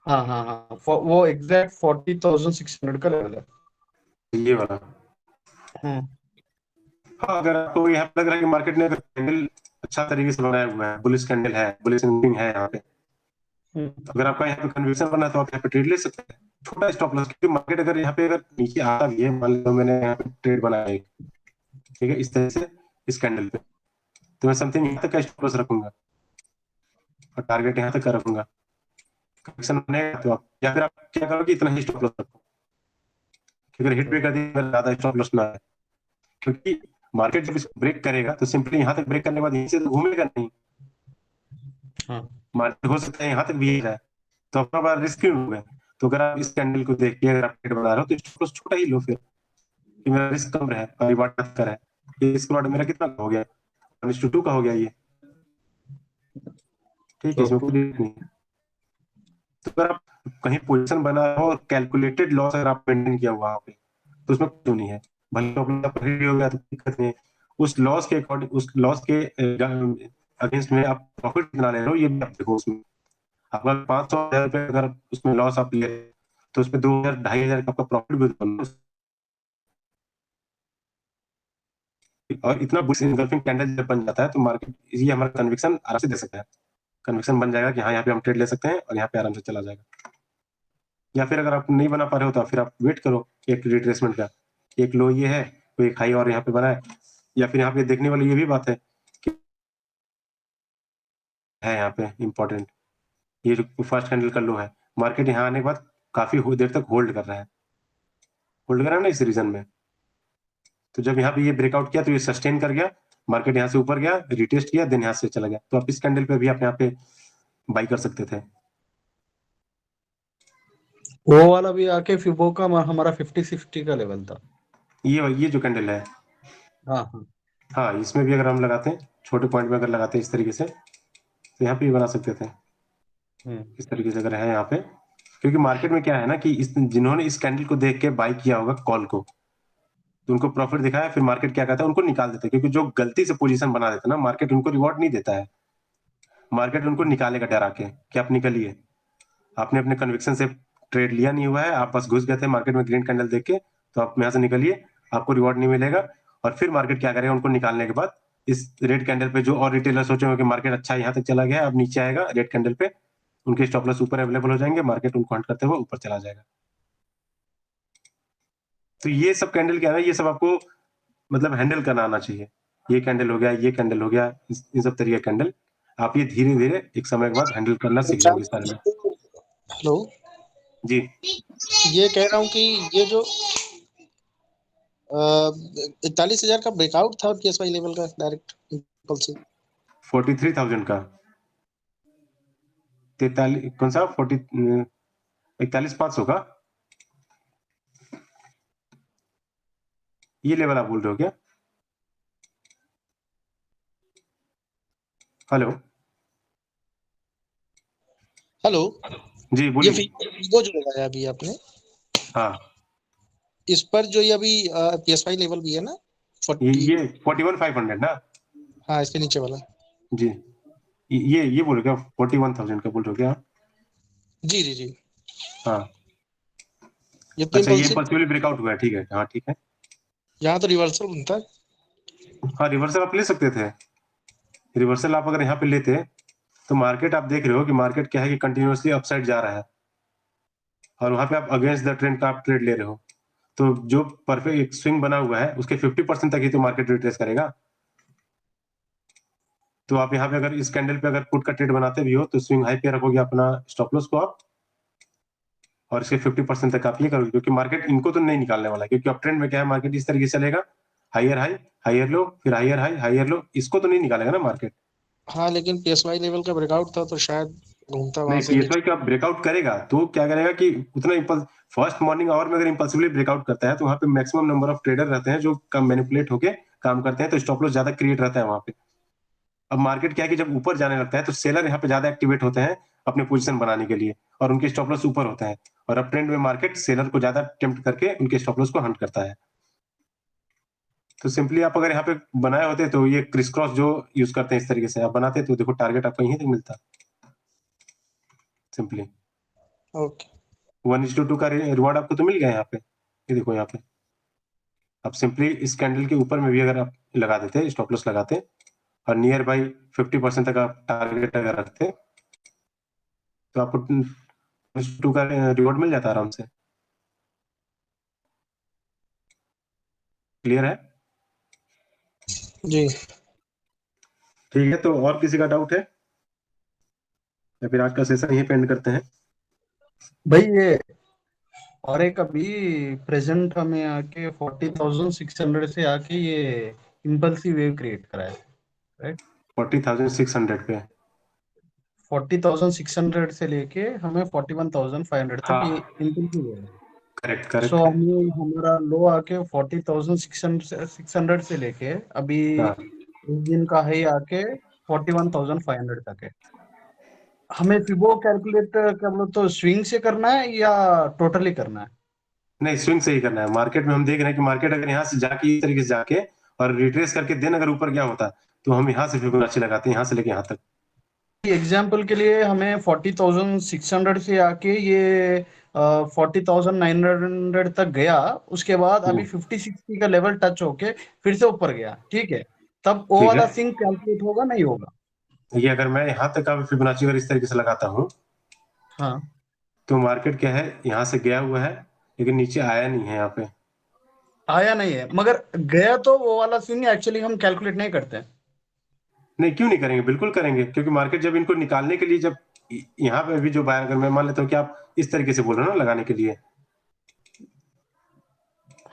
हाँ हाँ हाँ, वो एग्जैक्ट 40,600 का लेवल है। ये वाला? हाँ, अगर आपको यहाँ पे लग रहा है कि मार्केट ने अगर कैंडल अच्छा तरीके से बनाया हुआ है, बुलिश कैंडल है, बुलिश मूविंग है यहाँ पे, अगर आपका यहाँ पे कन्विक्शन बना है तो आप यहाँ पे ट्रेड ले सकते हैं छोटा स्टॉप लॉस। क्योंकि मार्केट अगर यहाँ पे अगर नीचे आता भी है, मान लो मैंने यहाँ पे ट्रेड बनाया है, ठीक है, इस तरह से इस कैंडल पे, तो मैं समथिंग यहाँ तक का स्टॉप लॉस रखूंगा और टारगेट यहाँ तक का रखूंगा। करेक्शन बनेगा तो आप, या फिर आप क्या करोगे, इतना ही स्टॉप लॉस रखो, अगर हिट ब्रेक कर दिया ज्यादा स्टॉप लॉस ना है। क्योंकि मार्केट जब इसको ब्रेक करेगा तो सिंपली यहाँ तक ब्रेक करने के बाद यहीं से तो घूमेगा नहीं। हाँ। मार्केट हो सकता है यहाँ तक भी जाए तो अपना बड़ा रिस्क हो गया। तो अगर आप इस कैंडल को देख के अगर आप ट्रेड बना रहे हो तो स्टॉप लॉस छोटा ही लो, फिर कि मेरा रिस्क कम रहे और रिवार्ड अच्छा रहे। ये स्क्वाड मेरा कितना का हो गया, 1:2 का हो गया ये, ठीक है, इसमें कोई दिक्कत नहीं है। तो अगर आप कहीं पोजीशन बना हो और कैलकुलेटेड लॉस अगर आप मेंटेन किया हुआ वहाँ पे, तो उसमें क्यों नहीं है, भले अपना प्रॉफिट हो गया तो दिक्कत नहीं है, उस लॉस के अकॉर्डिंग, उस लॉस के अगेंस्ट में आप प्रॉफिट कितना ले रहे हो ये भी आप देखो। उसमें आपका 500,000 रुपये अगर उसमें लॉस आप ले, तो उसमें 2,000 2,500 का आपका प्रॉफिट भी होता है। और इतना बुलिश इनगल्फिंग कैंडल जब बन जाता है तो मार्केट ये हमारा कन्विक्शन आराम से दे सकता है, कन्विक्शन बन जाएगा कि हाँ यहाँ पे हम ट्रेड ले सकते हैं और यहाँ पे आराम से चला जाएगा। या फिर अगर आप नहीं बना पा रहे हो तो फिर आप वेट करो एक रिट्रेसमेंट का, एक लो ये है, कोई एक हाई और यहाँ पे बना है, या फिर यहाँ पे देखने वाली ये भी बात है कि है यहाँ पे इम्पोर्टेंट, ये जो फर्स्ट कैंडल का लो है, मार्केट यहाँ आने के बाद काफी देर तक होल्ड कर रहा है, होल्ड कर रहा है ना इस रीजन में। तो जब यहाँ पे ये ब्रेकआउट किया तो ये सस्टेन कर गया, मार्केट यहाँ से ऊपर गया, रिटेस्ट किया, देन यहाँ से चला गया, तो आप इस कैंडल पे भी आप यहाँ पे बाई कर सकते थे। वो वाला भी आके फिबो का हमारा 50-60 का लेवल था, ये जो कैंडल है, हाँ हाँ हाँ, इसमें भी अगर हम लगाते हैं छोटे पॉइंट में, अगर लगाते हैं इस तरीके से, तो यहाँ पे भी बना सकते थे इस तरीके से अगर है यहाँ पे। क्योंकि मार्केट में क्या है ना कि जिन्होंने इस कैंडल को देख के बाई किया होगा कॉल को, तो उनको प्रॉफिट दिखाया, फिर मार्केट क्या कहता है उनको निकाल देते हैं, क्योंकि जो गलती से पोजीशन बना देता है ना मार्केट, उनको रिवॉर्ड नहीं देता है, मार्केट उनको निकालेगा डरा के कि आप निकलिए, आपने अपने कन्विक्शन से ट्रेड लिया नहीं हुआ है, आप बस घुस गए थे मार्केट में ग्रीन कैंडल देख के, तो आप यहाँ से निकलिए, आपको रिवॉर्ड नहीं मिलेगा। और फिर मार्केट क्या करेगा, उनको निकालने के बाद इस रेड कैंडल पे जो और रिटेलर सोचे होंगे कि मार्केट अच्छा यहाँ तक चला गया, अब नीचे आएगा रेड कैंडल पे, उनके स्टॉप लॉस ऊपर अवेलेबल हो जाएंगे, मार्केट उनको हंट करते हुए ऊपर चला जाएगा। तो ये सब कैंडल क्या है, ये सब आपको मतलब हैंडल करना आना चाहिए। ये कैंडल हो गया, ये कैंडल हो गया, इन सब तरीके कैंडल आप ये धीरे धीरे एक समय के बाद हैंडल करना सीख जाओगे सारे में। हेलो जी, ये कह रहा हूँ कि ये जो 41,000 का ब्रेकआउट था पीएसवाई लेवल का डायरेक्ट इंपल्सिव 43,000 का 43 कौन सा 41,500 का ये लेवल आप बोल रहे हो क्या? हेलो हेलो जी ये बोलिए। फिबो जो लगाया अभी आपने, हाँ, इस पर जो ये अभी पीएसवाई लेवल भी है ना 40, ये 41,500 ना? हाँ इसके नीचे वाला जी, ये बोल रहे क्या 41,000 का बोल रहे हो क्या? जी जी जी, हाँ, ये तो अच्छा, ये impulsive, इम्पल्सिवली ब्रेकआउट हुआ है, ठीक है, हाँ ठीक है। यहाँ तो रिवर्सल बनता है। हाँ, रिवर्सल आप ले सकते थे, रिवर्सल आप अगर यहाँ पे लेते तो मार्केट आप देख रहे हो कि मार्केट क्या है कि कंटिन्यूअसली अपसाइड जा रहा है, और वहां पे आप अगेंस्ट द ट्रेंड का आप ट्रेड ले रहे हो, तो जो परफेक्ट एक स्विंग बना हुआ है उसके 50% तक ही तो मार्केट रिट्रेस करेगा। तो आप यहाँ पे अगर इस कैंडल पे अगर पुट का ट्रेड बनाते भी हो तो स्विंग हाई पे रखोगे अपना स्टॉप लॉस को आप, और इसके 50% तक आप ये करोगे, क्योंकि मार्केट इनको तो नहीं निकालने वाला है, क्योंकि अब ट्रेंड में क्या है मार्केट इस तरीके से चलेगा, हायर हाई हायर लो, फिर हायर हाई हायर लो, इसको तो नहीं निकालेगा ना मार्केट। हाँ लेकिन पीएसवाई लेवल का ब्रेकआउट था तो शायद घूमता वहां नहीं, से पीएसवाई का ब्रेकआउट करेगा तो क्या करेगा कि उतना इम्पल्स फर्स्ट मॉर्निंग आवर में अगर इम्पल्सिवली ब्रेकआउट करता है तो वहां पे मैक्सिमम नंबर ऑफ ट्रेडर रहते हैं जो कम मैनिपुलेट होके काम करते हैं, तो स्टॉप लॉस ज्यादा क्रिएट रहता है वहां पे। अब मार्केट क्या है कि जब ऊपर जाने लगता है तो सेलर यहाँ पे ज्यादा एक्टिवेट होते हैं अपने पोजीशन बनाने के लिए, और उनके स्टॉप लॉस ऊपर होते हैं, और अब ट्रेंड में मार्केट सेलर को ज्यादा टेम्प्ट करके उनके स्टॉप लॉस को हंट करता है। तो सिंपली आप अगर यहाँ पे बनाए होते तो ये क्रिस क्रॉस जो यूज करते हैं इस तरीके से आप बनाते तो देखो टारगेट आपको यहीं तक मिलता सिंपली। ओके 1:2 का रिवॉर्ड आपको तो मिल गया यहाँ पे, ये देखो यहाँ पे आप सिंपली इस कैंडल के ऊपर में भी अगर आप लगा देते स्टॉप लॉस लगाते और नियर बाई 50% तक आप टारगेट अगर रखते तो आपको 1:2 का रिवॉर्ड मिल जाता आराम से। क्लियर है? जी। ठीक है, तो और किसी का डाउट है या फिर आज का सेशन यहीं पे एंड करते हैं? भाई ये और एक अभी प्रेजेंट हमें आके 40,600 से आके ये इम्पल्सिव वेव क्रिएट करा है, राइट? 40,600 पे 40,600 से लेके हमें 41,500 तक हाँ, ये इम्पल्सिव वेव है। Correct so correct. हमें हमारा लो आके 40,600 से लेके अभी हाँ इस दिन का है आके 41,500 तक है। हमें फिबो कैलकुलेट करना तो स्विंग से करना है या टोटली करना है? नहीं, स्विंग से ही करना है। मार्केट में हम देख रहे हैं कि मार्केट अगर यहाँ से जाके इस तरीके से जाके और रिट्रेस करके देन अगर ऊपर गया होता तो हम यहाँ से फिबोनाची लगाते हैं, यहाँ से लेके यहाँ तक। एग्जाम्पल के लिए हमें 40,600 से आके ये 40,900 तक गया, उसके बाद अभी 50-60 का लेवल टच होके फिर से ऊपर गया, ठीक है, तब वो ठीक वाला है, सिंक कैलकुलेट होगा नहीं होगा? ये अगर मैं यहाँ तक का फिबोनाची अगर इस तरीके से लगाता हूँ हाँ, तो मार्केट क्या है, यहाँ से गया हुआ है लेकिन नीचे आया नहीं है यहाँ पे। आया नहीं है, मगर गया तो वो वाला सिंक एक्चुअली हम कैलकुलेट नहीं करते। नहीं, क्यों नहीं करेंगे, बिल्कुल करेंगे, क्योंकि मार्केट जब इनको निकालने के लिए, जब यहाँ पे भी जो बायर, अगर मैं मान लेता हूँ कि आप इस तरीके से बोल रहे हो ना लगाने के लिए।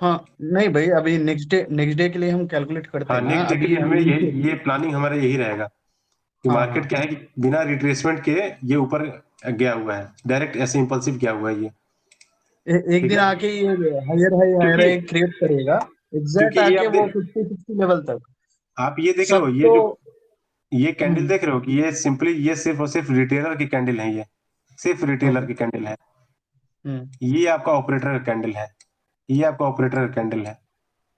हाँ नहीं भाई, अभी नेक्स्ट डे के लिए हम कैलकुलेट करते हाँ, हैं ना, नेक्स्ट डे के अभी लिए हमें नीचे। ये प्लानिंग हमारा यही रहेगा कि हाँ मार्केट हाँ, क्या है कि बिना रिट्रेसमेंट के ये ऊपर गया हुआ है, डायरेक्ट ऐसे इंपल्सिव गया हुआ है ये। एक ठीक दिन है, आके ये हायर हाई हायर क्योंकि हाई क्रिएट करेगा, एग्जैक्ट क्योंकि ये आके आप वो 50-60 लेवल तक आप ये देख रहे हो, सब ये तो। जो ये कैंडल हम्म, देख रहे हो कि ये सिंपली ये सिर्फ और सिर्फ रिटेलर की कैंडल है, ये सिर्फ रिटेलर ओके। की कैंडल है। हम्म, ये आपका ऑपरेटर का कैंडल है, ये आपका ऑपरेटर का कैंडल है।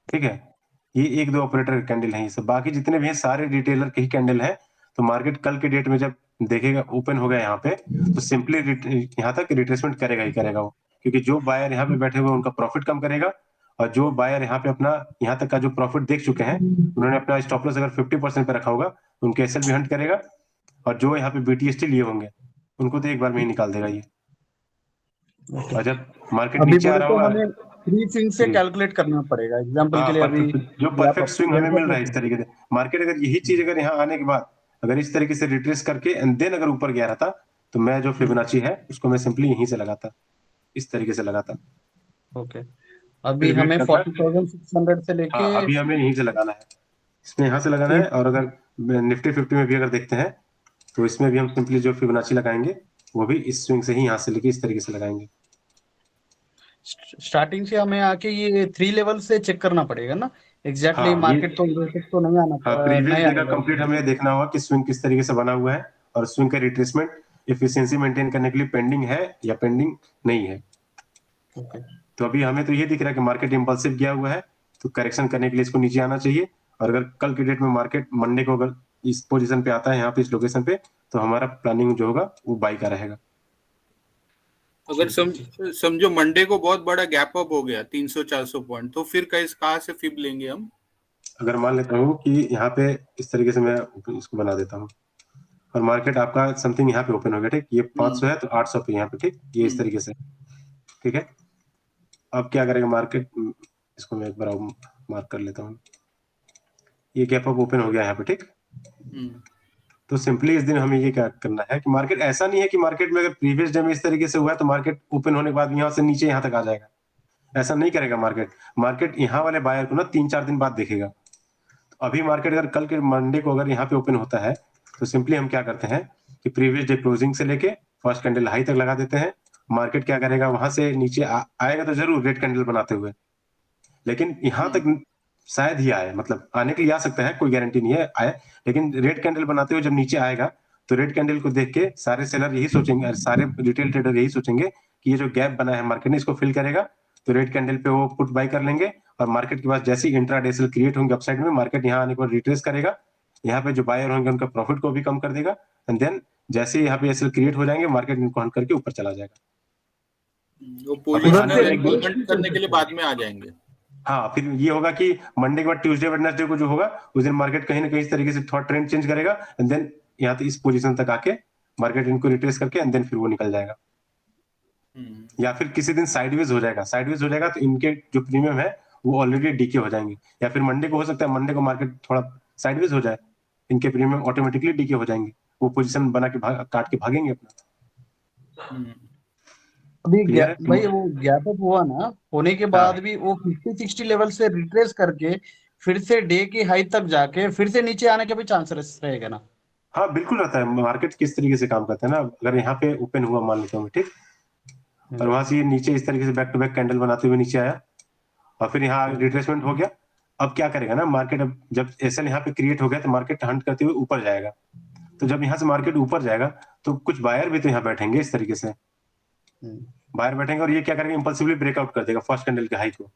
ठीक है, ये एक दो ऑपरेटर कैंडल है, ये सब बाकी जितने भी हैं सारे रिटेलर के ही कैंडल है। तो मार्केट कल के डेट में जब देखेगा ओपन हो गया यहाँ पे, तो सिंपली यहाँ तक रिट्रेसमेंट करेगा ही करेगा वो, क्योंकि जो बायर यहाँ पे बैठे हुए हैं उनका प्रॉफिट कम करेगा, और जो बायर यहाँ पे अपना यहाँ तक का जो प्रॉफिट देख चुके हैं, उन्होंने अपना स्टॉप लॉस अगर 50% पे रखा होगा, उनके एसएल भी हंट करेगा, और जो यहाँ पे बीटीएसटी लिए होंगे उनको तो एक बार में ही निकाल देगा ये। ओके। और जब मार्केट अभी नीचे आ बोले रहा तो होगा, हमें फ्री स्विंग से जी कैलकुलेट करना पड़ेगा, एग्जांपल हाँ, के लिए अभी जो गैप परफेक्ट अप स्विंग हमें मिल रहा है इस गैप तरीके से। मार्केट अगर यही चीज अगर यहाँ आने के बाद अगर इस तरीके से रिट्रेस करके एंड देन अगर ऊपर गया रहता, तो मैं जो फिबोनाची है उसको मैं सिंपली यहीं से लगाता, इस तरीके से लगाता, ओके। अभी फिर वेट हमें करता। 40,600 से लेके हाँ, अभी हमें यहीं से लगाना है, इसमें यहाँ से लगाना है। और अगर निफ्टी 50 में भी अगर देखते हैं तो इसमें भी हम सिंपली जो फिबोनाची लगाएंगे वो भी इस स्विंग से ही यहाँ से लेके इस तरीके से लगाएंगे। स्टार्टिंग से हमें आके ये 3 लेवल से चेक करना पड़ेगा ना, एग्जैक्टली हाँ, मार्केट तो इधर तक तो नहीं हाँ, आना प्रीवियस नहीं डे का आएगा कंप्लीट इधर हमें तक। देखना होगा कि स्विंग किस तरीके से बना हुआ है, और स्विंग का रिट्रेसमेंट एफिशिएंसी मेंटेन करने के लिए पेंडिंग है या पेंडिंग नहीं है। ओके। तो अभी हमें तो ये दिख रहा है कि मार्केट इंपल्सिव गया हुआ है, तो करेक्शन करने के लिए इसको नीचे आना चाहिए। और अगर कल की डेट में मार्केट मंडे को अगर इस पोजीशन पे आता है, यहाँ पे इस लोकेशन पे, तो हमारा प्लानिंग जो होगा वो बाई का रहेगा। अगर समझो मंडे को बहुत बड़ा गैप अप हो गया 300-400 पॉइंट, तो फिर कहाँ से फिब लेंगे हम? अगर मान लेता हूँ कि यहाँ पे इस तरीके से मैं इसको बना देता हूँ और मार्केट आपका समथिंग यहाँ पे ओपन हो गया, ठीक, ये 500 है तो 800 पे यहाँ पे, ठीक, ये इस तरीके से, ठीक है। अब क्या करेगा मार्केट, इसको मैं एक बार मार्क कर लेता हूँ, ये गैप अप ओपन हो गया यहाँ पे, ठीक। तो सिंपली इस दिन हमें ये क्या करना है कि मार्केट ऐसा नहीं है कि मार्केट में अगर प्रीवियस डे में इस तरीके से हुआ है तो मार्केट ओपन होने के बाद यहाँ से नीचे यहाँ तक आ जाएगा, ऐसा नहीं करेगा मार्केट यहाँ वाले बायर को ना 3-4 दिन बाद देखेगा। तो अभी मार्केट अगर कल के मंडे को अगर यहाँ पे ओपन होता है तो सिंपली हम क्या करते हैं कि प्रीवियस डे क्लोजिंग से लेके फर्स्ट कैंडल हाई तक लगा देते हैं। मार्केट क्या करेगा, वहां से नीचे आएगा तो जरूर रेड कैंडल बनाते हुए, लेकिन यहाँ तक शायद ही आए, मतलब आने के लिए आ सकता है, कोई गारंटी नहीं है आए, लेकिन रेड कैंडल बनाते हुए जब नीचे आएगा तो रेड कैंडल को देख के सारे सेलर यही सोचेंगे, सारे रिटेल ट्रेडर यही सोचेंगे कि ये जो गैप बना है मार्केट ने इसको फिल करेगा, तो रेड कैंडल पे वो पुट बाय कर लेंगे। और मार्केट के पास जैसे ही इंट्राडे सेल क्रिएट होंगे अपसाइड में, मार्केट यहाँ आने के बाद रिट्रेस करेगा, यहाँ पे जो बायर होंगे उनका प्रॉफिट को भी कम कर देगा, एंड देन जैसे ही यहाँ पे एसएल क्रिएट हो जाएंगे मार्केट इनको हंट करके ऊपर चला जाएगा। वो पोजीशन रिक्रूटमेंट करने के लिए बाद में आ जाएंगे। हाँ, फिर ये होगा कि मंडे के बाद ट्यूसडे वेडनेसडे को जो होगा उस दिन मार्केट कहीं ना कहीं इस तरीके से थोड़ा ट्रेंड चेंज करेगा, एंड देन यहाँ तक इस पोजीशन तक आके मार्केट इनको रिट्रेस करके एंड देन फिर वो निकल जाएगा। या फिर किसी दिन साइडवेज हो जाएगा तो इनके जो प्रीमियम है वो ऑलरेडी डीके हो जाएंगे, या फिर मंडे को हो सकता है मंडे को मार्केट थोड़ा साइडवेज हो जाए, इनके प्रीमियम ऑटोमेटिकली डीके हो जाएंगे, वो पोजीशन बना के काट के भागेंगे अपना। अभी भाई वो गैप अप हुआ ना, होने के बाद भी वो 50-60 लेवल से रिट्रेस करके फिर से डे की हाई तक जाके फिर से नीचे आने के भी चांसेस रहेगा ना? हाँ, बिल्कुल रहता है। मार्केट किस तरीके से काम करता है ना, अगर यहाँ पे ओपन हुआ मान लेता हूँ, ठीक, और वहां से ये नीचे इस तरीके से बैक टू बैक कैंडल बनाते हुए नीचे आया और फिर यहाँ रिट्रेसमेंट हो गया। अब क्या करेगा ना मार्केट, अब जब एसएल यहाँ पे क्रिएट हो गया तो मार्केट हंट करते हुए ऊपर जाएगा। तो जब यहाँ से मार्केट ऊपर जाएगा तो कुछ बायर भी तो यहाँ बैठेंगे इस तरीके से, बायर बैठेंगे और ये क्या करेंगे, इंपल्सिवली ब्रेकआउट कर देगा फर्स्ट कैंडल के हाई को।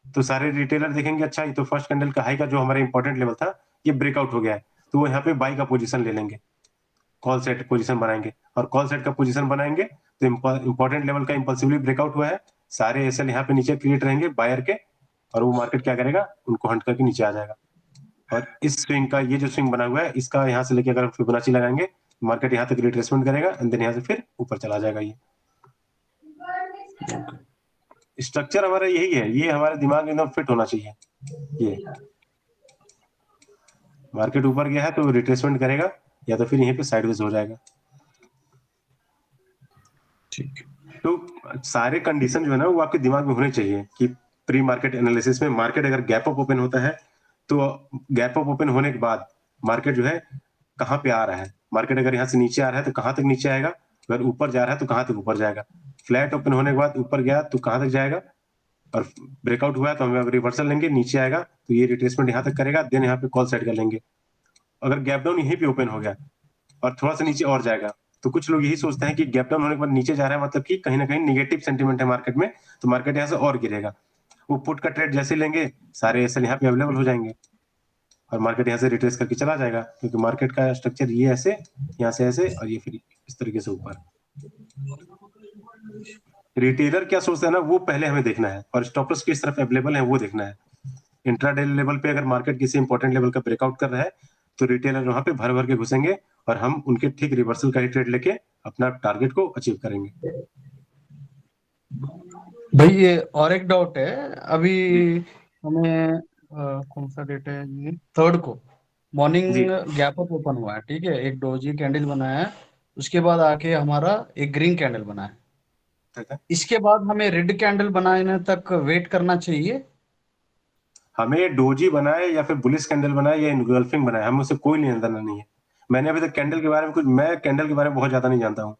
तो सारे रिटेलर देखेंगे अच्छा ये तो फर्स्ट कैंडल का हाई का जो हमारा इंपॉर्टेंट लेवल था ये ब्रेकआउट हो गया है, तो वो यहाँ पे बाई का पोजीशन ले लेंगे, कॉल सेट पोजीशन बनाएंगे और कॉल सेट का पोजीशन बनाएंगे तो इंपॉर्टेंट लेवल का इंपल्सिवली ब्रेकआउट हुआ है, सारे एसएल यहाँ पे नीचे क्रिएट रहेंगे बायर के और वो मार्केट क्या करेगा, उनको हंट करके नीचे आ जाएगा। और इस स्विंग का ये जो स्विंग बना हुआ है इसका यहाँ से लेके अगर फिबोनाची लगाएंगे मार्केट यहाँ तक रिट्रेसमेंट करेगा एंड देन यहाँ से फिर ऊपर चला जाएगा। ये स्ट्रक्चर हमारा यही है, ये हमारे दिमाग में एकदम फिट होना चाहिए। ये मार्केट ऊपर गया है तो रिट्रेसमेंट करेगा या तो फिर यहीं पे साइडवेज हो जाएगा। ठीक। तो सारे कंडीशन जो है ना वो आपके दिमाग में होने चाहिए कि प्री मार्केट एनालिसिस में मार्केट अगर गैप अप ओपन होता है तो गैप अप ओपन होने के बाद मार्केट जो है कहाँ पे आ रहा है, मार्केट अगर यहाँ से नीचे आ रहा है तो कहाँ तक नीचे आएगा, अगर ऊपर जा रहा है तो कहाँ तक ऊपर जाएगा, फ्लैट ओपन होने के बाद ऊपर गया तो कहाँ तक जाएगा और ब्रेकआउट हुआ है तो हम रिवर्सल लेंगे, नीचे आएगा तो ये रिट्रेसमेंट यहाँ तक करेगा, देन यहाँ पे कॉल सेट कर लेंगे। अगर गैप डाउन यहीं पे ओपन हो गया और थोड़ा सा नीचे और जाएगा तो कुछ लोग यही सोचते हैं कि गैप डाउन होने के बाद नीचे जा रहा है मतलब कि कहीं ना कहीं निगेटिव सेंटीमेंट है मार्केट में, तो मार्केट यहाँ से और गिरेगा। वो पुट का ट्रेड जैसे लेंगे सारे एसएल यहाँ पे अवेलेबल हो जाएंगे और मार्केट यहाँ से रिट्रेस करके चला जाएगा, क्योंकि मार्केट का स्ट्रक्चर ये ऐसे, यहाँ से ऐसे और ये फिर इस तरीके से ऊपर। रिटेलर क्या सोचता है ना वो पहले हमें देखना है और स्टॉप लॉस किस तरफ अवेलेबल है वो देखना है। इंट्राडे लेवल पे अगर मार्केट किसी इंपॉर्टेंट लेवल का ब्रेकआउट कर रहा है तो रिटेलर वहां पे भर भर के घुसेंगे और हम उनके ठीक रिवर्सल का ही ट्रेड लेके अपना टारगेट को अचीव करेंगे। भाई ये और एक डाउट है, अभी हमें कौन सा डेट है, ये 3rd को मॉर्निंग गैप अप ओपन हुआ है, ठीक है, एक डोजी कैंडल बनाया है, उसके बाद आके हमारा एक ग्रीन कैंडल बना है, इसके बाद हमें रेड कैंडल बनाने तक वेट करना चाहिए। हमें डोजी बनाए या फिर बुलिश कैंडल बनाए या इनगल्फिंग बनाए हमें उससे कोई लेना देना नहीं है। मैंने अभी तक कैंडल के बारे में मैं कैंडल के बारे में बहुत ज्यादा नहीं जानता हूँ,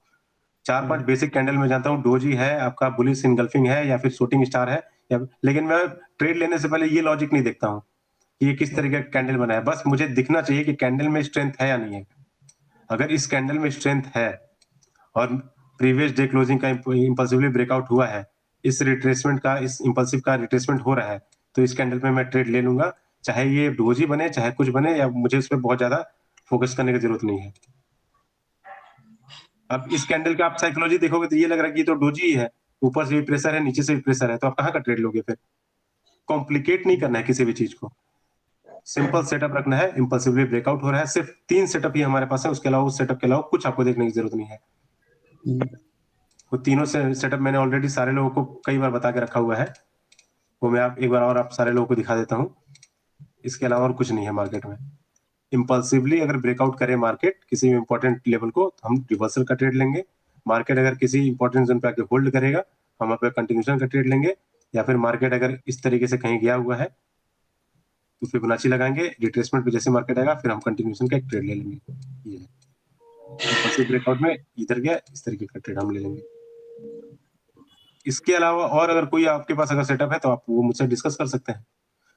4-5 बेसिक कैंडल में जानता हूँ, डोजी है आपका, बुलिश इनगल्फिंग है या फिर शूटिंग स्टार है लेकिन मैं ट्रेड लेने से पहले ये लॉजिक नहीं देखता हूँ कि ये किस तरीके का कैंडल बना है। बस मुझे दिखना चाहिए कि कैंडल में स्ट्रेंथ है या नहीं है। अगर इस कैंडल में स्ट्रेंथ है और प्रीवियस डे क्लोजिंग का इंपल्सिवली ब्रेकआउट हुआ है, इस रिट्रेसमेंट का, इस इंपल्सिव का रिट्रेसमेंट हो रहा है, तो इस कैंडल पे मैं ट्रेड ले लूंगा, चाहे ये डोजी बने चाहे कुछ बने, या मुझे उस पर बहुत ज्यादा फोकस करने की जरूरत नहीं है। अब इस कैंडल का आप साइकोलॉजी देखोगे तो ये लग रहा है कि ये तो डोजी ही है, ऊपर से भी प्रेशर है नीचे से भी प्रेशर है, तो आप कहाँ का ट्रेड लोगे? फिर कॉम्प्लिकेट नहीं करना है किसी भी चीज को, सिंपल सेटअप रखना है। इंपल्सिवली ब्रेकआउट हो रहा है, सिर्फ 3 सेटअप ही हमारे पास है, उसके अलावा उस सेटअप के अलावा कुछ आपको देखने की जरूरत नहीं है। वो तीनों सेटअप मैंने ऑलरेडी सारे लोगों को कई बार बता के रखा हुआ है, वो मैं एक बार और आप सारे लोगों को दिखा देता हूँ। इसके अलावा और कुछ नहीं है मार्केट में। इंपल्सिवली अगर ब्रेकआउट करे मार्केट किसी इंपॉर्टेंट लेवल को तो हम रिवर्सल का ट्रेड लेंगे। मार्केट अगर किसी इंपॉर्टेंट जोन पे आके होल्ड करेगा हम वहाँ पे कंटिन्यूशन का ट्रेड लेंगे, या फिर मार्केट अगर इस तरीके से कहीं गया हुआ है तो फिबोनाची लगाएंगे, रिट्रेसमेंट पे जैसे मार्केट आएगा फिर हम कंटिन्यूशन का एक ट्रेड ले लेंगे। ये है इंपल्सिव ब्रेकआउट में इधर गया इस तरीके का ट्रेड हम ले लेंगे। इसके अलावा और अगर कोई आपके पास अगर सेटअप है तो आप वो मुझसे डिस्कस कर सकते हैं।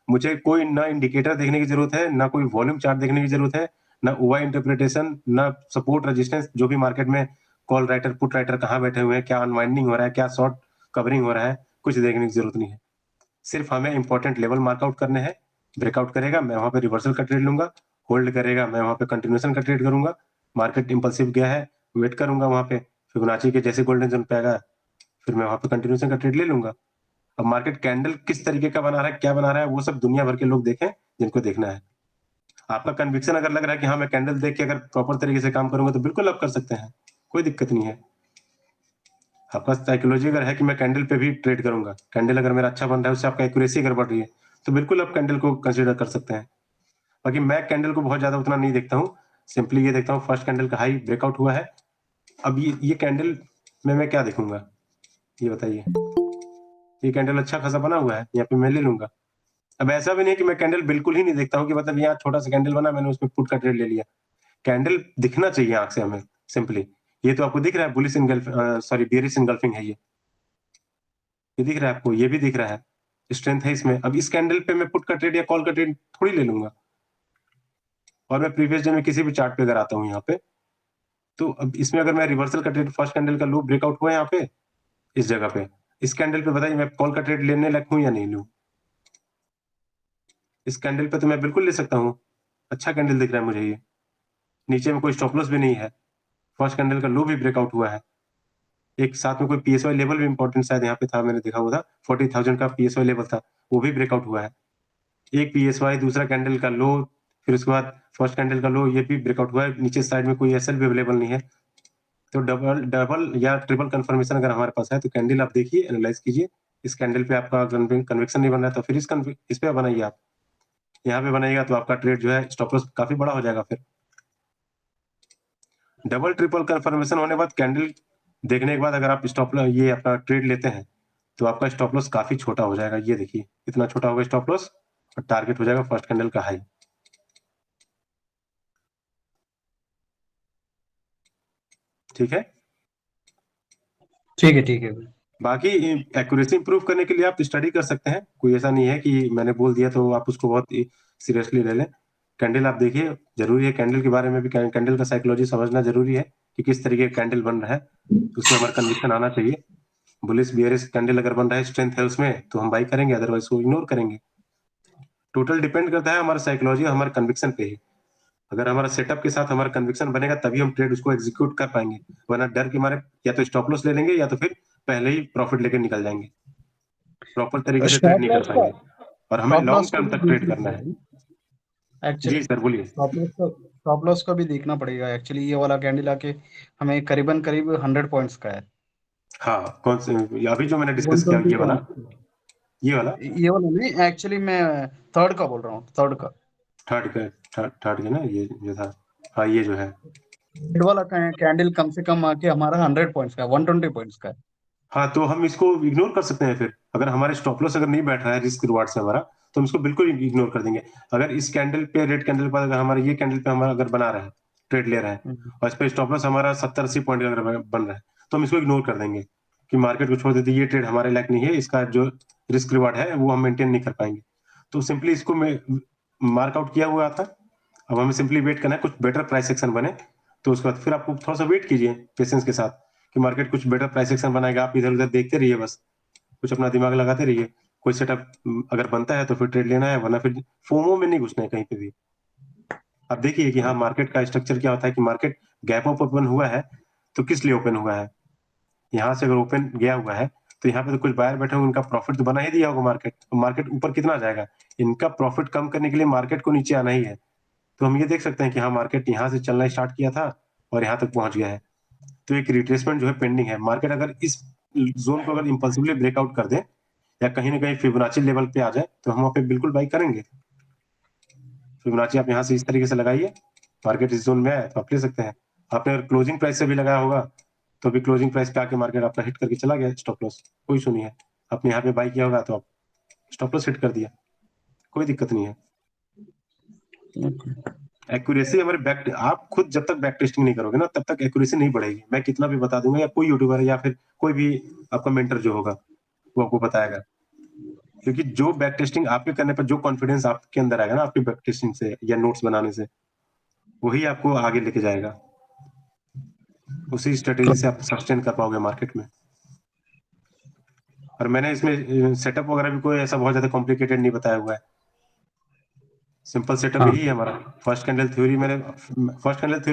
मुझे कोई ना इंडिकेटर देखने की जरूरत है, ना कोई वॉल्यूम चार्ट देखने की जरूरत है, ना ओवाई इंटरप्रिटेशन, ना सपोर्ट रेजिस्टेंस, जो भी मार्केट में कॉल राइटर पुट राइटर कहाँ बैठे हुए हैं, क्या अनवाइंडिंग हो रहा है, क्या शॉर्ट कवरिंग हो रहा है, कुछ देखने की जरूरत नहीं है। सिर्फ हमें इंपॉर्टेंट लेवल मार्कआउट करने हैं। ब्रेकआउट करेगा मैं वहां पे रिवर्सल का ट्रेड लूंगा, होल्ड करेगा मैं वहां पे कंटिन्यूएशन का ट्रेड करूंगा। मार्केट इंपल्सिव गया है वेट करूंगा वहां पे, फिबोनाची के जैसे गोल्डन जोन पे आएगा फिर मैं वहां पे कंटिन्यूएशन का ट्रेड ले लूंगा। अब मार्केट कैंडल किस तरीके का बना रहा है, क्या बना रहा है, वो सब दुनिया भर के लोग देखें जिनको देखना है। आपका कन्विक्शन अगर लग रहा है कि हाँ मैं कैंडल देख के अगर प्रॉपर तरीके से काम करूंगा तो बिल्कुल आप कर सकते हैं, कोई दिक्कत नहीं है। आपका साइकोलॉजी अगर है कि मैं कैंडल पे भी ट्रेड करूंगा, कैंडल अगर मेरा अच्छा बन रहा है, उससे आपका एक्यूरेसी अगर बढ़ रही है तो बिल्कुल आप कैंडल को कंसीडर कर सकते हैं। बाकी मैं कैंडल को बहुत ज्यादा उतना नहीं देखता हूँ, सिंपली ये देखता हूँ फर्स्ट कैंडल का हाई ब्रेकआउट हुआ है। अब ये कैंडल में मैं क्या देखूंगा ये बताइए। ये कैंडल अच्छा खासा बना हुआ है, यहाँ पे मैं ले लूंगा। अब ऐसा भी नहीं कि मैं कैंडल बिल्कुल ही नहीं देखता हूँ कि मतलब यहाँ छोटा सा कैंडल बना मैंने उसमें पुट का ट्रेड ले लिया। कैंडल दिखना चाहिए आंख से हमें सिंपली। ये तो आपको दिख रहा है bullish engulf, sorry bearish engulfing है ये, ये दिख रहा है आपको, ये भी दिख रहा है, स्ट्रेंथ है इसमें। अब इस कैंडल पे मैं पुट का ट्रेड या कॉल का ट्रेड थोड़ी ले लूंगा। और मैं प्रीवियस डे में किसी भी चार्ट पे अगर आता हूँ यहाँ पे, तो अब इसमें अगर मैं रिवर्सल का ट्रेड, फर्स्ट कैंडल का लो ब्रेकआउट हुआ यहाँ पे इस जगह पे, इस कैंडल पे बताइए मैं कॉल का ट्रेड लेने लायक हूँ या नहीं लूं? इस कैंडल पे तो मैं बिल्कुल ले सकता हूँ, अच्छा कैंडल दिख रहा है मुझे ये, नीचे में कोई स्टॉप लॉस भी नहीं है, फर्स्ट कैंडल का लो भी ब्रेकआउट हुआ है, एक साथ में कोई पीएसवाई लेवल भी इंपॉर्टेंट शायद यहाँ पे था, मैंने देखा हुआ था 40,000 का पीएसवाई लेवल था, वो भी ब्रेकआउट हुआ है। एक पीएसवाई, दूसरा कैंडल का लो, फिर उसके बाद फर्स्ट कैंडल का लो, ये भी ब्रेकआउट हुआ है। नीचे साइड में कोई एसएल भी अवेलेबल नहीं है, तो डबल या ट्रिपल कंफर्मेशन अगर हमारे पास है तो कैंडल आप देखिए, एनालाइज कीजिए। इस कैंडल पे आपका कन्विक्शन नहीं बन रहा है तो फिर इस पे बनाइए आप, यहाँ पे बनाइएगा तो आपका ट्रेड जो है स्टॉप लॉस काफी बड़ा हो जाएगा। फिर डबल ट्रिपल कंफर्मेशन होने के बाद कैंडल देखने के बाद अगर आप स्टॉप लॉस ये अपना ट्रेड लेते हैं तो आपका स्टॉप लॉस काफी छोटा हो जाएगा। ये देखिए इतना छोटा होगा स्टॉप लॉस, और टारगेट हो जाएगा फर्स्ट कैंडल का हाई। ठीक है, ठीक है, ठीक है। बाकी एक्यूरेसी इंप्रूव करने के लिए आप स्टडी कर सकते हैं, कोई ऐसा नहीं है कि मैंने बोल दिया तो आप उसको बहुत सीरियसली ले लें। कैंडल आप देखिए, जरूरी है कैंडल के बारे में भी, कैंडल का साइकोलॉजी समझना जरूरी है कि किस तरीके का कैंडल बन रहा है, उसमें हमारा कन्विक्शन आना चाहिए। बुलिश बियरिश कैंडल अगर बन रहा है, स्ट्रेंथ है उसमें, तो हम बाई करेंगे, अदरवाइज वो इग्नोर करेंगे। टोटल डिपेंड करता है हमारा साइकोलॉजी, हमारे कन्विक्शन पे ही। अगर हमारा सेटअप के साथ हमारा कन्विक्शन बनेगा तभी हम ट्रेड उसको एग्जीक्यूट कर पाएंगे, वरना डर के मारे या तो स्टॉप लॉस ले लेंगे या तो फिर पहले ही प्रॉफिट लेके निकल जाएंगे, प्रॉपर तरीके से ट्रेड नहीं कर पाएंगे। और हमें लॉन्ग टर्म तक ट्रेड करना है। एक्चुअली जी सर बोलिए। स्टॉप लॉस का भी देखना पड़ेगा। एक्चुअली ये वाला कैंडल आके हमें करीब 100 पॉइंट्स का है। हाँ, कौन से अभी जो मैंने डिस्कस किया, ये वाला नहीं, एक्चुअली मैं थर्ड का बोल रहा हूँ, थर्ड का ना, ये जो था, हाँ ये जो है थर्ड वाला कैंडल कम से कम आके हमारा 100 पॉइंट्स का है, 120 पॉइंट्स का है। हाँ, तो हम इसको इग्नोर कर सकते हैं। फिर अगर हमारे स्टॉप लॉस अगर नहीं बैठ रहा है रिस्क रिवार्ड से हमारा, तो हम इसको बिल्कुल इग्नोर कर देंगे। अगर इस कैंडल पे, रेड कैंडल पर, अगर हमारा ये कैंडल पे हमारा अगर बना रहा है, ट्रेड ले रहा है, और इस पे स्टॉप लॉस हमारा 70-80 पॉइंट का अगर बन रहा है, तो हम इसको इग्नोर कर देंगे कि मार्केट को छोड़ देते, ये ट्रेड हमारे लायक नहीं है, इसका जो रिस्क रिवार्ड है वो हम मेंटेन नहीं कर पाएंगे। तो सिंपली इसको मार्कआउट किया हुआ था। अब हमें सिंपली वेट करना है कुछ बेटर प्राइस एक्शन बने, तो उसके बाद फिर आपको थोड़ा सा वेट कीजिए पेशेंस के साथ कि मार्केट कुछ बेटर प्राइस एक्शन बनाएगा। आप इधर उधर देखते रहिए, बस कुछ अपना दिमाग लगाते रहिए। कोई सेटअप अगर बनता है तो फिर ट्रेड लेना है, वरना फिर फोमो में नहीं घुसना है कहीं पे भी। आप देखिए कि हाँ, मार्केट का स्ट्रक्चर क्या होता है कि मार्केट गैप अप ओपन हुआ है तो किस लिए ओपन हुआ है। यहाँ से अगर ओपन गया हुआ है तो यहाँ पे तो कुछ बायर बैठे होंगे, उनका प्रॉफिट तो बना ही दिया होगा मार्केट। मार्केट ऊपर कितना जाएगा, इनका प्रॉफिट कम करने के लिए मार्केट को नीचे आना ही है। तो हम ये देख सकते हैं कि हाँ, मार्केट यहाँ से चलना स्टार्ट किया था और यहाँ तक पहुंच गया है, तो एक रिट्रेसमेंट जो है पेंडिंग है। मार्केट अगर इस जोन को अगर इंपल्सिवली ब्रेकआउट कर दे या कहीं ना कहीं फिबोनाची लेवल पे आ जाए तो हम वहाँ पे बिल्कुल बाई करेंगे। फिबोनाची आप यहाँ से इस तरीके से लगाइए, मार्केट इस जोन में आए तो आप ले सकते हैं। आपने अगर क्लोजिंग प्राइस से भी लगाया होगा तो भी क्लोजिंग प्राइस पे आके मार्केट आपका हिट करके चला गया स्टॉप लॉस, कोई इशू नहीं है। आपने यहाँ पे बाई किया होगा तो आप स्टॉप लॉस हिट कर दिया, कोई दिक्कत नहीं है। एक्यूरेसी हमारे बैक, आप खुद जब तक बैक टेस्टिंग नहीं करोगे ना तब तक एक्यूरेसी नहीं बढ़ेगी। मैं कितना भी बता दूंगा, या कोई यूट्यूबर या फिर कोई भी आपका मेंटर जो होगा वो आपको बताएगा, क्योंकि जो बैक टेस्टिंग आपके करने पर जो कॉन्फिडेंस आपके अंदर आएगा ना आपकी बैक टेस्टिंग से या नोट्स बनाने से, वही आपको आगे लेके जाएगा। उसी स्ट्रेटेजी से आप सस्टेन कर पाओगे मार्केट में। और मैंने इसमें सेटअप वगैरह भी कोई ऐसा बहुत ज्यादा कॉम्प्लिकेटेड नहीं बताया हुआ है, सिंपल सेटअप यही है हमारा। फर्स्ट कैंडल थ्योरी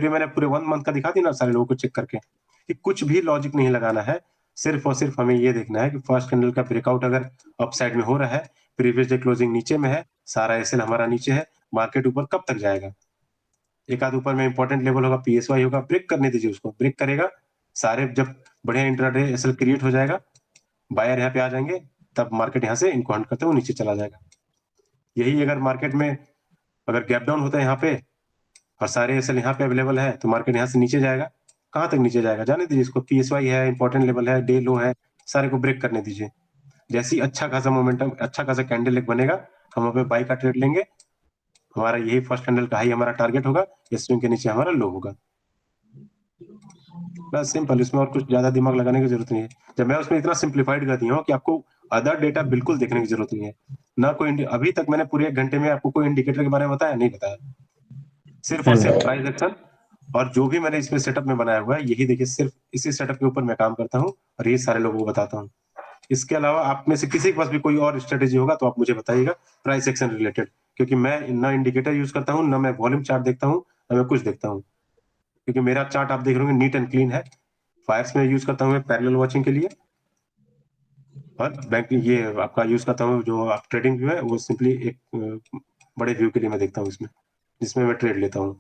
मैंने पूरे 1 मंथ का दिखा दी ना सारे लोगों को चेक करके, कि कुछ भी लॉजिक नहीं लगाना है, सिर्फ और सिर्फ हमें ये देखना है कि फर्स्ट कैंडल का ब्रेकआउट अगर अपसाइड में हो रहा है, प्रीवियस डे क्लोजिंग नीचे में है, सारा एसएल हमारा नीचे है, मार्केट ऊपर कब तक जाएगा। एक आध ऊपर में इंपॉर्टेंट लेवल होगा, पीएसवाई होगा, ब्रेक करने दीजिए उसको, ब्रेक करेगा, सारे जब बढ़िया इंट्राडे एसएल क्रिएट हो जाएगा, बायर यहाँ पे आ जाएंगे, तब मार्केट यहाँ से इनको हंट करते हुए नीचे चला जाएगा। यही अगर मार्केट में अगर गैप डाउन होता है यहाँ पे और सारे एसएल यहाँ पे अवेलेबल है तो मार्केट यहाँ से नीचे जाएगा। कहाँ तक नीचे जाएगा जाने दीजिए इसको, पीएसवाई है, इंपॉर्टेंट लेवल है, डे लो है, सारे को ब्रेक करने दीजिए। जैसे ही अच्छा खासा मोमेंटम, अच्छा खासा कैंडल एक बनेगा, हम वहाँ पे बाई का ट्रेड लेंगे। हमारा यही फर्स्ट कैंडल का हाई हमारा टारगेट होगा, स्विंग के नीचे हमारा लो होगा। बस सिंपल, इसमें और कुछ ज्यादा दिमाग लगाने की जरूरत नहीं है। जब मैं उसमें इतना सिंप्लीफाइड कर दिया हूँ कि आपको अदर डेटा बिल्कुल देखने की जरूरत नहीं है। ना कोई अभी तक मैंने पूरे 1 घंटे में आपको कोई इंडिकेटर के बारे में बताया नहीं बताया, सिर्फ और सिर्फ प्राइस एक्शन और जो भी मैंने इसमें सेटअप में बनाया हुआ है यही देखिए, सिर्फ इसी सेटअप के ऊपर मैं काम करता हूँ और ये सारे लोगों को बताता हूँ। इसके अलावा आप में से किसी के पास भी कोई और स्ट्रेटेजी होगा तो आप मुझे बताइएगा प्राइस एक्शन रिलेटेड, क्योंकि मैं ना इंडिकेटर यूज करता हूँ, ना मैं वॉल्यूम चार्ट देखता हूँ, ना मैं कुछ देखता हूँ, क्योंकि मेरा चार्ट आप देख रहे होंगे नीट एंड क्लीन है। फायर्स में यूज करता हूँ मैं पैरेलल वॉचिंग के लिए, और बैंक ये आपका यूज करता हूँ जो आप ट्रेडिंग व्यू है वो सिंपली एक बड़े व्यू के लिए मैं देखता हूँ इसमें, जिसमें मैं ट्रेड लेता हूँ।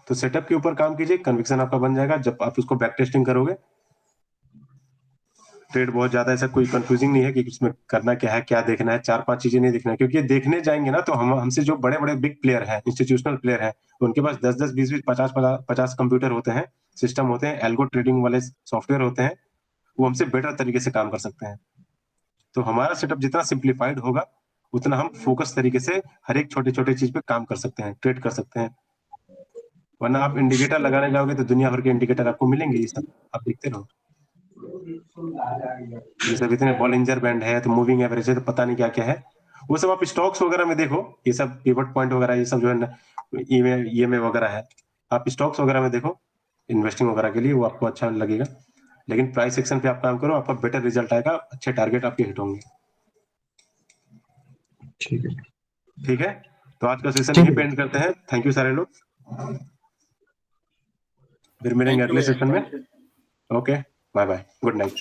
तो सेटअप के ऊपर काम कीजिए, कन्विक्शन आपका बन जाएगा। जब आप उसको बैक टेस्टिंग करोगे, ट्रेड बहुत ज्यादा ऐसा कोई कंफ्यूजिंग नहीं है कि इसमें करना क्या है, क्या देखना है, 4-5 चीजें नहीं देखना है, क्योंकि देखने जाएंगे ना तो हमसे जो बड़े बड़े बिग प्लेयर हैं, इंस्टीट्यूशनल प्लेयर हैं, उनके पास 10-10, 20-20, 50-50 कंप्यूटर होते हैं, सिस्टम होते हैं, एल्गो ट्रेडिंग वाले सॉफ्टवेयर होते हैं, वो हमसे बेटर तरीके से काम कर सकते हैं। तो हमारा सेटअप जितना सिंप्लीफाइड होगा उतना हम फोकस तरीके से हर एक छोटे छोटे चीज पे काम कर सकते हैं, ट्रेड कर सकते हैं। वरना आप इंडिकेटर लगाने जाओगे तो दुनिया भर के इंडिकेटर आपको मिलेंगे, ये सब आप देखते रहो। जैसे इतने बॉलिंजर बैंड है, तो मूविंग एवरेज है, तो पता नहीं क्या क्या है, वो सब आप स्टॉक्स वगैरह में देखो, ये सब पिवट पॉइंट वगैरह ये सब जो है ना ईएमए वगैरह है, आप स्टॉक्स वगैरह में देखो इन्वेस्टिंग वगैरह के लिए, वो आपको अच्छा लगेगा। लेकिन प्राइस सेक्शन पे आप काम करो, आपका बेटर रिजल्ट आएगा, अच्छे टारगेट आपके हिट होंगे। ठीक है, तो आज का सेशन यही पेंड करते हैं। थैंक यू सारे लोग, फिर मिलेंगे अगले सेशन में। Okay, bye bye, good night.